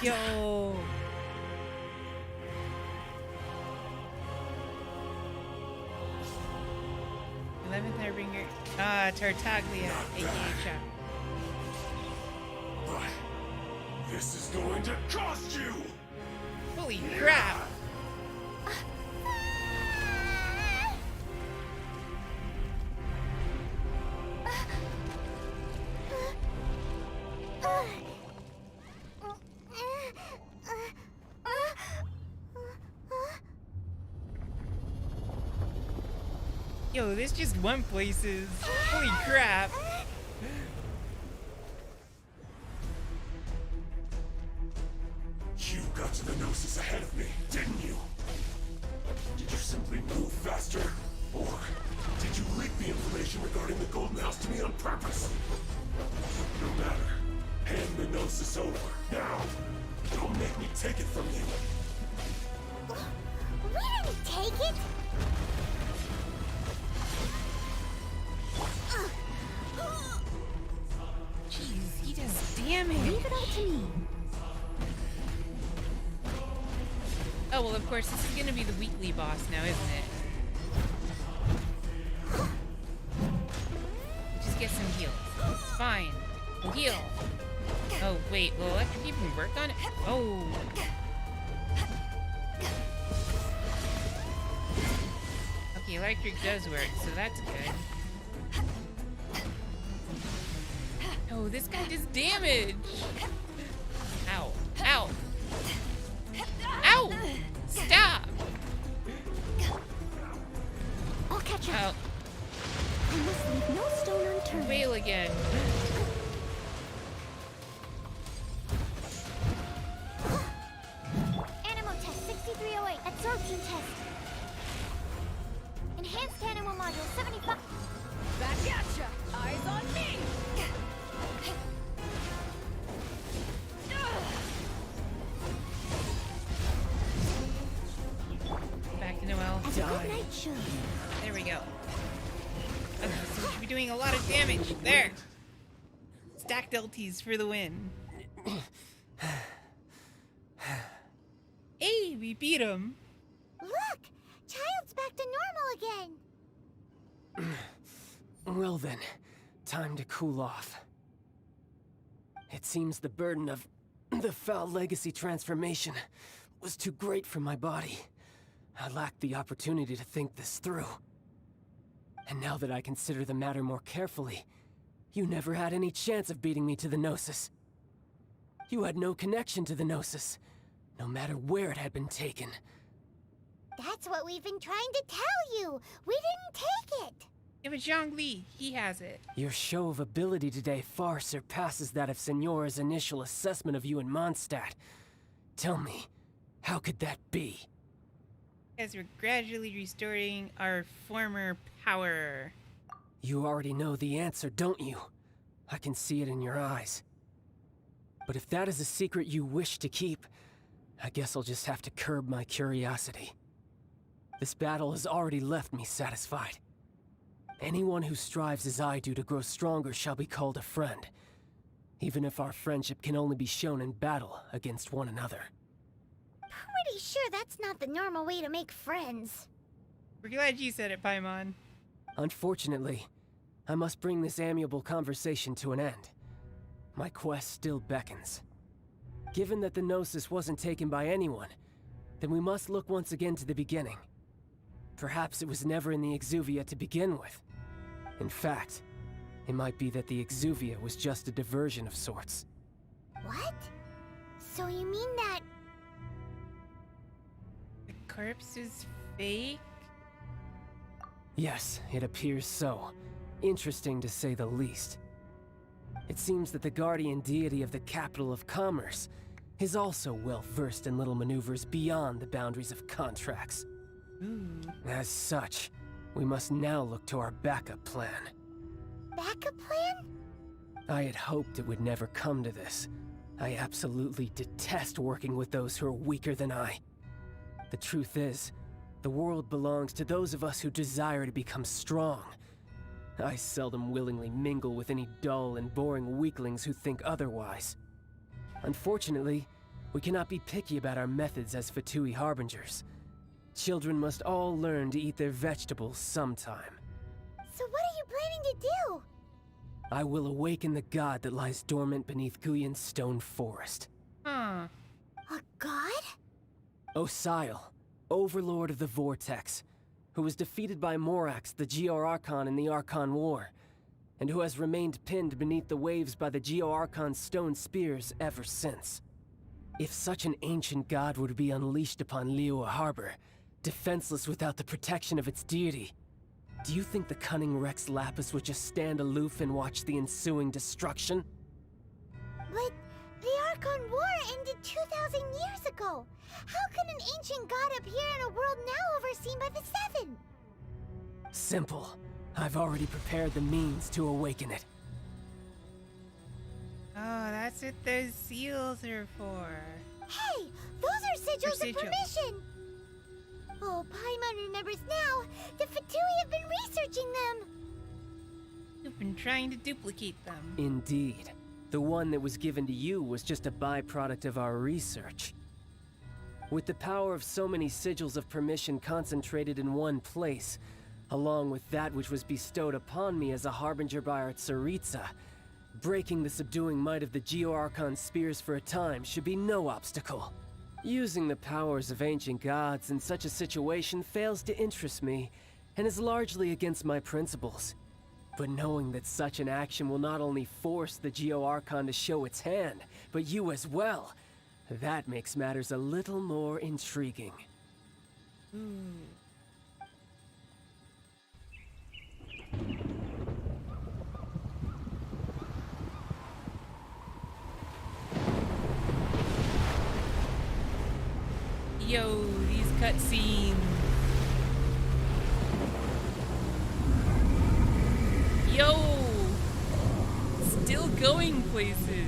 Yo! Eleventh Harbinger. Tartaglia, aka Chop. But this is going to cost you! Holy crap! Yo, this just went places. Holy crap. You got to the Gnosis ahead of me, didn't you? Did you simply move faster? Or did you leak the information regarding the Golden House to me on purpose? No matter. Hand the Gnosis over, now! Don't make me take it from you! We didn't take it! Jeez, he does damage. Leave it all to me. Oh, well, of course, this is gonna be the weekly boss now, isn't it? Just get some heals. It's fine. We'll heal. Oh, wait, will electric even work on it? Oh. Okay, electric does work, so that's good. Oh, this guy does damage! Ow. Ow! Ow! Stop! I'll catch up. Ow. I must leave no stone unturned. Wail again. Animal test 6308, absorption test. Enhanced animal module 75. Back at ya! Eyes on me! Back to Noelle. As a good night should. There we go. Okay, so we should be doing a lot of damage. There! Stacked LTs for the win. Hey, we beat him. Look! Child's back to normal again! Well then, time to cool off. It seems the burden of the foul legacy transformation was too great for my body. I lacked the opportunity to think this through. And now that I consider the matter more carefully, you never had any chance of beating me to the Gnosis. You had no connection to the Gnosis. no matter where it had been taken. That's what we've been trying to tell you. We didn't take it. Yeah, but Zhongli, he has it. Your show of ability today far surpasses that of Signora's initial assessment of you in Mondstadt. Tell me, how could that be? As we're gradually restoring our former power. You already know the answer, don't you? I can see it in your eyes. But if that is a secret you wish to keep, I guess I'll just have to curb my curiosity. This battle has already left me satisfied. Anyone who strives as I do to grow stronger shall be called a friend, even if our friendship can only be shown in battle against one another. Pretty sure that's not the normal way to make friends. We're glad you said it, Paimon. Unfortunately, I must bring this amiable conversation to an end. My quest still beckons. Given that the Gnosis wasn't taken by anyone, then we must look once again to the beginning. Perhaps it was never in the Exuvia to begin with. In fact, it might be that the Exuvia was just a diversion of sorts. What? So you mean that... The corpse is fake? Yes, it appears so. Interesting to say the least. It seems that the guardian deity of the capital of commerce is also well versed in little maneuvers beyond the boundaries of contracts. As such, we must now look to our backup plan. Backup plan? I had hoped it would never come to this. I absolutely detest working with those who are weaker than I. The truth is, the world belongs to those of us who desire to become strong. I seldom willingly mingle with any dull and boring weaklings who think otherwise. Unfortunately, we cannot be picky about our methods as Fatui Harbingers. Children must all learn to eat their vegetables sometime. So what are you planning to do? I will awaken the god that lies dormant beneath Guyon's stone forest. Huh. A god? Osile, overlord of the Vortex, who was defeated by Morax, the Geo-Archon in the Archon War, and who has remained pinned beneath the waves by the Geo-Archon's stone spears ever since. If such an ancient god were to be unleashed upon Liyue Harbor, defenseless without the protection of its deity, do you think the cunning Rex Lapis would just stand aloof and watch the ensuing destruction? But the Archon War ended 2,000 years ago. How can an ancient god appear in a world now overseen by the Seven? Simple. I've already prepared the means to awaken it. Oh, that's what those seals are for. Hey, those are sigils of sigils. permission. Oh, Paimon remembers now. The Fatui have been researching them. You've been trying to duplicate them. Indeed. The one that was given to you was just a byproduct of our research. With the power of so many sigils of permission concentrated in one place, along with that which was bestowed upon me as a harbinger by our Tsaritsa, breaking the subduing might of the Geo-Archon spears for a time should be no obstacle. Using the powers of ancient gods in such a situation fails to interest me, and is largely against my principles. But knowing that such an action will not only force the Geo-Archon to show its hand, but you as well, that makes matters a little more intriguing. Yo, these cutscenes. Yo! Still going places.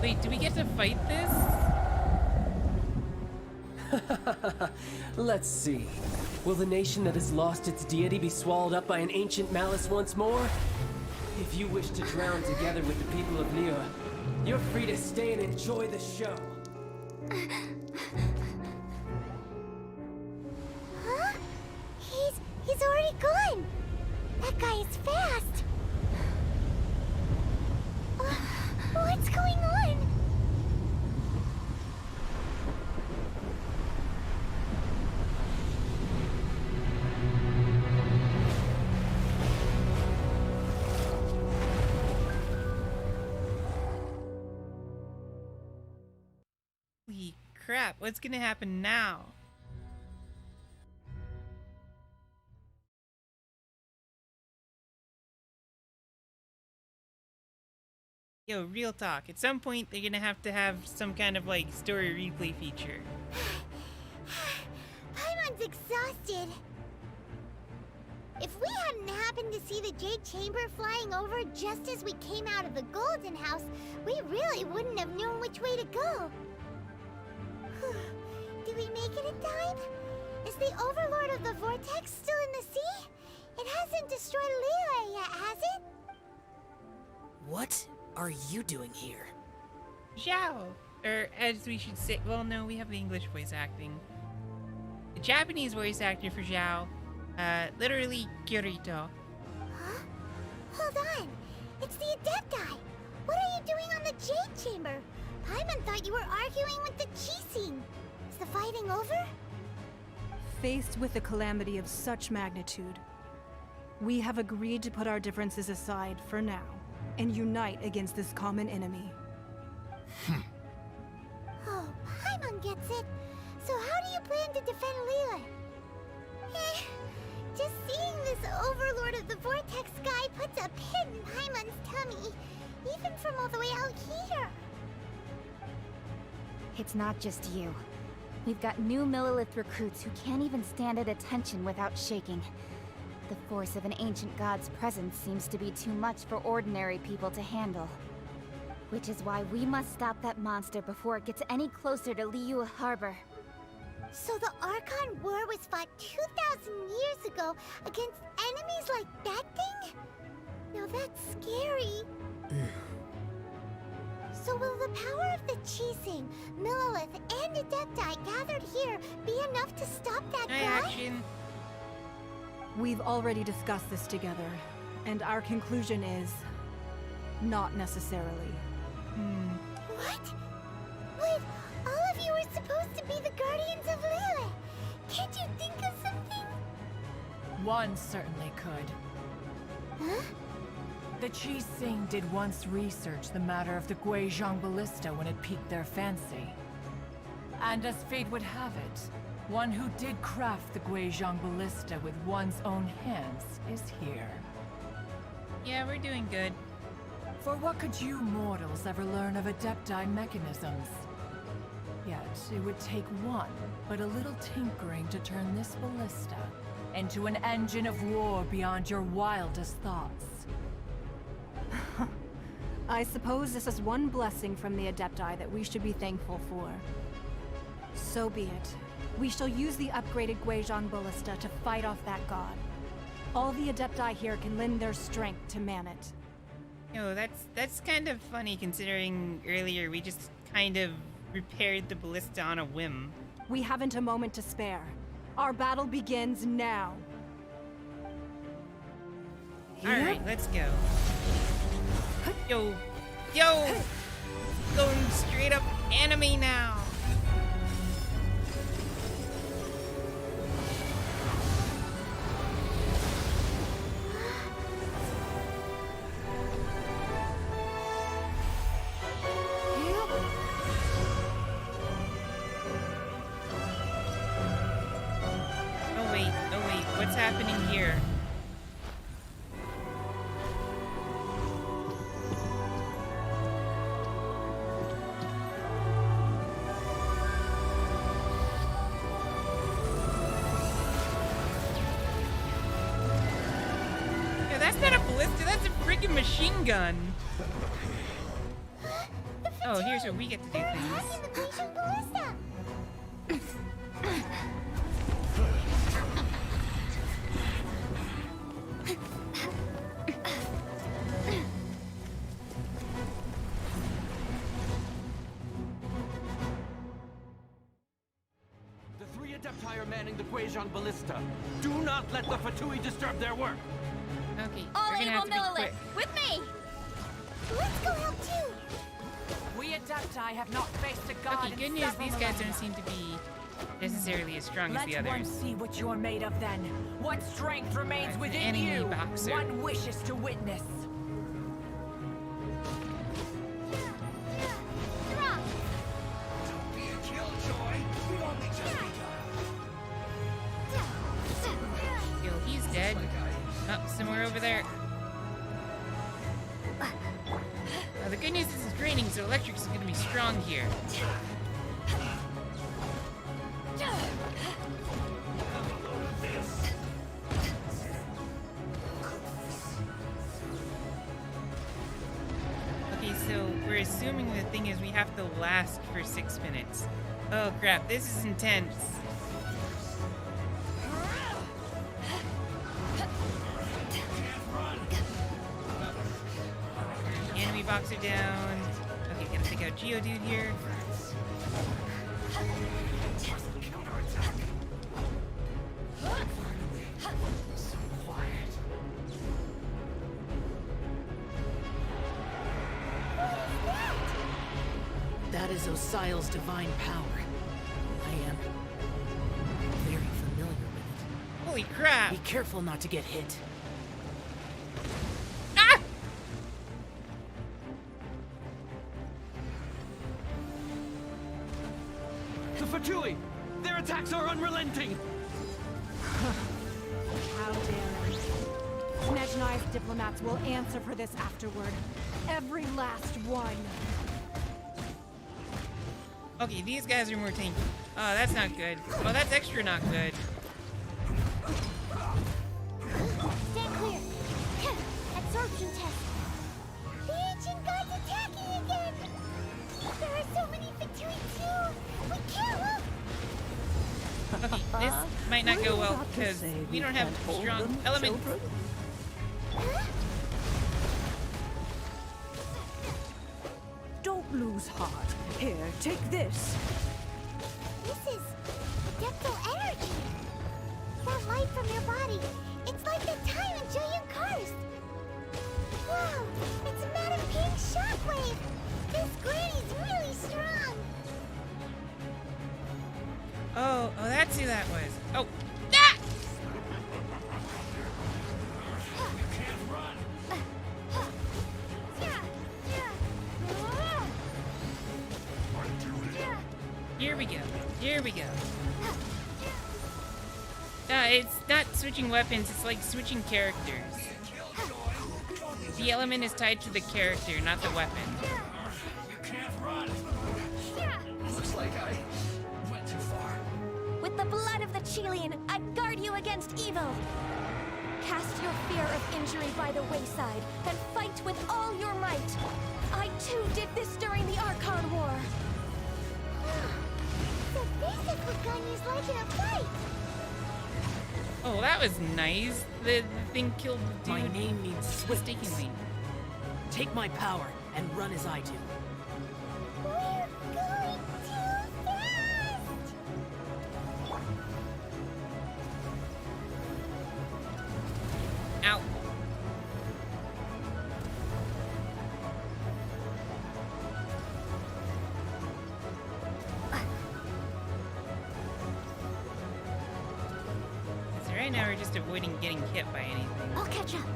Wait, do we get to fight this? Let's see. Will the nation that has lost its deity be swallowed up by an ancient malice once more? If you wish to drown together with the people of Liyue, you're free to stay and enjoy the show. Huh? He's already gone. That guy is fast. What's going on? Holy crap, what's gonna happen now? Yo, real talk. At some point, they're gonna have to have some kind of, like, story replay feature. Paimon's exhausted. If we hadn't happened to see the Jade Chamber flying over just as we came out of the Golden House, we really wouldn't have known which way to go. Did we make it in time? Is the Overlord of the Vortex still in the sea? It hasn't destroyed Liyue yet, has it? What are you doing here? Zhao! Or, as we should say, well, no, we have the English voice acting. The Japanese voice actor for Zhao, literally Kirito. Huh? Hold on. It's the Adepti. What are you doing on the Jade Chamber? Paimon thought you were arguing with the Qixing. Is the fighting over? Faced with a calamity of such magnitude, we have agreed to put our differences aside for now and unite against this common enemy. Oh, Paimon gets it. So how do you plan to defend Liyue? Just seeing this Overlord of the Vortex guy puts a pit in Paimon's tummy, even from all the way out here. It's not just you. We've got new Millilith recruits who can't even stand at attention without shaking. The force of an ancient god's presence seems to be too much for ordinary people to handle. Which is why we must stop that monster before it gets any closer to Liyue Harbor. So the Archon War was fought 2,000 years ago against enemies like that thing? Now that's scary. So will the power of the Qixing, Millilith, and Adepti gathered here be enough to stop that guy? Action. We've already discussed this together, and our conclusion is not necessarily. What? Wait, all of you are supposed to be the Guardians of Liyue. Can't you think of something? One certainly could. Huh? The Qixing did once research the matter of the Guizhong Ballista when it piqued their fancy. And as fate would have it, one who did craft the Guizhong Ballista with one's own hands is here. Yeah, we're doing good. For what could you mortals ever learn of Adepti mechanisms? Yet, it would take one, but a little tinkering to turn this ballista into an engine of war beyond your wildest thoughts. I suppose this is one blessing from the Adepti that we should be thankful for. So be it. We shall use the upgraded Guizhong Ballista to fight off that god. All the Adepti here can lend their strength to man it. Yo, that's kind of funny considering earlier we just kind of repaired the ballista on a whim. We haven't a moment to spare. Our battle begins now. Alright, let's go. Yo! Going straight up anime now! Oh wait, what's happening here? Yeah, that's not a ballista, that's a freaking machine gun. Oh, here's where we get to do things. The Guizhong Ballista! The three Adepti are manning the Guizhong Ballista. Do not let the Fatui disturb their work. Okay, All we're gonna have able to be Millilith, quick. with me! Let's go help too! We Adepti have not faced a god Okay, in good news, several these guys don't millennia. seem to be necessarily as strong as the Let one others. see what you're made of then. What strength remains within Enemy you. boxer. One wishes to witness. Drop! Don't be a killjoy! the good news is it's draining, so electric is gonna be strong here. Okay, so we're assuming the thing is we have to last for 6 minutes. Oh crap, this is intense. Enemy boxer down. Okay, gonna take out Geodude here. That is Osial's divine power. I am very familiar with it. Holy crap! Be careful not to get hit. Ah! The Fatui! Their attacks are unrelenting! How dare them. Snezhnai's diplomats will answer for this afterward. Every last one. Okay, these guys are more tanky. Oh, that's not good. Oh, that's extra not good. Stand clear. Absorption test. The ancient god's attacking again. There are so many Fatui too. We can't look. Okay, this might not go well because we don't have strong elements. Don't lose heart. Here, take this. This is depthal energy. That light from your body. It's like the time in Julian Karst. Wow, it's Madam Ping's shockwave. This granny's really strong. Oh, that's who that was. Oh, ah! Here we go. Here we go. It's not switching weapons, it's like switching characters. The element is tied to the character, not the weapon. Looks like I went too far. With the blood of the Chilean, I guard you against evil. Cast your fear of injury by the wayside, and fight with all your might. I too did this during the Archon War. So this is what Ganyu's like in a fight. Oh, that was nice. The thing killed the dude. My name means mistakenly. Take my power and run as I do. We're going too fast. Ow. So right now we're just avoiding getting hit by anything. I'll catch up.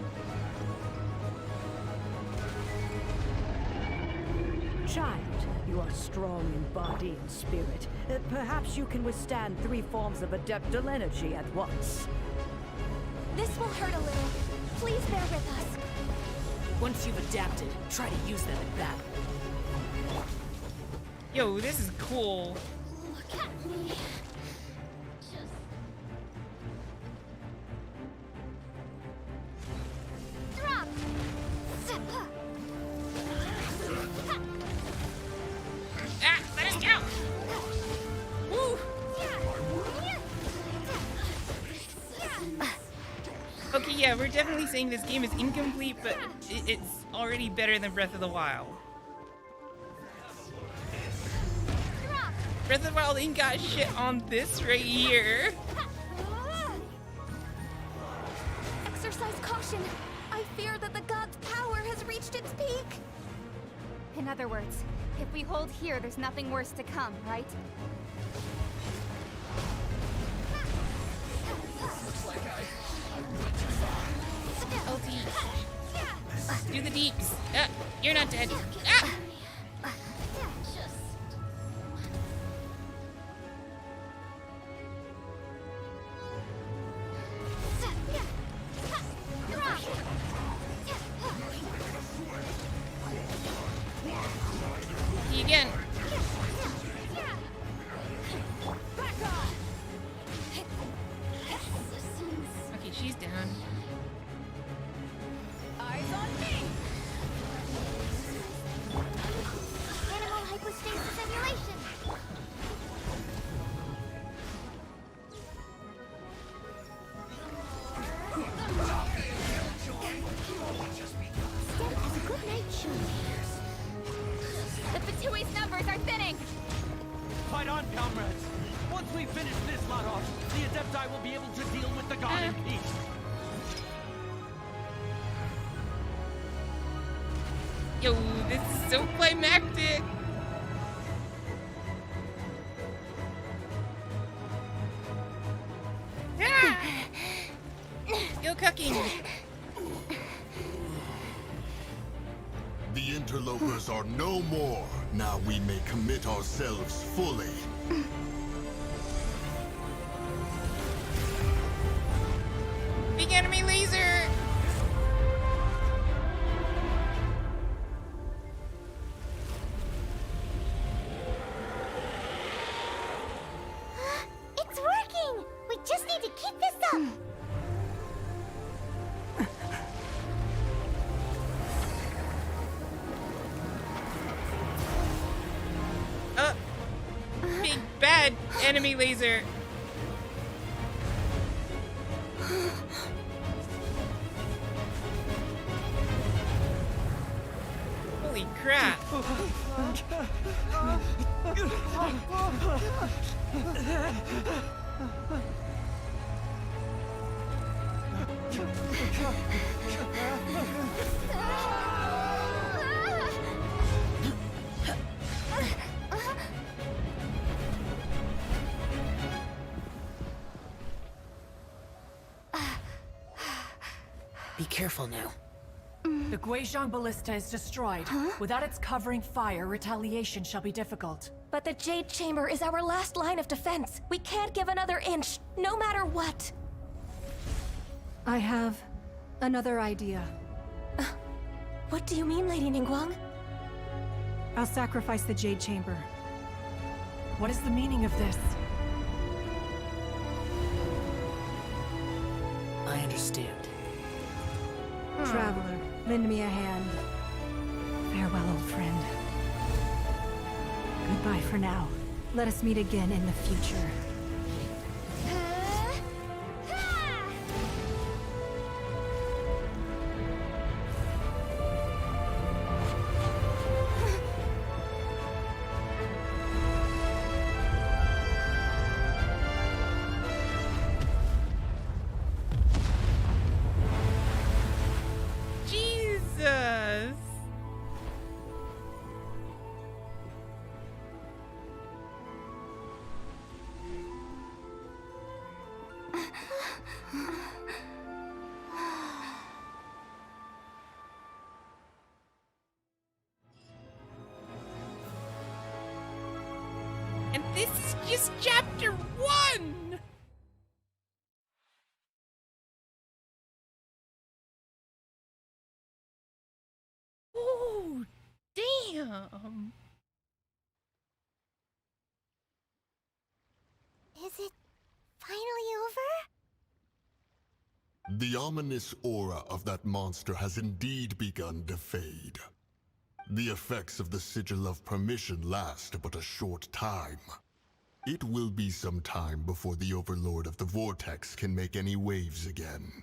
Child, you are strong in body and spirit. Perhaps you can withstand 3 forms of adeptal energy at once. This will hurt a little. Please bear with us. Once you've adapted, try to use them in battle. Yo, this is cool. Look at me. Drop. Ah, let us go. Woo. Okay, yeah, we're definitely saying this game is incomplete, but it's already better than Breath of the Wild. Breath of the Wild ain't got shit on this right here. Exercise caution. I fear that the god's power has reached its peak. In other words, if we hold here, there's nothing worse to come, right? Looks like I went too far. LT. Do the deeps. You're not dead. Ah! Liyue's numbers are thinning! Fight on, comrades! Once we finish this lot off, the Adepti will be able to deal with the god in peace. Yo, this is so climactic! Ah! Yo, cooking! The interlopers are no more. Now we may commit ourselves fully. Big enemy laser! It's working! We just need to keep this up! Big bad enemy laser! Holy crap! Be careful now. The Guizhong Ballista is destroyed. Without its covering fire, retaliation shall be difficult. But the Jade Chamber is our last line of defense. We can't give another inch, no matter what. I have another idea. What do you mean, Lady Ningguang? I'll sacrifice the Jade Chamber. What is the meaning of this? I understand. Traveler, lend me a hand. Farewell, old friend. Goodbye for now. Let us meet again in the future. Jesus! And this is just chapter 1! Oh, damn! Is it finally over? The ominous aura of that monster has indeed begun to fade. The effects of the Sigil of Permission last but a short time. It will be some time before the Overlord of the Vortex can make any waves again.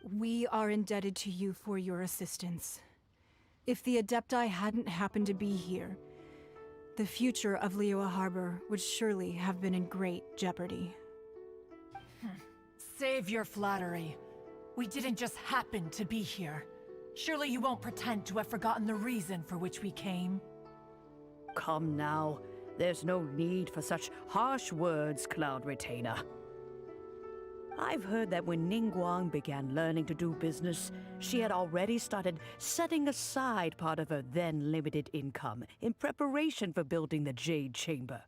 We are indebted to you for your assistance. If the Adepti hadn't happened to be here, the future of Liyue Harbor would surely have been in great jeopardy. Save your flattery. We didn't just happen to be here. Surely you won't pretend to have forgotten the reason for which we came. Come now. There's no need for such harsh words, Cloud Retainer. I've heard that when Ningguang began learning to do business, she had already started setting aside part of her then limited income in preparation for building the Jade Chamber.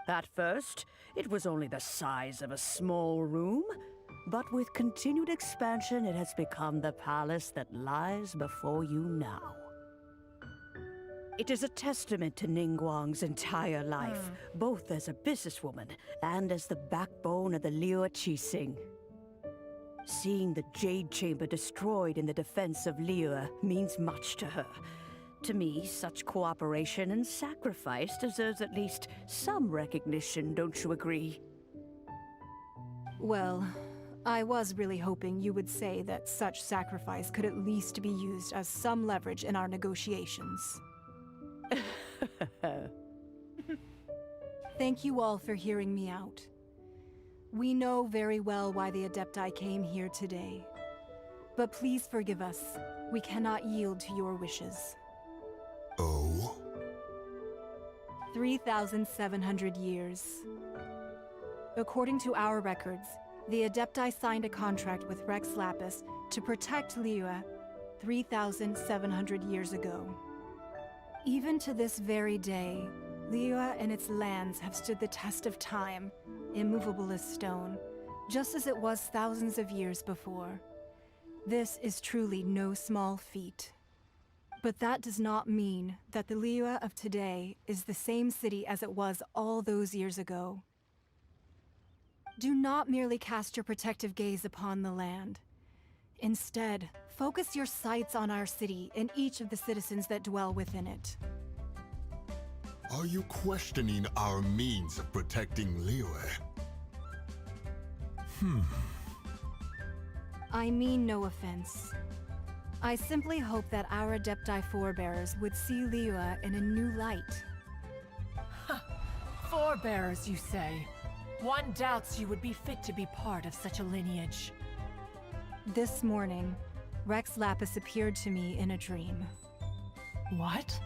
At first, it was only the size of a small room, but with continued expansion, it has become the palace that lies before you now. It is a testament to Ningguang's entire life, both as a businesswoman and as the backbone of the Liyue Qixing. Seeing the Jade Chamber destroyed in the defense of Liyue means much to her. To me, such cooperation and sacrifice deserves at least some recognition, don't you agree? Well, I was really hoping you would say that such sacrifice could at least be used as some leverage in our negotiations. Thank you all for hearing me out. We know very well why the Adepti came here today. But please forgive us. We cannot yield to your wishes. Oh? 3,700 years. According to our records, the Adepti signed a contract with Rex Lapis to protect Liyue 3,700 years ago. Even to this very day, Liyue and its lands have stood the test of time, immovable as stone, just as it was thousands of years before. This is truly no small feat. But that does not mean that the Liyue of today is the same city as it was all those years ago. Do not merely cast your protective gaze upon the land. Instead, focus your sights on our city and each of the citizens that dwell within it. Are you questioning our means of protecting Liyue? I mean no offense. I simply hope that our Adepti forebears would see Liyue in a new light. Forebearers, you say? One doubts you would be fit to be part of such a lineage. This morning, Rex Lapis appeared to me in a dream. What?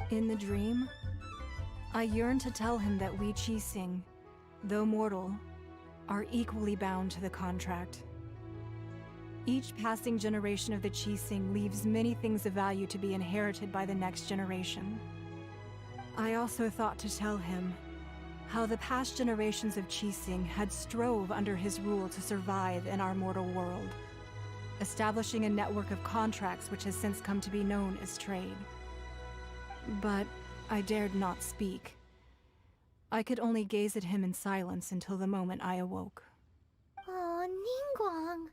In the dream, I yearned to tell him that we Qixing, though mortal, are equally bound to the contract. Each passing generation of the Qixing leaves many things of value to be inherited by the next generation. I also thought to tell him how the past generations of Qixing had strove under his rule to survive in our mortal world, establishing a network of contracts which has since come to be known as trade. But I dared not speak. I could only gaze at him in silence until the moment I awoke. Oh, Ningguang.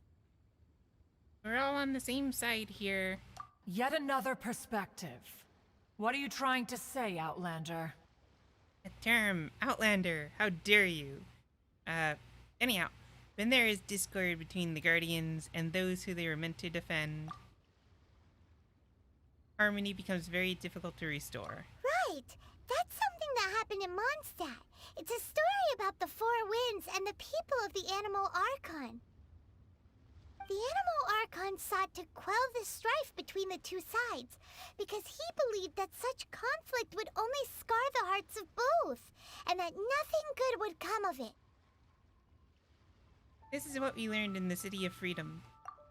We're all on the same side here. Yet another perspective. What are you trying to say, Outlander? A term, Outlander, how dare you? Anyhow, when there is discord between the Guardians and those who they were meant to defend, harmony becomes very difficult to restore. Right! That's something that happened in Mondstadt. It's a story about the Four Winds and the people of the Animal Archon. The Animal Archon sought to quell the strife between the two sides, because he believed that such conflict would only scar the hearts of both, and that nothing good would come of it. This is what we learned in the City of Freedom.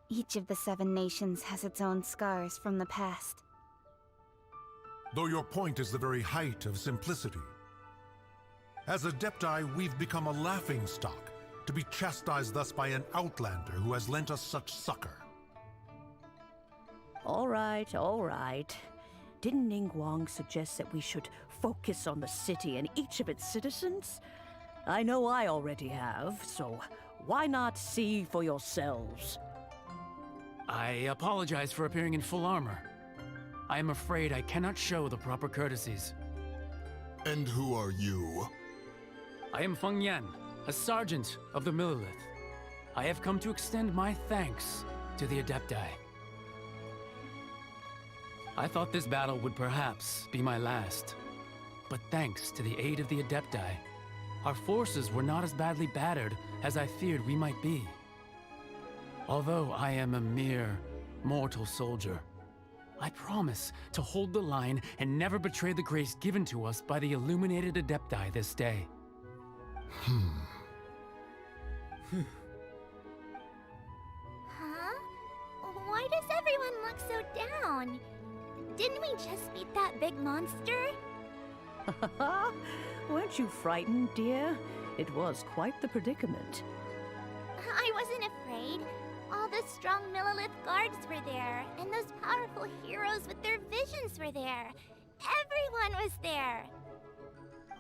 Each of the 7 nations has its own scars from the past. Though your point is the very height of simplicity. As Adepti, we've become a laughingstock, to be chastised thus by an outlander who has lent us such succor. All right, all right. Didn't Ningguang suggest that we should focus on the city and each of its citizens? I know I already have, so why not see for yourselves? I apologize for appearing in full armor. I am afraid I cannot show the proper courtesies. And who are you? I am Feng Yan, a sergeant of the Millelith. I have come to extend my thanks to the Adepti. I thought this battle would perhaps be my last. But thanks to the aid of the Adepti, our forces were not as badly battered as I feared we might be. Although I am a mere mortal soldier, I promise to hold the line and never betray the grace given to us by the illuminated Adepti this day. Huh? Why does everyone look so down? Didn't we just beat that big monster? Weren't you frightened, dear? It was quite the predicament. I wasn't afraid. All the strong Millelith guards were there, and those powerful heroes with their visions were there. Everyone was there.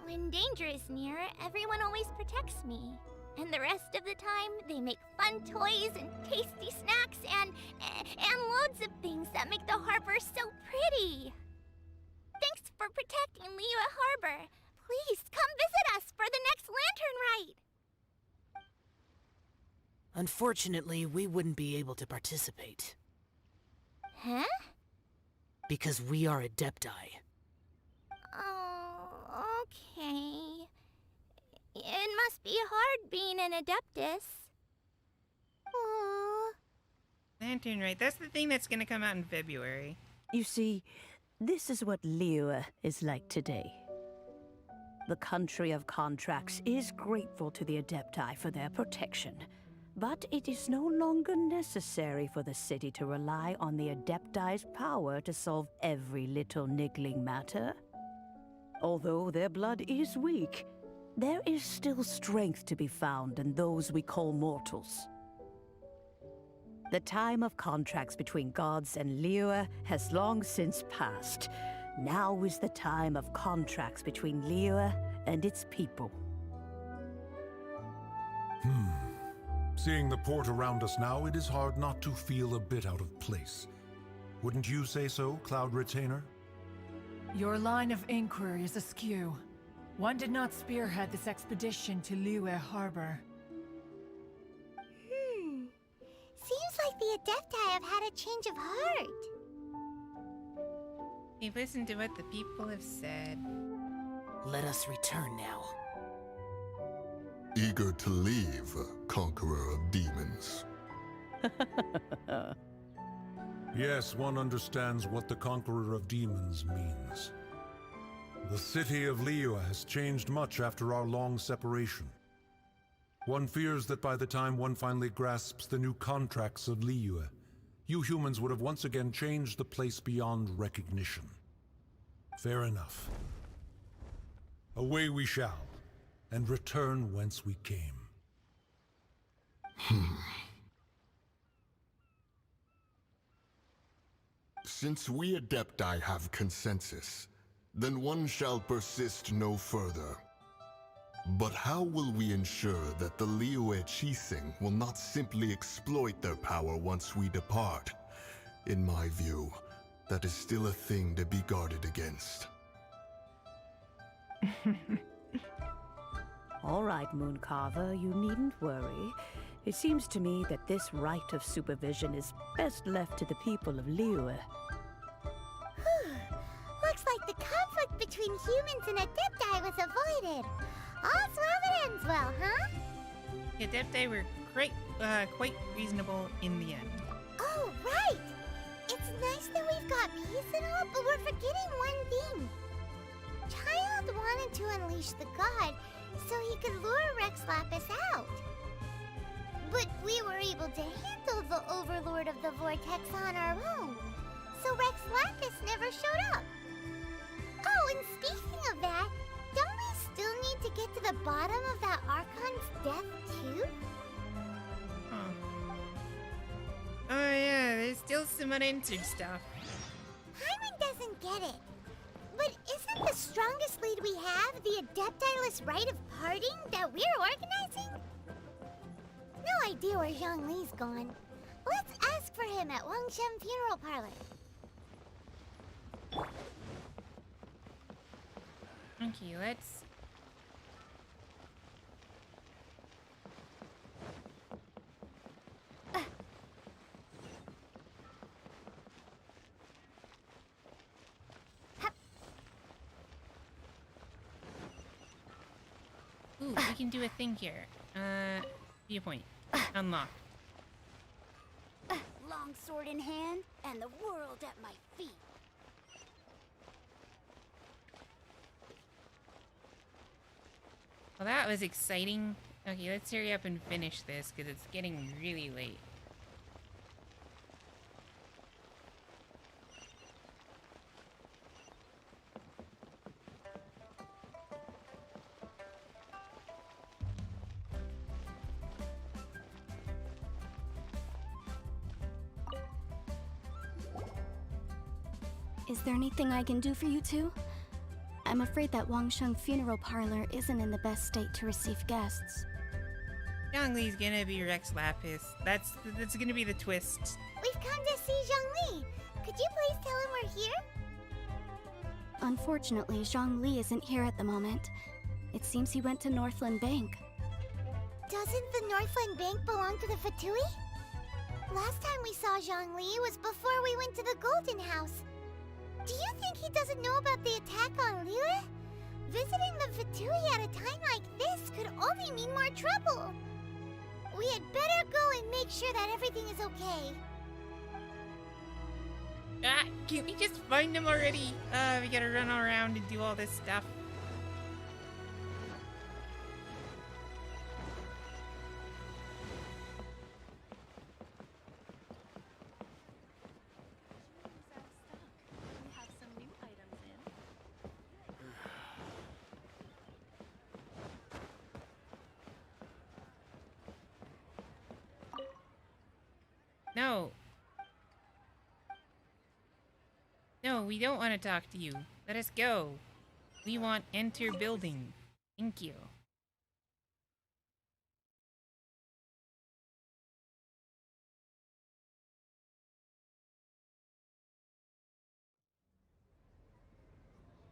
When danger is near, everyone always protects me. And the rest of the time, they make fun toys and tasty snacks and loads of things that make the harbor so pretty. Thanks for protecting Liyue Harbor. Please come visit us for the next lantern rite. Unfortunately, we wouldn't be able to participate. Huh? Because we are Adepti. hard being an Adeptus. Aww. Lantern, right? That's the thing that's gonna come out in February. You see, this is what Liyue is like today. The country of contracts is grateful to the Adepti for their protection, but it is no longer necessary for the city to rely on the Adepti's power to solve every little niggling matter. Although their blood is weak, there is still strength to be found in those we call mortals. The time of contracts between gods and Liyue has long since passed. Now is the time of contracts between Liyue and its people. Seeing the port around us now, it is hard not to feel a bit out of place. Wouldn't you say so, Cloud Retainer? Your line of inquiry is askew. One did not spearhead this expedition to Liyue Harbor. Seems like the Adepti have had a change of heart. They've listened to what the people have said. Let us return now. Eager to leave, Conqueror of Demons. Yes, one understands what the Conqueror of Demons means. The city of Liyue has changed much after our long separation. One fears that by the time one finally grasps the new contracts of Liyue, you humans would have once again changed the place beyond recognition. Fair enough. Away we shall, and return whence we came. Since we Adepti have consensus, then one shall persist no further. But how will we ensure that the Liyue Qixing will not simply exploit their power once we depart? In my view, that is still a thing to be guarded against. All right, Mooncarver, you needn't worry. It seems to me that this right of supervision is best left to the people of Liyue. Looks like the conflict between humans and Adepti was avoided. All's well that ends well, huh? The Adepti were quite reasonable in the end. Oh, right! It's nice that we've got peace and all, but we're forgetting one thing. Child wanted to unleash the god so he could lure Rex Lapis out. But we were able to handle the Overlord of the Vortex on our own, so Rex Lapis never showed up. Oh, and speaking of that, don't we still need to get to the bottom of that Archon's death, too? Oh yeah, there's still some unanswered stuff. Hyman doesn't get it. But isn't the strongest lead we have the Adeptiless rite of parting that we're organizing? No idea where Zhongli's gone. Let's ask for him at Wangshen Funeral Parlor. Okay, let's... Ooh, we can do a thing here. Viewpoint. Unlock. Long sword in hand, and the world at my feet. Well, that was exciting. Okay, let's hurry up and finish this, because it's getting really late. Is there anything I can do for you two? I'm afraid that Wangshen Funeral Parlor isn't in the best state to receive guests. Zhongli's gonna be Rex Lapis. That's gonna be the twist. We've come to see Zhongli. Could you please tell him we're here? Unfortunately, Zhongli isn't here at the moment. It seems he went to Northland Bank. Doesn't the Northland Bank belong to the Fatui? Last time we saw Zhongli was before we went to the Golden House. Do you think he doesn't know about the attack on Liyue? Visiting the Fatui at a time like this could only mean more trouble. We had better go and make sure that everything is okay. Ah, can't we just find him already? We gotta run around and do all this stuff. No. No, we don't want to talk to you. Let us go. We want enter building. Thank you.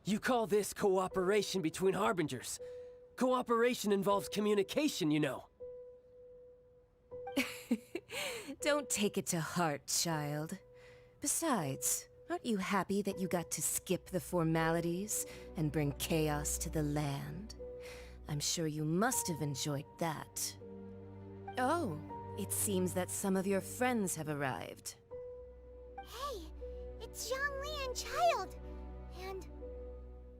You call this cooperation between Harbingers? Cooperation involves communication, you know. Don't take it to heart, child. Besides, aren't you happy that you got to skip the formalities and bring chaos to the land? I'm sure you must have enjoyed that. Oh, it seems that some of your friends have arrived. Hey, it's Zhongli and Child. And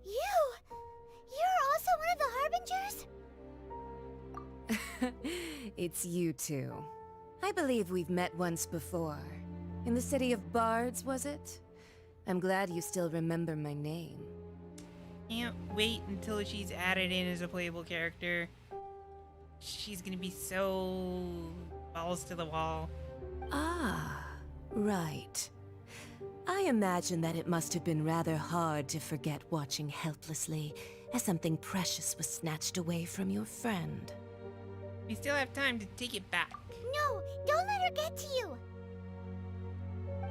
you! You're also one of the Harbingers? It's you two. I believe we've met once before. In the city of Bards, was it? I'm glad you still remember my name. Can't wait until she's added in as a playable character. She's gonna be so balls to the wall. Ah, right. I imagine that it must have been rather hard to forget watching helplessly as something precious was snatched away from your friend. We still have time to take it back. No, don't let her get to you.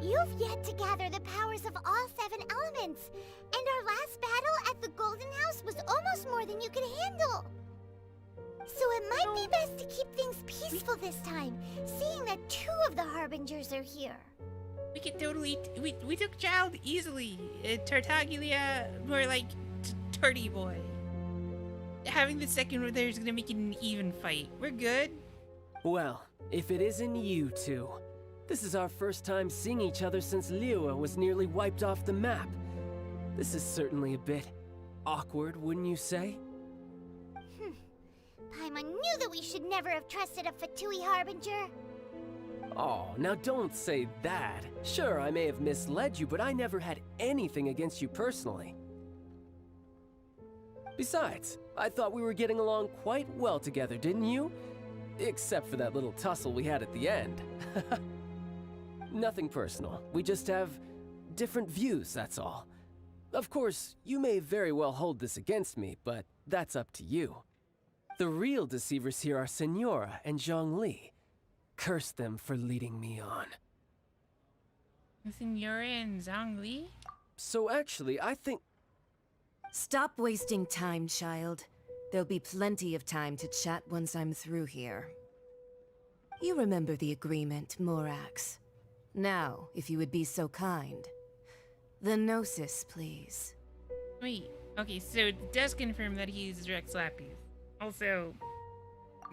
You've yet to gather the powers of all 7 elements, and our last battle at the Golden House was almost more than you could handle. So it might be best to keep things peaceful this time, seeing that 2 of the Harbingers are here. We could totally... We took Child easily. Tartaglia, more like Tardy Boy. Having the second one there is gonna make it an even fight. We're good. Well, if it isn't you two. This is our first time seeing each other since Liyue was nearly wiped off the map. This is certainly a bit awkward, wouldn't you say? Paimon knew that we should never have trusted a Fatui Harbinger. Oh, now don't say that. Sure, I may have misled you, but I never had anything against you personally. Besides, I thought we were getting along quite well together, didn't you? Except for that little tussle we had at the end. Nothing personal. We just have different views, that's all. Of course, you may very well hold this against me, but that's up to you. The real deceivers here are Senora and Zhongli. Curse them for leading me on. Senora and Zhongli? So actually, I think... Stop wasting time, child. There'll be plenty of time to chat once I'm through here. You remember the agreement, Morax. Now, if you would be so kind. The Gnosis, please. Wait, okay, so it does confirm that he uses Rex Lapis. Also,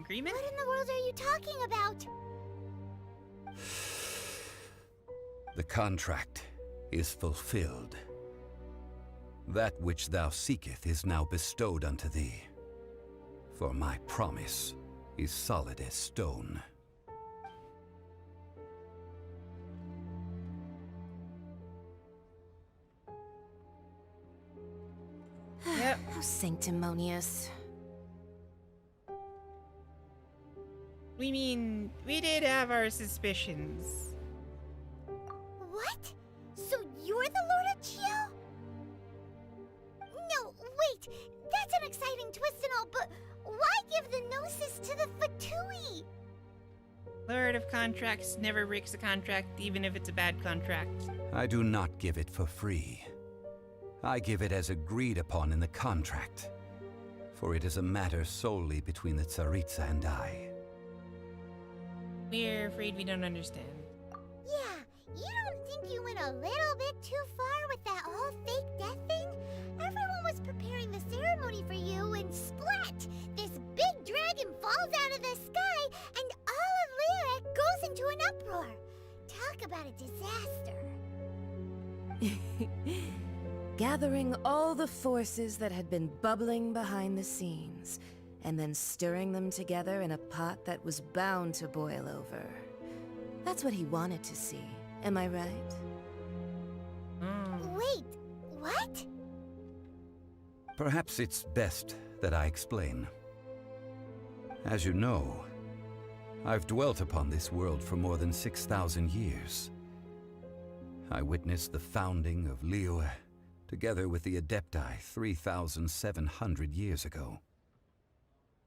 agreement? What in the world are you talking about? The contract is fulfilled. That which thou seeketh is now bestowed unto thee. For my promise is solid as stone. Yep. How sanctimonious. We mean, we did have our suspicions. What? So you're the Lord of Chio? No, wait! That's an exciting twist and all, but why give the Gnosis to the Fatui? Lord of Contracts never breaks a contract, even if it's a bad contract. I do not give it for free. I give it as agreed upon in the contract, for it is a matter solely between the Tsaritsa and I. We're afraid we don't understand. Yeah, you don't think you went a little bit too far with that whole fake death thing? Everyone was preparing the ceremony Gathering all the forces that had been bubbling behind the scenes, and then stirring them together in a pot that was bound to boil over. That's what he wanted to see, am I right? Wait, what? Perhaps it's best that I explain. As you know, I've dwelt upon this world for more than 6,000 years. I witnessed the founding of Liyue, together with the Adepti 3,700 years ago.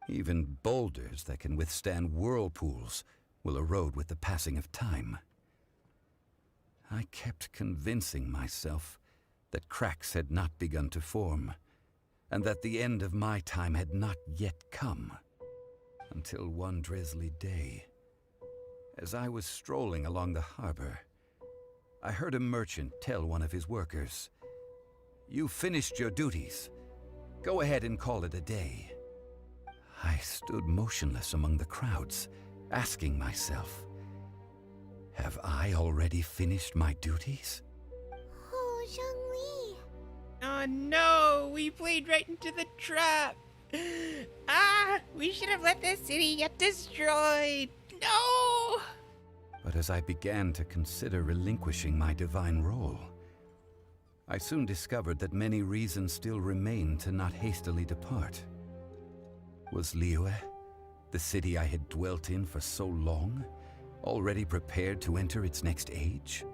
Even boulders that can withstand whirlpools will erode with the passing of time. I kept convincing myself that cracks had not begun to form, and that the end of my time had not yet come. Until one drizzly day, as I was strolling along the harbor, I heard a merchant tell one of his workers, "You finished your duties. Go ahead and call it a day." I stood motionless among the crowds, asking myself, have I already finished my duties? Oh, Zhongli. Oh no, we played right into the trap. We should have let the city get destroyed. No! But as I began to consider relinquishing my divine role, I soon discovered that many reasons still remained to not hastily depart. Was Liyue, the city I had dwelt in for so long, already prepared to enter its next age?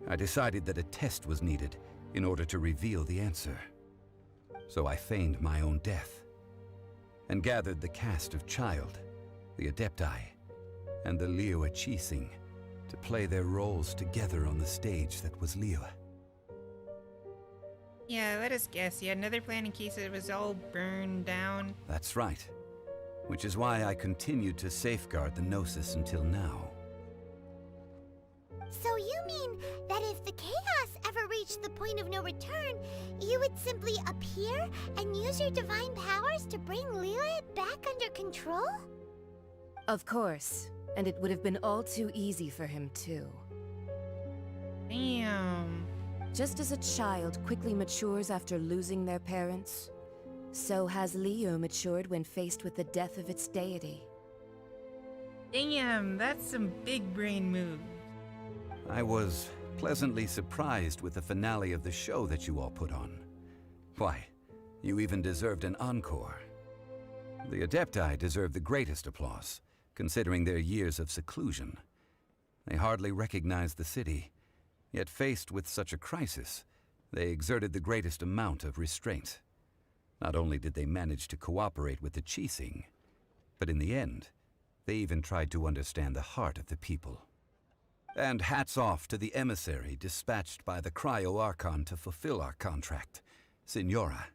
I decided that a test was needed in order to reveal the answer. So I feigned my own death, and gathered the cast of Child, the Adepti, and the Liyue Qixing to play their roles together on the stage that was Liyue. Yeah, let us guess. You had another plan in case it was all burned down. That's right. Which is why I continued to safeguard the Gnosis until now. So you mean that if the chaos ever reached the point of no return, you would simply appear and use your divine powers to bring Liyue back under control? Of course, and it would have been all too easy for him too. Damn. Just as a child quickly matures after losing their parents, so has Liyue matured when faced with the death of its deity. Damn, that's some big brain move. I was pleasantly surprised with the finale of the show that you all put on. Why, you even deserved an encore. The Adepti deserve the greatest applause, considering their years of seclusion. They hardly recognized the city, yet faced with such a crisis, they exerted the greatest amount of restraint. Not only did they manage to cooperate with the Qixing, but in the end, they even tried to understand the heart of the people. And hats off to the emissary dispatched by the Cryo-Archon to fulfill our contract, Signora.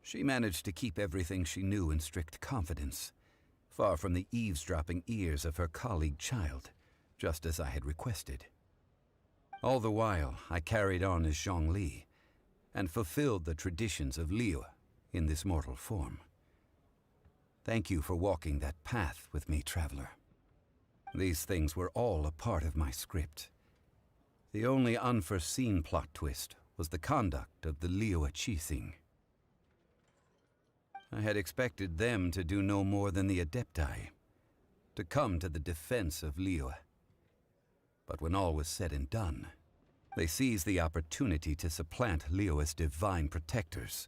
She managed to keep everything she knew in strict confidence, far from the eavesdropping ears of her colleague Child, just as I had requested. All the while, I carried on as Zhongli, and fulfilled the traditions of Liyue in this mortal form. Thank you for walking that path with me, Traveler. These things were all a part of my script. The only unforeseen plot twist was the conduct of the Liyue Qixing. I had expected them to do no more than the Adepti, to come to the defense of Liyue. But when all was said and done, they seized the opportunity to supplant Liyue's divine protectors,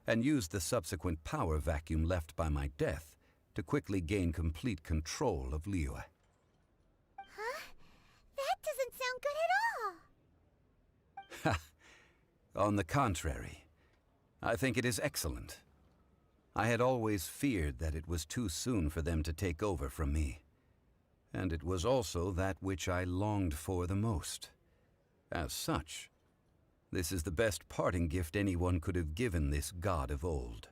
and used the subsequent power vacuum left by my death to quickly gain complete control of Liyue. Huh? That doesn't sound good at all. Ha! On the contrary, I think it is excellent. I had always feared that it was too soon for them to take over from me. And it was also that which I longed for the most. As such, this is the best parting gift anyone could have given this god of old.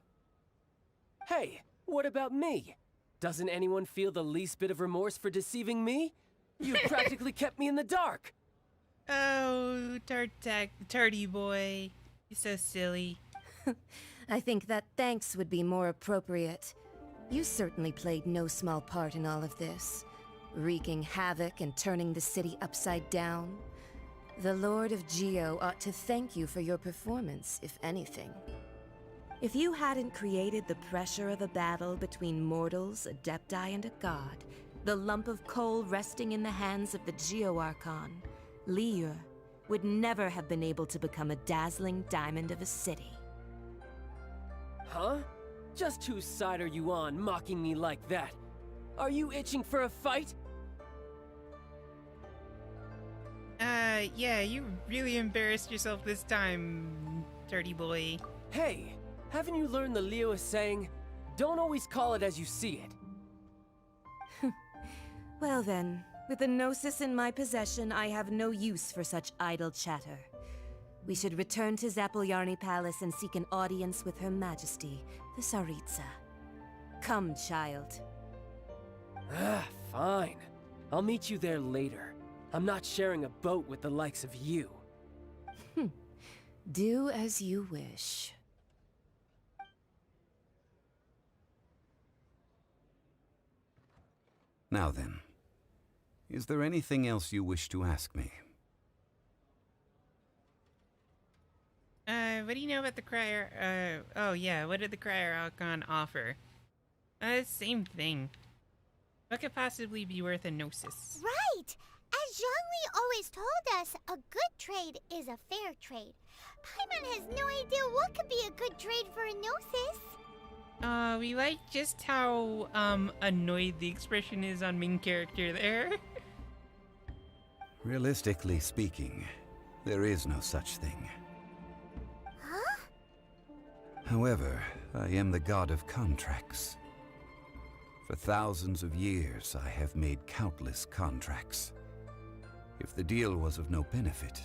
Hey, what about me? Doesn't anyone feel the least bit of remorse for deceiving me? You practically kept me in the dark. Oh, Tardy boy. You're so silly. I think that thanks would be more appropriate. You certainly played no small part in all of this, wreaking havoc and turning the city upside down. The Lord of Geo ought to thank you for your performance, if anything. If you hadn't created the pressure of a battle between mortals, Adepti, and a god, the lump of coal resting in the hands of the Geo Archon, Liyue, would never have been able to become a dazzling diamond of a city. Huh? Just whose side are you on, mocking me like that? Are you itching for a fight? Yeah, you really embarrassed yourself this time, dirty boy. Hey, haven't you learned the Liyue saying? Don't always call it as you see it. Well then, with the Gnosis in my possession, I have no use for such idle chatter. We should return to Zapoljarny Palace and seek an audience with Her Majesty, the Tsaritsa. Come, child. Fine. I'll meet you there later. I'm not sharing a boat with the likes of you. Do as you wish. Now then, is there anything else you wish to ask me? What do you know about the Crier, oh yeah, what did the Crier Archon offer? Same thing. What could possibly be worth a Gnosis? Right! As Zhongli always told us, a good trade is a fair trade. Paimon has no idea what could be a good trade for a Gnosis. We like just how, annoyed the expression is on main character there. Realistically speaking, there is no such thing. Huh? However, I am the god of contracts. For thousands of years, I have made countless contracts. If the deal was of no benefit,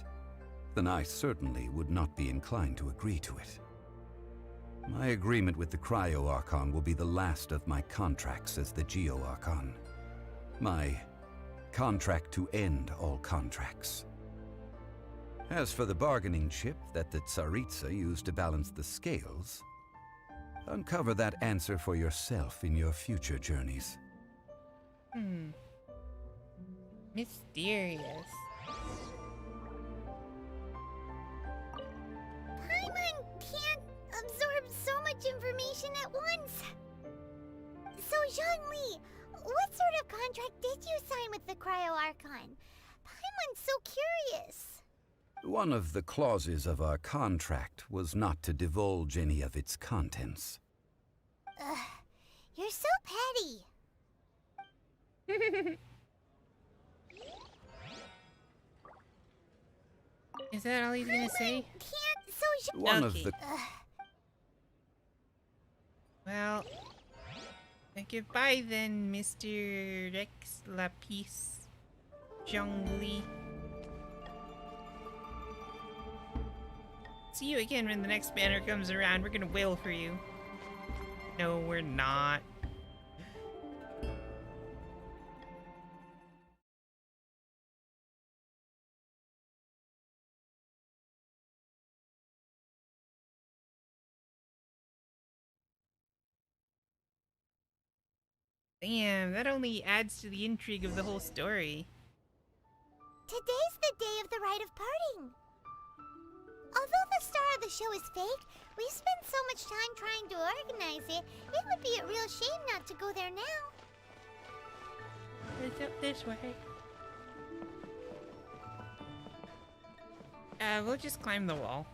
then I certainly would not be inclined to agree to it. My agreement with the Cryo Archon will be the last of my contracts as the Geo Archon. My contract to end all contracts. As for the bargaining chip that the Tsaritsa used to balance the scales, uncover that answer for yourself in your future journeys. Mysterious. Paimon can't absorb so much information at once. So, Zhongli, what sort of contract did you sign with the Cryo Archon? Paimon's so curious. One of the clauses of our contract was not to divulge any of its contents. Ugh, you're so petty. Is that all he's gonna say? Can't, so One of the... Well, goodbye then, Mr. Rex Lapis Zhongli. See you again when the next banner comes around. We're gonna wail for you. No, we're not. Damn, that only adds to the intrigue of the whole story. Today's the day of the rite of parting. Although the star of the show is fake, we spent so much time trying to organize it, it would be a real shame not to go there now. It's up this way. We'll just climb the wall.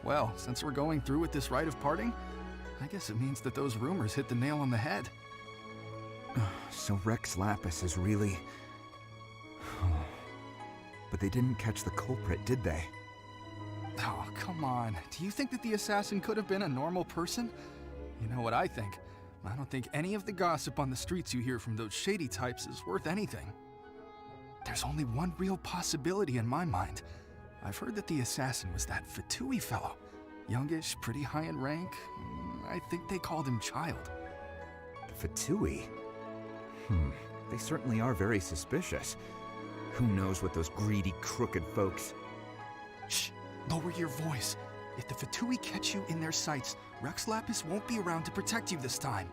Well, since we're going through with this rite of parting, I guess it means that those rumors hit the nail on the head. So Rex Lapis is really... But they didn't catch the culprit, did they? Oh, come on. Do you think that the assassin could have been a normal person? You know what I think. I don't think any of the gossip on the streets you hear from those shady types is worth anything. There's only one real possibility in my mind. I've heard that the assassin was that Fatui fellow. Youngish, pretty high in rank. I think they called him Child. The Fatui? They certainly are very suspicious. Who knows what those greedy, crooked folks... Shh! Lower your voice. If the Fatui catch you in their sights, Rex Lapis won't be around to protect you this time.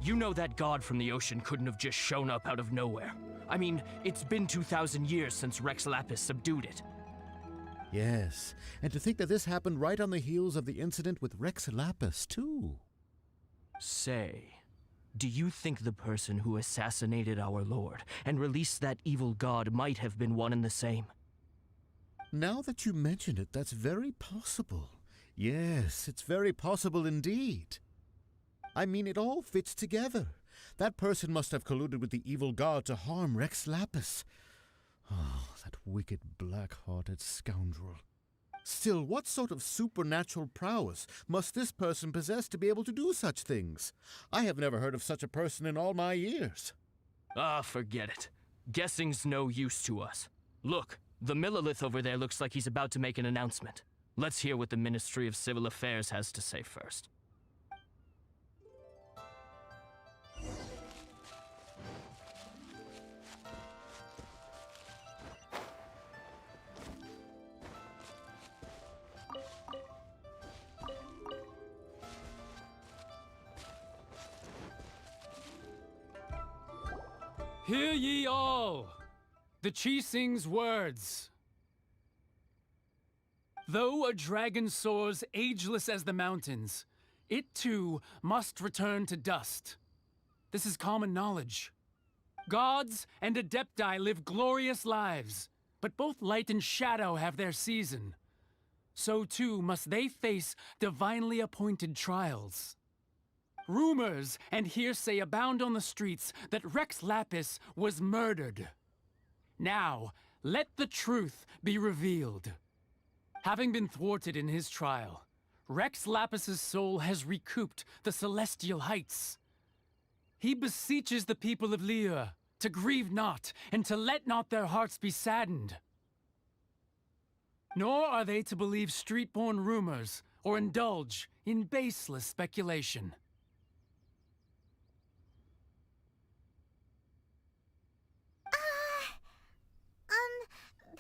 You know that god from the ocean couldn't have just shown up out of nowhere. I mean, it's been 2,000 years since Rex Lapis subdued it. Yes, and to think that this happened right on the heels of the incident with Rex Lapis, too. Say, do you think the person who assassinated our lord and released that evil god might have been one and the same? Now that you mention it, that's very possible. Yes, it's very possible indeed. I mean, it all fits together. That person must have colluded with the evil god to harm Rex Lapis. Oh, that wicked, black-hearted scoundrel. Still, what sort of supernatural prowess must this person possess to be able to do such things? I have never heard of such a person in all my years. Ah, forget it. Guessing's no use to us. Look, the Millilith over there looks like he's about to make an announcement. Let's hear what the Ministry of Civil Affairs has to say first. Hear ye all, the Qixing's words. Though a dragon soars ageless as the mountains, it too must return to dust. This is common knowledge. Gods and Adepti live glorious lives, but both light and shadow have their season. So too must they face divinely appointed trials. Rumors and hearsay abound on the streets that Rex Lapis was murdered. Now, let the truth be revealed. Having been thwarted in his trial, Rex Lapis's soul has recouped the celestial heights. He beseeches the people of Liyue to grieve not and to let not their hearts be saddened. Nor are they to believe street-born rumors or indulge in baseless speculation.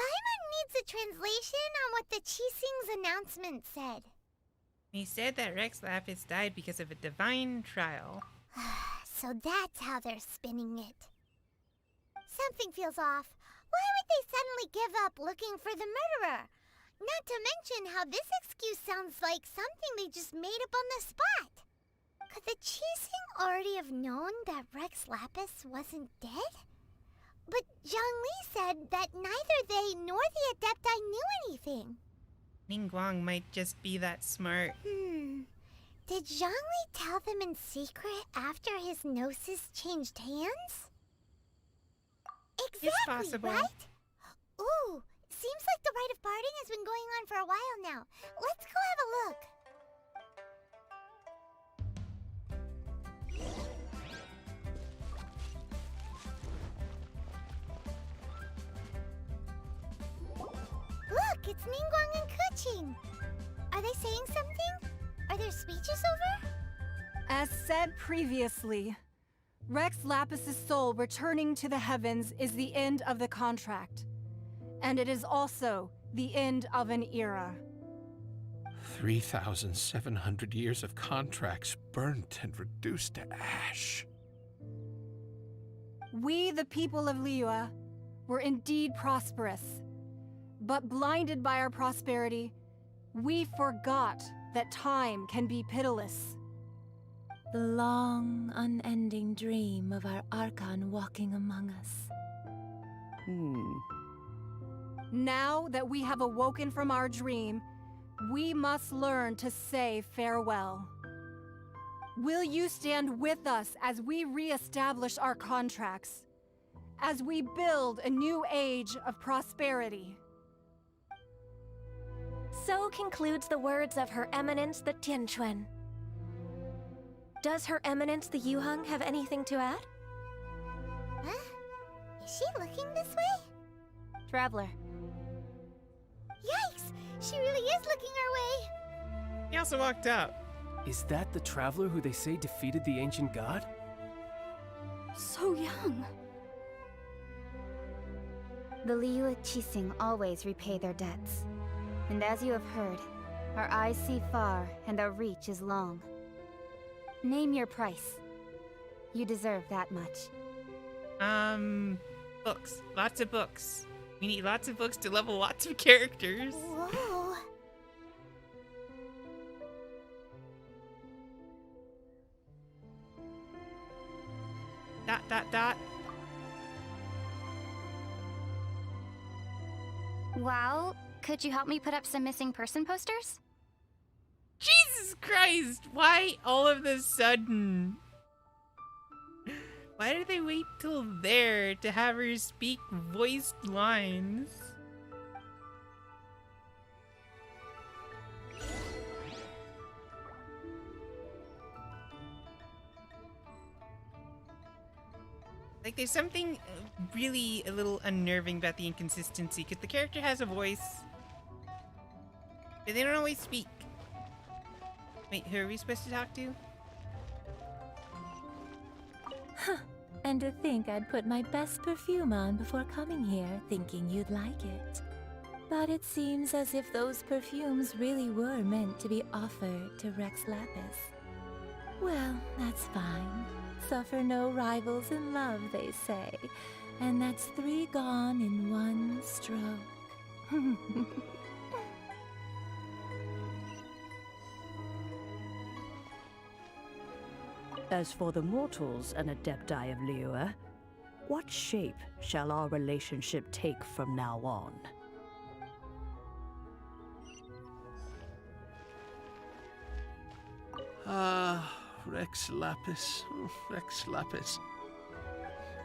Paimon needs a translation on what the Qixing's announcement said. He said that Rex Lapis died because of a divine trial. So that's how they're spinning it. Something feels off. Why would they suddenly give up looking for the murderer? Not to mention how this excuse sounds like something they just made up on the spot. Could the Qixing already have known that Rex Lapis wasn't dead? But Zhongli said that neither they nor the Adepti knew anything. Ningguang might just be that smart. Did Zhongli tell them in secret after his gnosis changed hands? Exactly, it's possible. Right? Ooh, seems like the rite of parting has been going on for a while now. Let's go have a look. Look, it's Ningguang and Keqing. Are they saying something? Are their speeches over? As said previously, Rex Lapis's soul returning to the heavens is the end of the contract. And it is also the end of an era. 3,700 years of contracts burnt and reduced to ash. We, the people of Liyue, were indeed prosperous. But blinded by our prosperity, we forgot that time can be pitiless. The long, unending dream of our Archon walking among us. Now that we have awoken from our dream, we must learn to say farewell. Will you stand with us as we re-establish our contracts? As we build a new age of prosperity? So concludes the words of Her Eminence the Tianquan. Does Her Eminence the Yuheng have anything to add? Huh? Is she looking this way? Traveler. Yikes! She really is looking our way! He also walked up. Is that the traveler who they say defeated the ancient god? So young. The Liyue Qixing always repay their debts. And as you have heard, our eyes see far and our reach is long. Name your price. You deserve that much. Books. Lots of books. We need lots of books to level lots of characters. Whoa! Dot, dot, dot. Well, could you help me put up some missing person posters? Jesus Christ! Why all of a sudden? Why did they wait till there to have her speak voiced lines? Like, there's something really a little unnerving about the inconsistency, because the character has a voice, but they don't always speak. Wait, who are we supposed to talk to? Huh. And to think I'd put my best perfume on before coming here, thinking you'd like it. But it seems as if those perfumes really were meant to be offered to Rex Lapis. Well, that's fine. Suffer no rivals in love, they say. And that's 3 gone in 1 stroke. As for the mortals and Adepti of Liyue, what shape shall our relationship take from now on? Rex Lapis. Rex Lapis.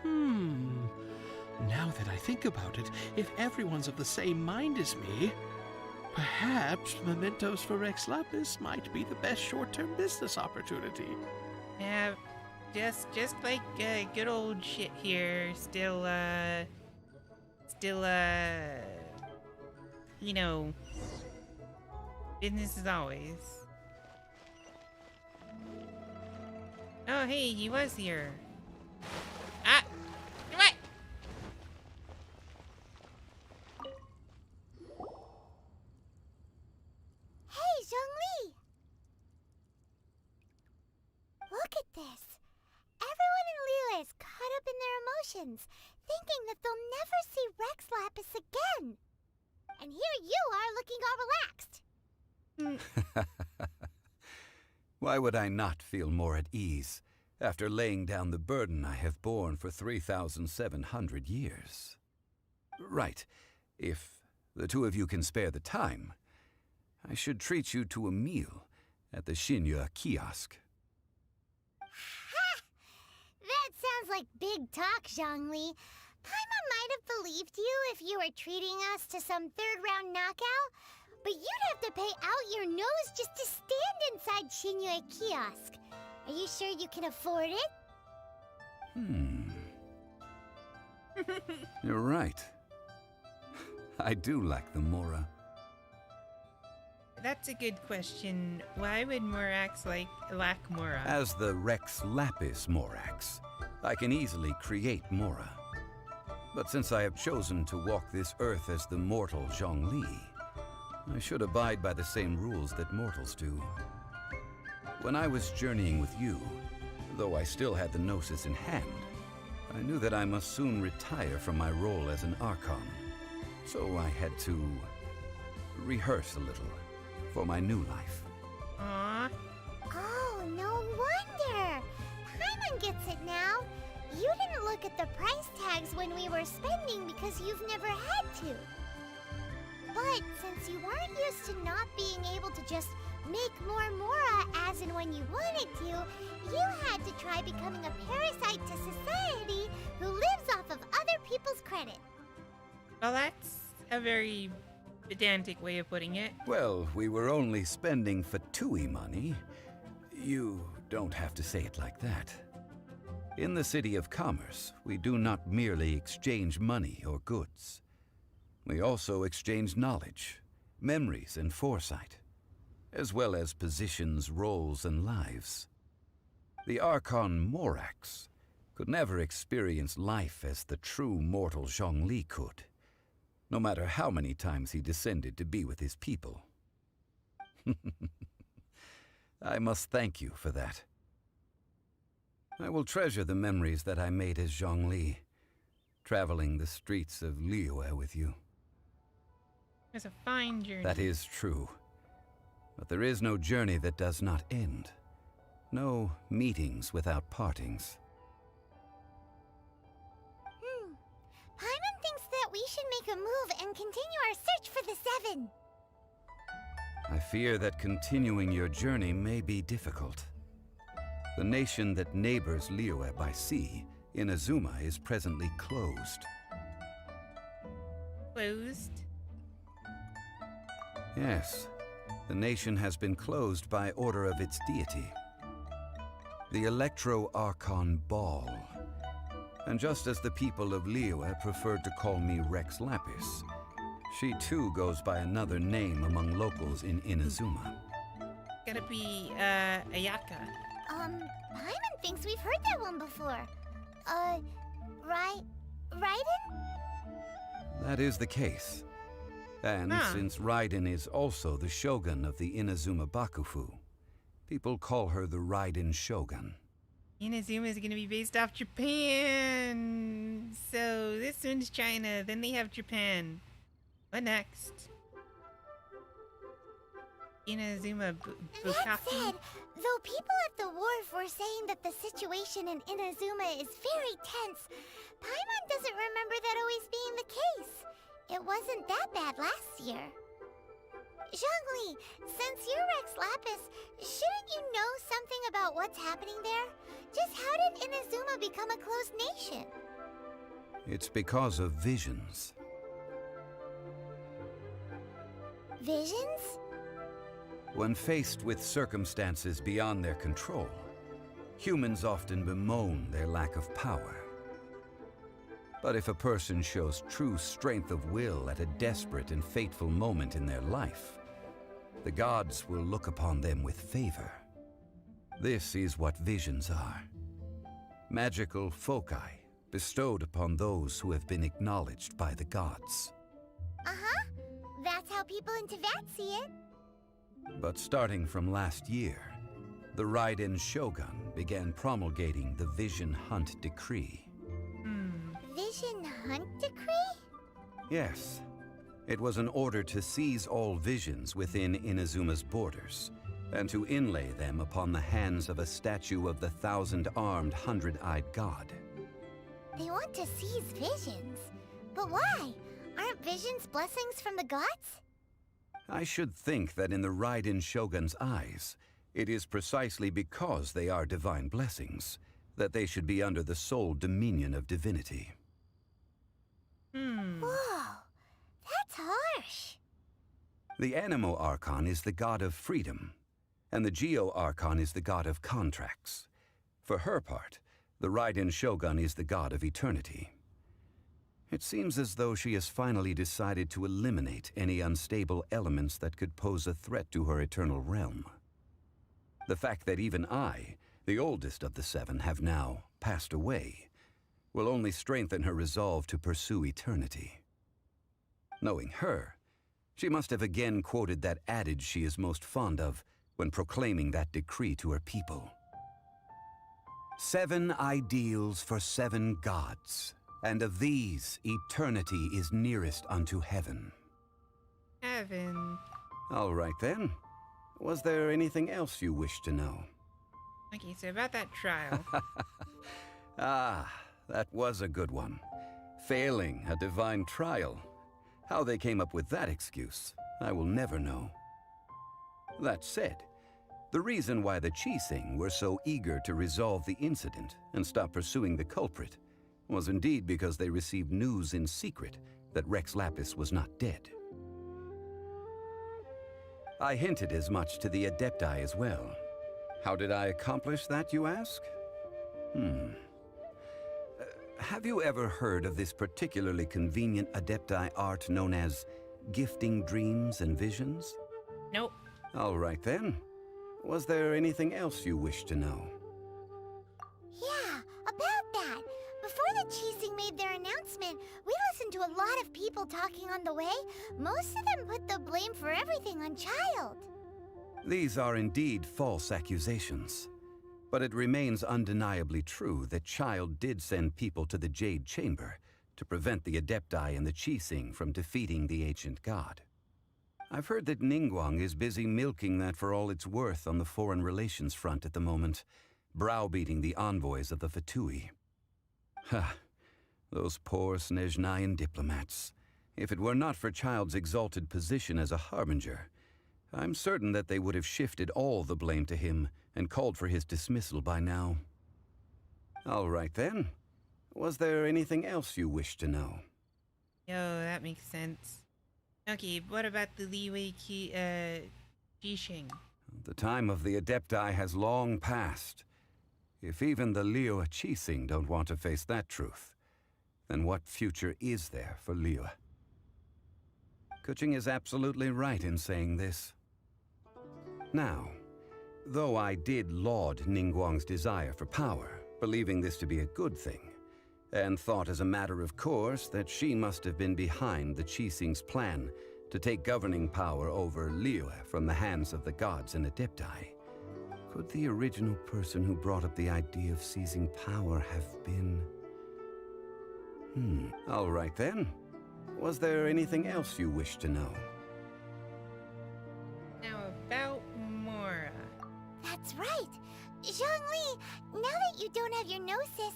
Now that I think about it, if everyone's of the same mind as me, perhaps mementos for Rex Lapis might be the best short-term business opportunity. Yeah, just like good old shit here. Still, you know, business as always. Oh, hey, he was here. Ah, come on. Hey, Zhongli! Look at this. Everyone in Liyue is caught up in their emotions, thinking that they'll never see Rex Lapis again. And here you are looking all relaxed. Why would I not feel more at ease after laying down the burden I have borne for 3,700 years? Right. If the two of you can spare the time, I should treat you to a meal at the Liyue kiosk. Ha! That sounds like big talk, Zhongli. Paimon might have believed you if you were treating us to some third-round knockout, but you'd have to pay out your nose just to stand inside Liyue kiosk. Are you sure you can afford it? You're right. I do like the Mora. That's a good question. Why would Morax lack Mora? As the Rex Lapis Morax, I can easily create Mora. But since I have chosen to walk this earth as the mortal Zhongli, I should abide by the same rules that mortals do. When I was journeying with you, though I still had the Gnosis in hand, I knew that I must soon retire from my role as an Archon. So I had to rehearse a little for my new life. Aww. Oh, no wonder! Paimon gets it now. You didn't look at the price tags when we were spending because you've never had to. But since you weren't used to not being able to just make more Mora as and when you wanted to, you had to try becoming a parasite to society who lives off of other people's credit. Well, that's a very pedantic way of putting it. Well, we were only spending Fatui money. You don't have to say it like that. In the City of Commerce, we do not merely exchange money or goods. We also exchange knowledge, memories, and foresight, as well as positions, roles, and lives. The Archon Morax could never experience life as the true mortal Zhongli could, no matter how many times he descended to be with his people. I must thank you for that. I will treasure the memories that I made as Zhongli, traveling the streets of Liyue with you. It's a fine journey. That is true. But there is no journey that does not end. No meetings without partings. Paimon thinks that we should make a move and continue our search for the Seven. I fear that continuing your journey may be difficult. The nation that neighbors Liyue by sea, Inazuma, is presently closed. Closed? Yes, the nation has been closed by order of its deity, the Electro-Archon Ball. And just as the people of Liyue preferred to call me Rex Lapis, she too goes by another name among locals in Inazuma. Gotta be, Ayaka. Paimon thinks we've heard that one before. Raiden? That is the case. And since Raiden is also the shogun of the Inazuma Bakufu, people call her the Raiden Shogun. Inazuma is gonna be based off Japan. So this one's China, then they have Japan. What next? Inazuma That Bukaki? said, though people at the wharf were saying that the situation in Inazuma is very tense, Paimon doesn't remember that always being the case. It wasn't that bad last year. Zhongli, since you're Rex Lapis, shouldn't you know something about what's happening there? Just how did Inazuma become a closed nation? It's because of visions. Visions? When faced with circumstances beyond their control, humans often bemoan their lack of power. But if a person shows true strength of will at a desperate and fateful moment in their life, the gods will look upon them with favor. This is what visions are. Magical foci bestowed upon those who have been acknowledged by the gods. Uh-huh. That's how people in Teyvat see it. But starting from last year, the Raiden Shogun began promulgating the Vision Hunt Decree. Vision Hunt Decree? Yes. It was an order to seize all visions within Inazuma's borders, and to inlay them upon the hands of a statue of the 1,000-armed, 100-eyed god. They want to seize visions. But why? Aren't visions blessings from the gods? I should think that in the Raiden Shogun's eyes, it is precisely because they are divine blessings that they should be under the sole dominion of divinity. Whoa, that's harsh. The Animo Archon is the god of freedom, and the Geo Archon is the god of contracts. For her part, the Raiden Shogun is the god of eternity. It seems as though she has finally decided to eliminate any unstable elements that could pose a threat to her eternal realm. The fact that even I, the oldest of the seven, have now passed away will only strengthen her resolve to pursue eternity. Knowing her, she must have again quoted that adage she is most fond of when proclaiming that decree to her people. 7 ideals for 7 gods, and of these, eternity is nearest unto heaven. Heaven. All right then. Was there anything else you wish to know? Okay, so about that trial. Ah, that was a good one. Failing a divine trial. How they came up with that excuse, I will never know. That said, the reason why the Qixing were so eager to resolve the incident and stop pursuing the culprit was indeed because they received news in secret that Rex Lapis was not dead. I hinted as much to the Adepti as well. How did I accomplish that, you ask? have you ever heard of this particularly convenient Adepti art known as gifting dreams and visions? Nope. All right then. Was there anything else you wish to know? Yeah, about that. Before the Cheesing made their announcement, we listened to a lot of people talking on the way. Most of them put the blame for everything on Child. These are indeed false accusations. But it remains undeniably true that Child did send people to the Jade Chamber to prevent the Adepti and the Cheesing from defeating the ancient god. I've heard that Ningguang is busy milking that for all it's worth on the foreign relations front at the moment, browbeating the envoys of the Fatui. Ha! Those poor Snezhnayan diplomats. If it were not for Child's exalted position as a harbinger, I'm certain that they would have shifted all the blame to him and called for his dismissal by now. All right then. Was there anything else you wish to know? Yo, that makes sense. Okay, what about the Liyue Qixing? The time of the Adepti has long passed. If even the Liyue Qixing don't want to face that truth, then what future is there for Liyue? Kuching is absolutely right in saying this. Now, though I did laud Ningguang's desire for power, believing this to be a good thing, and thought as a matter of course that she must have been behind the Qixing's plan to take governing power over Liyue from the hands of the gods and Adepti, could the original person who brought up the idea of seizing power have been... All right then. Was there anything else you wish to know? Now about Mora. That's right. Zhongli, now that you don't have your gnosis,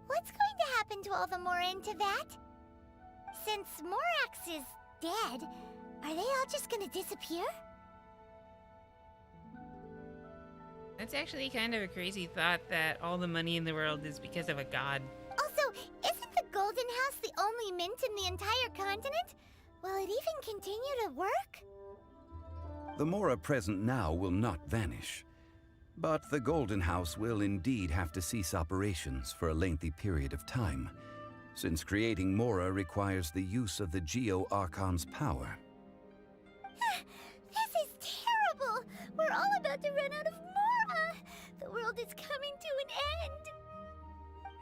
what's going to happen to all the Mora in Teyvat? Since Morax is dead, are they all just gonna disappear? That's actually kind of a crazy thought that all the money in the world is because of a god. Also, isn't the Golden House the only mint in the entire continent? Will it even continue to work? The Mora present now will not vanish. But the Golden House will indeed have to cease operations for a lengthy period of time, since creating Mora requires the use of the Geo-Archon's power. This is terrible! We're all about to run out of Mora! The world is coming to an end!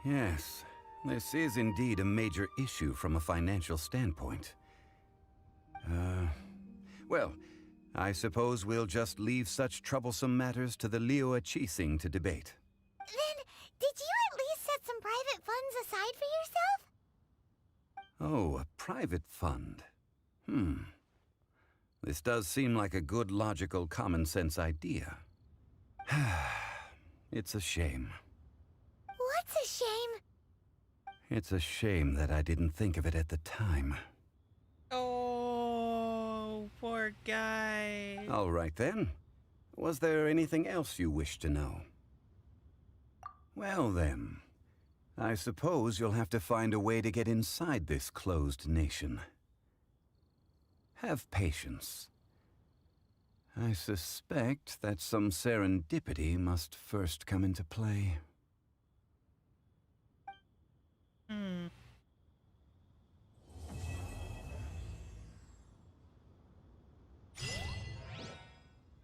Yes, this is indeed a major issue from a financial standpoint. Well, I suppose we'll just leave such troublesome matters to the Liyue Qixing to debate. Then, did you at least set some private funds aside for yourself? Oh, a private fund. This does seem like a good, logical, common-sense idea. It's a shame. What's a shame? It's a shame that I didn't think of it at the time. Oh, poor guy. All right then. Was there anything else you wish to know? Well then, I suppose you'll have to find a way to get inside this closed nation. Have patience. I suspect that some serendipity must first come into play.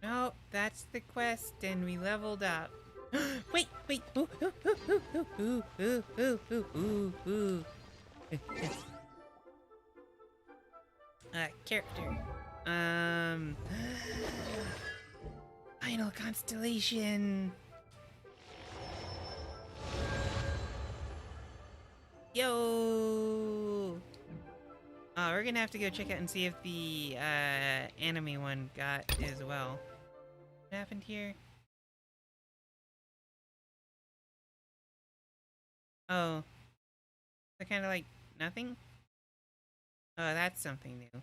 Nope, that's the quest, and we leveled up. Wait. Ooh. Character. Final constellation. Yo. We're gonna have to go check out and see if the anime one got as well. What happened here? Oh. So kind of like nothing? Oh, that's something new.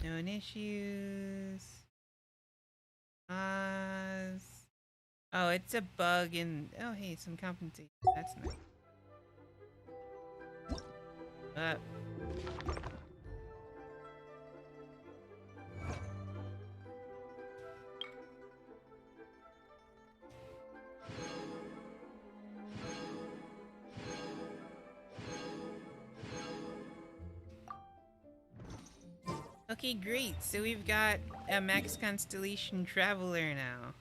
Known issues. Oh, it's a bug in... Oh, hey, some compensation. That's nice. Okay, great. So we've got a Max Constellation Traveler now.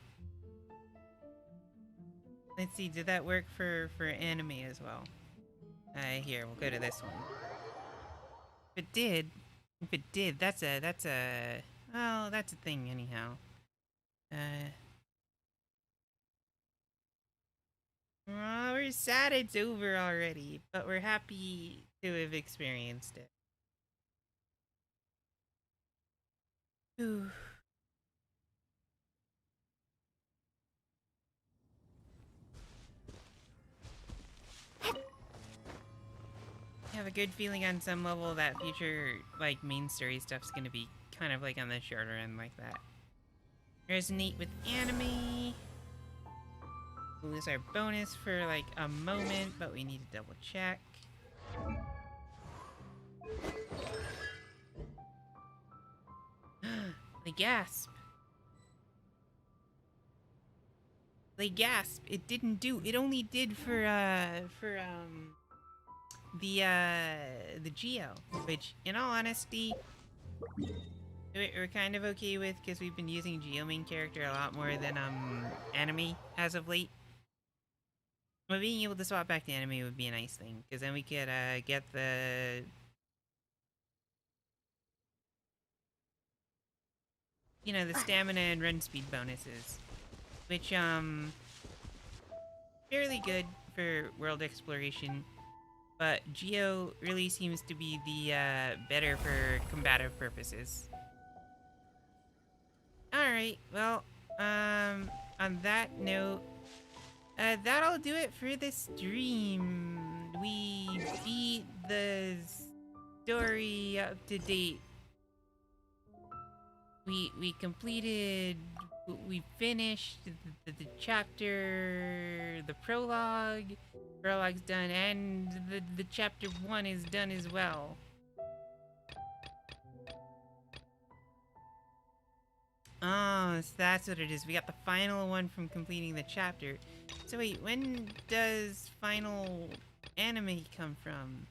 Let's see, did that work for anime as well? Here, we'll go to this one. If it did, that's a, well, that's a thing anyhow. Oh, we're sad it's over already, but we're happy to have experienced it. Ooh. I have a good feeling on some level that future, like, main story stuff's gonna be kind of like on the shorter end like that. Resonate with anime. We'll lose our bonus for like a moment, but we need to double check. They gasp. They gasp. It didn't do. It only did for the Geo, which in all honesty we're kind of okay with because we've been using Geo main character a lot more than anime as of late. But being able to swap back to anime would be a nice thing, because then we could get the, you know, the stamina and run speed bonuses, which fairly good for world exploration, but Geo really seems to be the better for combative purposes. Alright, well, on that note, that'll do it for this stream. We beat the story up to date. We completed, we finished the chapter, the prologue. Prologue's done, and the chapter 1 is done as well. Oh, so that's what it is. We got the final one from completing the chapter. So wait, when does final anime come from?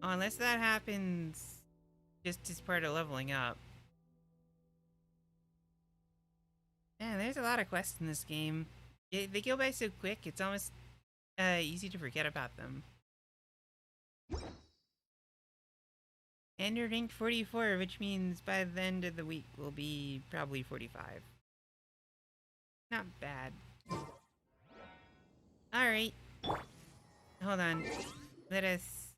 Oh, unless that happens just as part of leveling up. Man, there's a lot of quests in this game. They go by so quick, it's almost easy to forget about them. And you're ranked 44, which means by the end of the week we'll be probably 45. Not bad. Alright. Hold on. Let us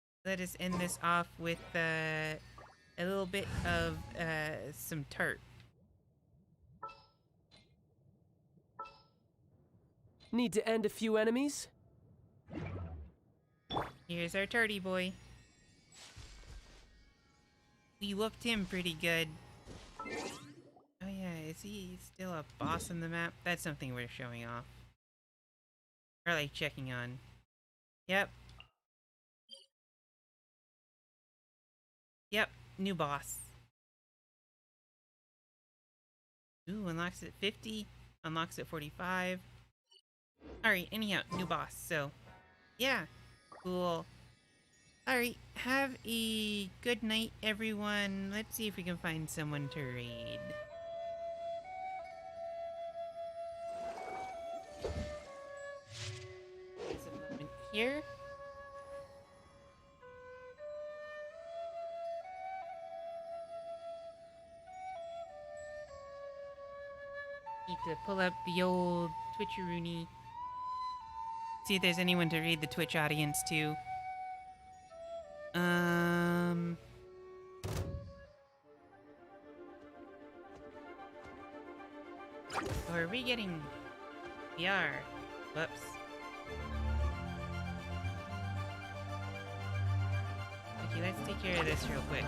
end this off with a little bit of some tart. Need to end a few enemies? Here's our tarty boy. We whooped him pretty good. Oh yeah, is he still a boss on the map? That's something we're showing off. Or like checking on. Yep. Yep, new boss. Ooh, unlocks at 50, unlocks at 45. Alright, anyhow, new boss, so yeah, cool. Alright, have a good night, everyone. Let's see if we can find someone to raid. There's a moment here. Need to pull up the old Twitcheroony. See if there's anyone to raid the Twitch audience too. Or are we getting... We are. Whoops. Okay, let's take care of this real quick.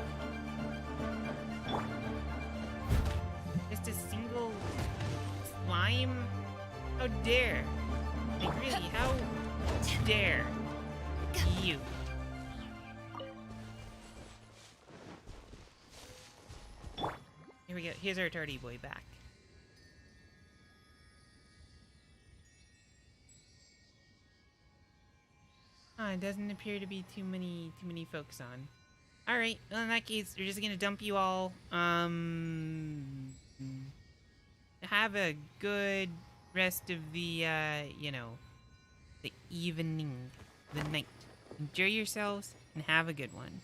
Just a single slime? How dare? Like really, how dare you? Here we go. Here's our tardy boy back. Oh, it doesn't appear to be too many folks on. All right. Well, in that case, we're just gonna dump you all. Have a good rest of the, the evening, the night. Enjoy yourselves and have a good one.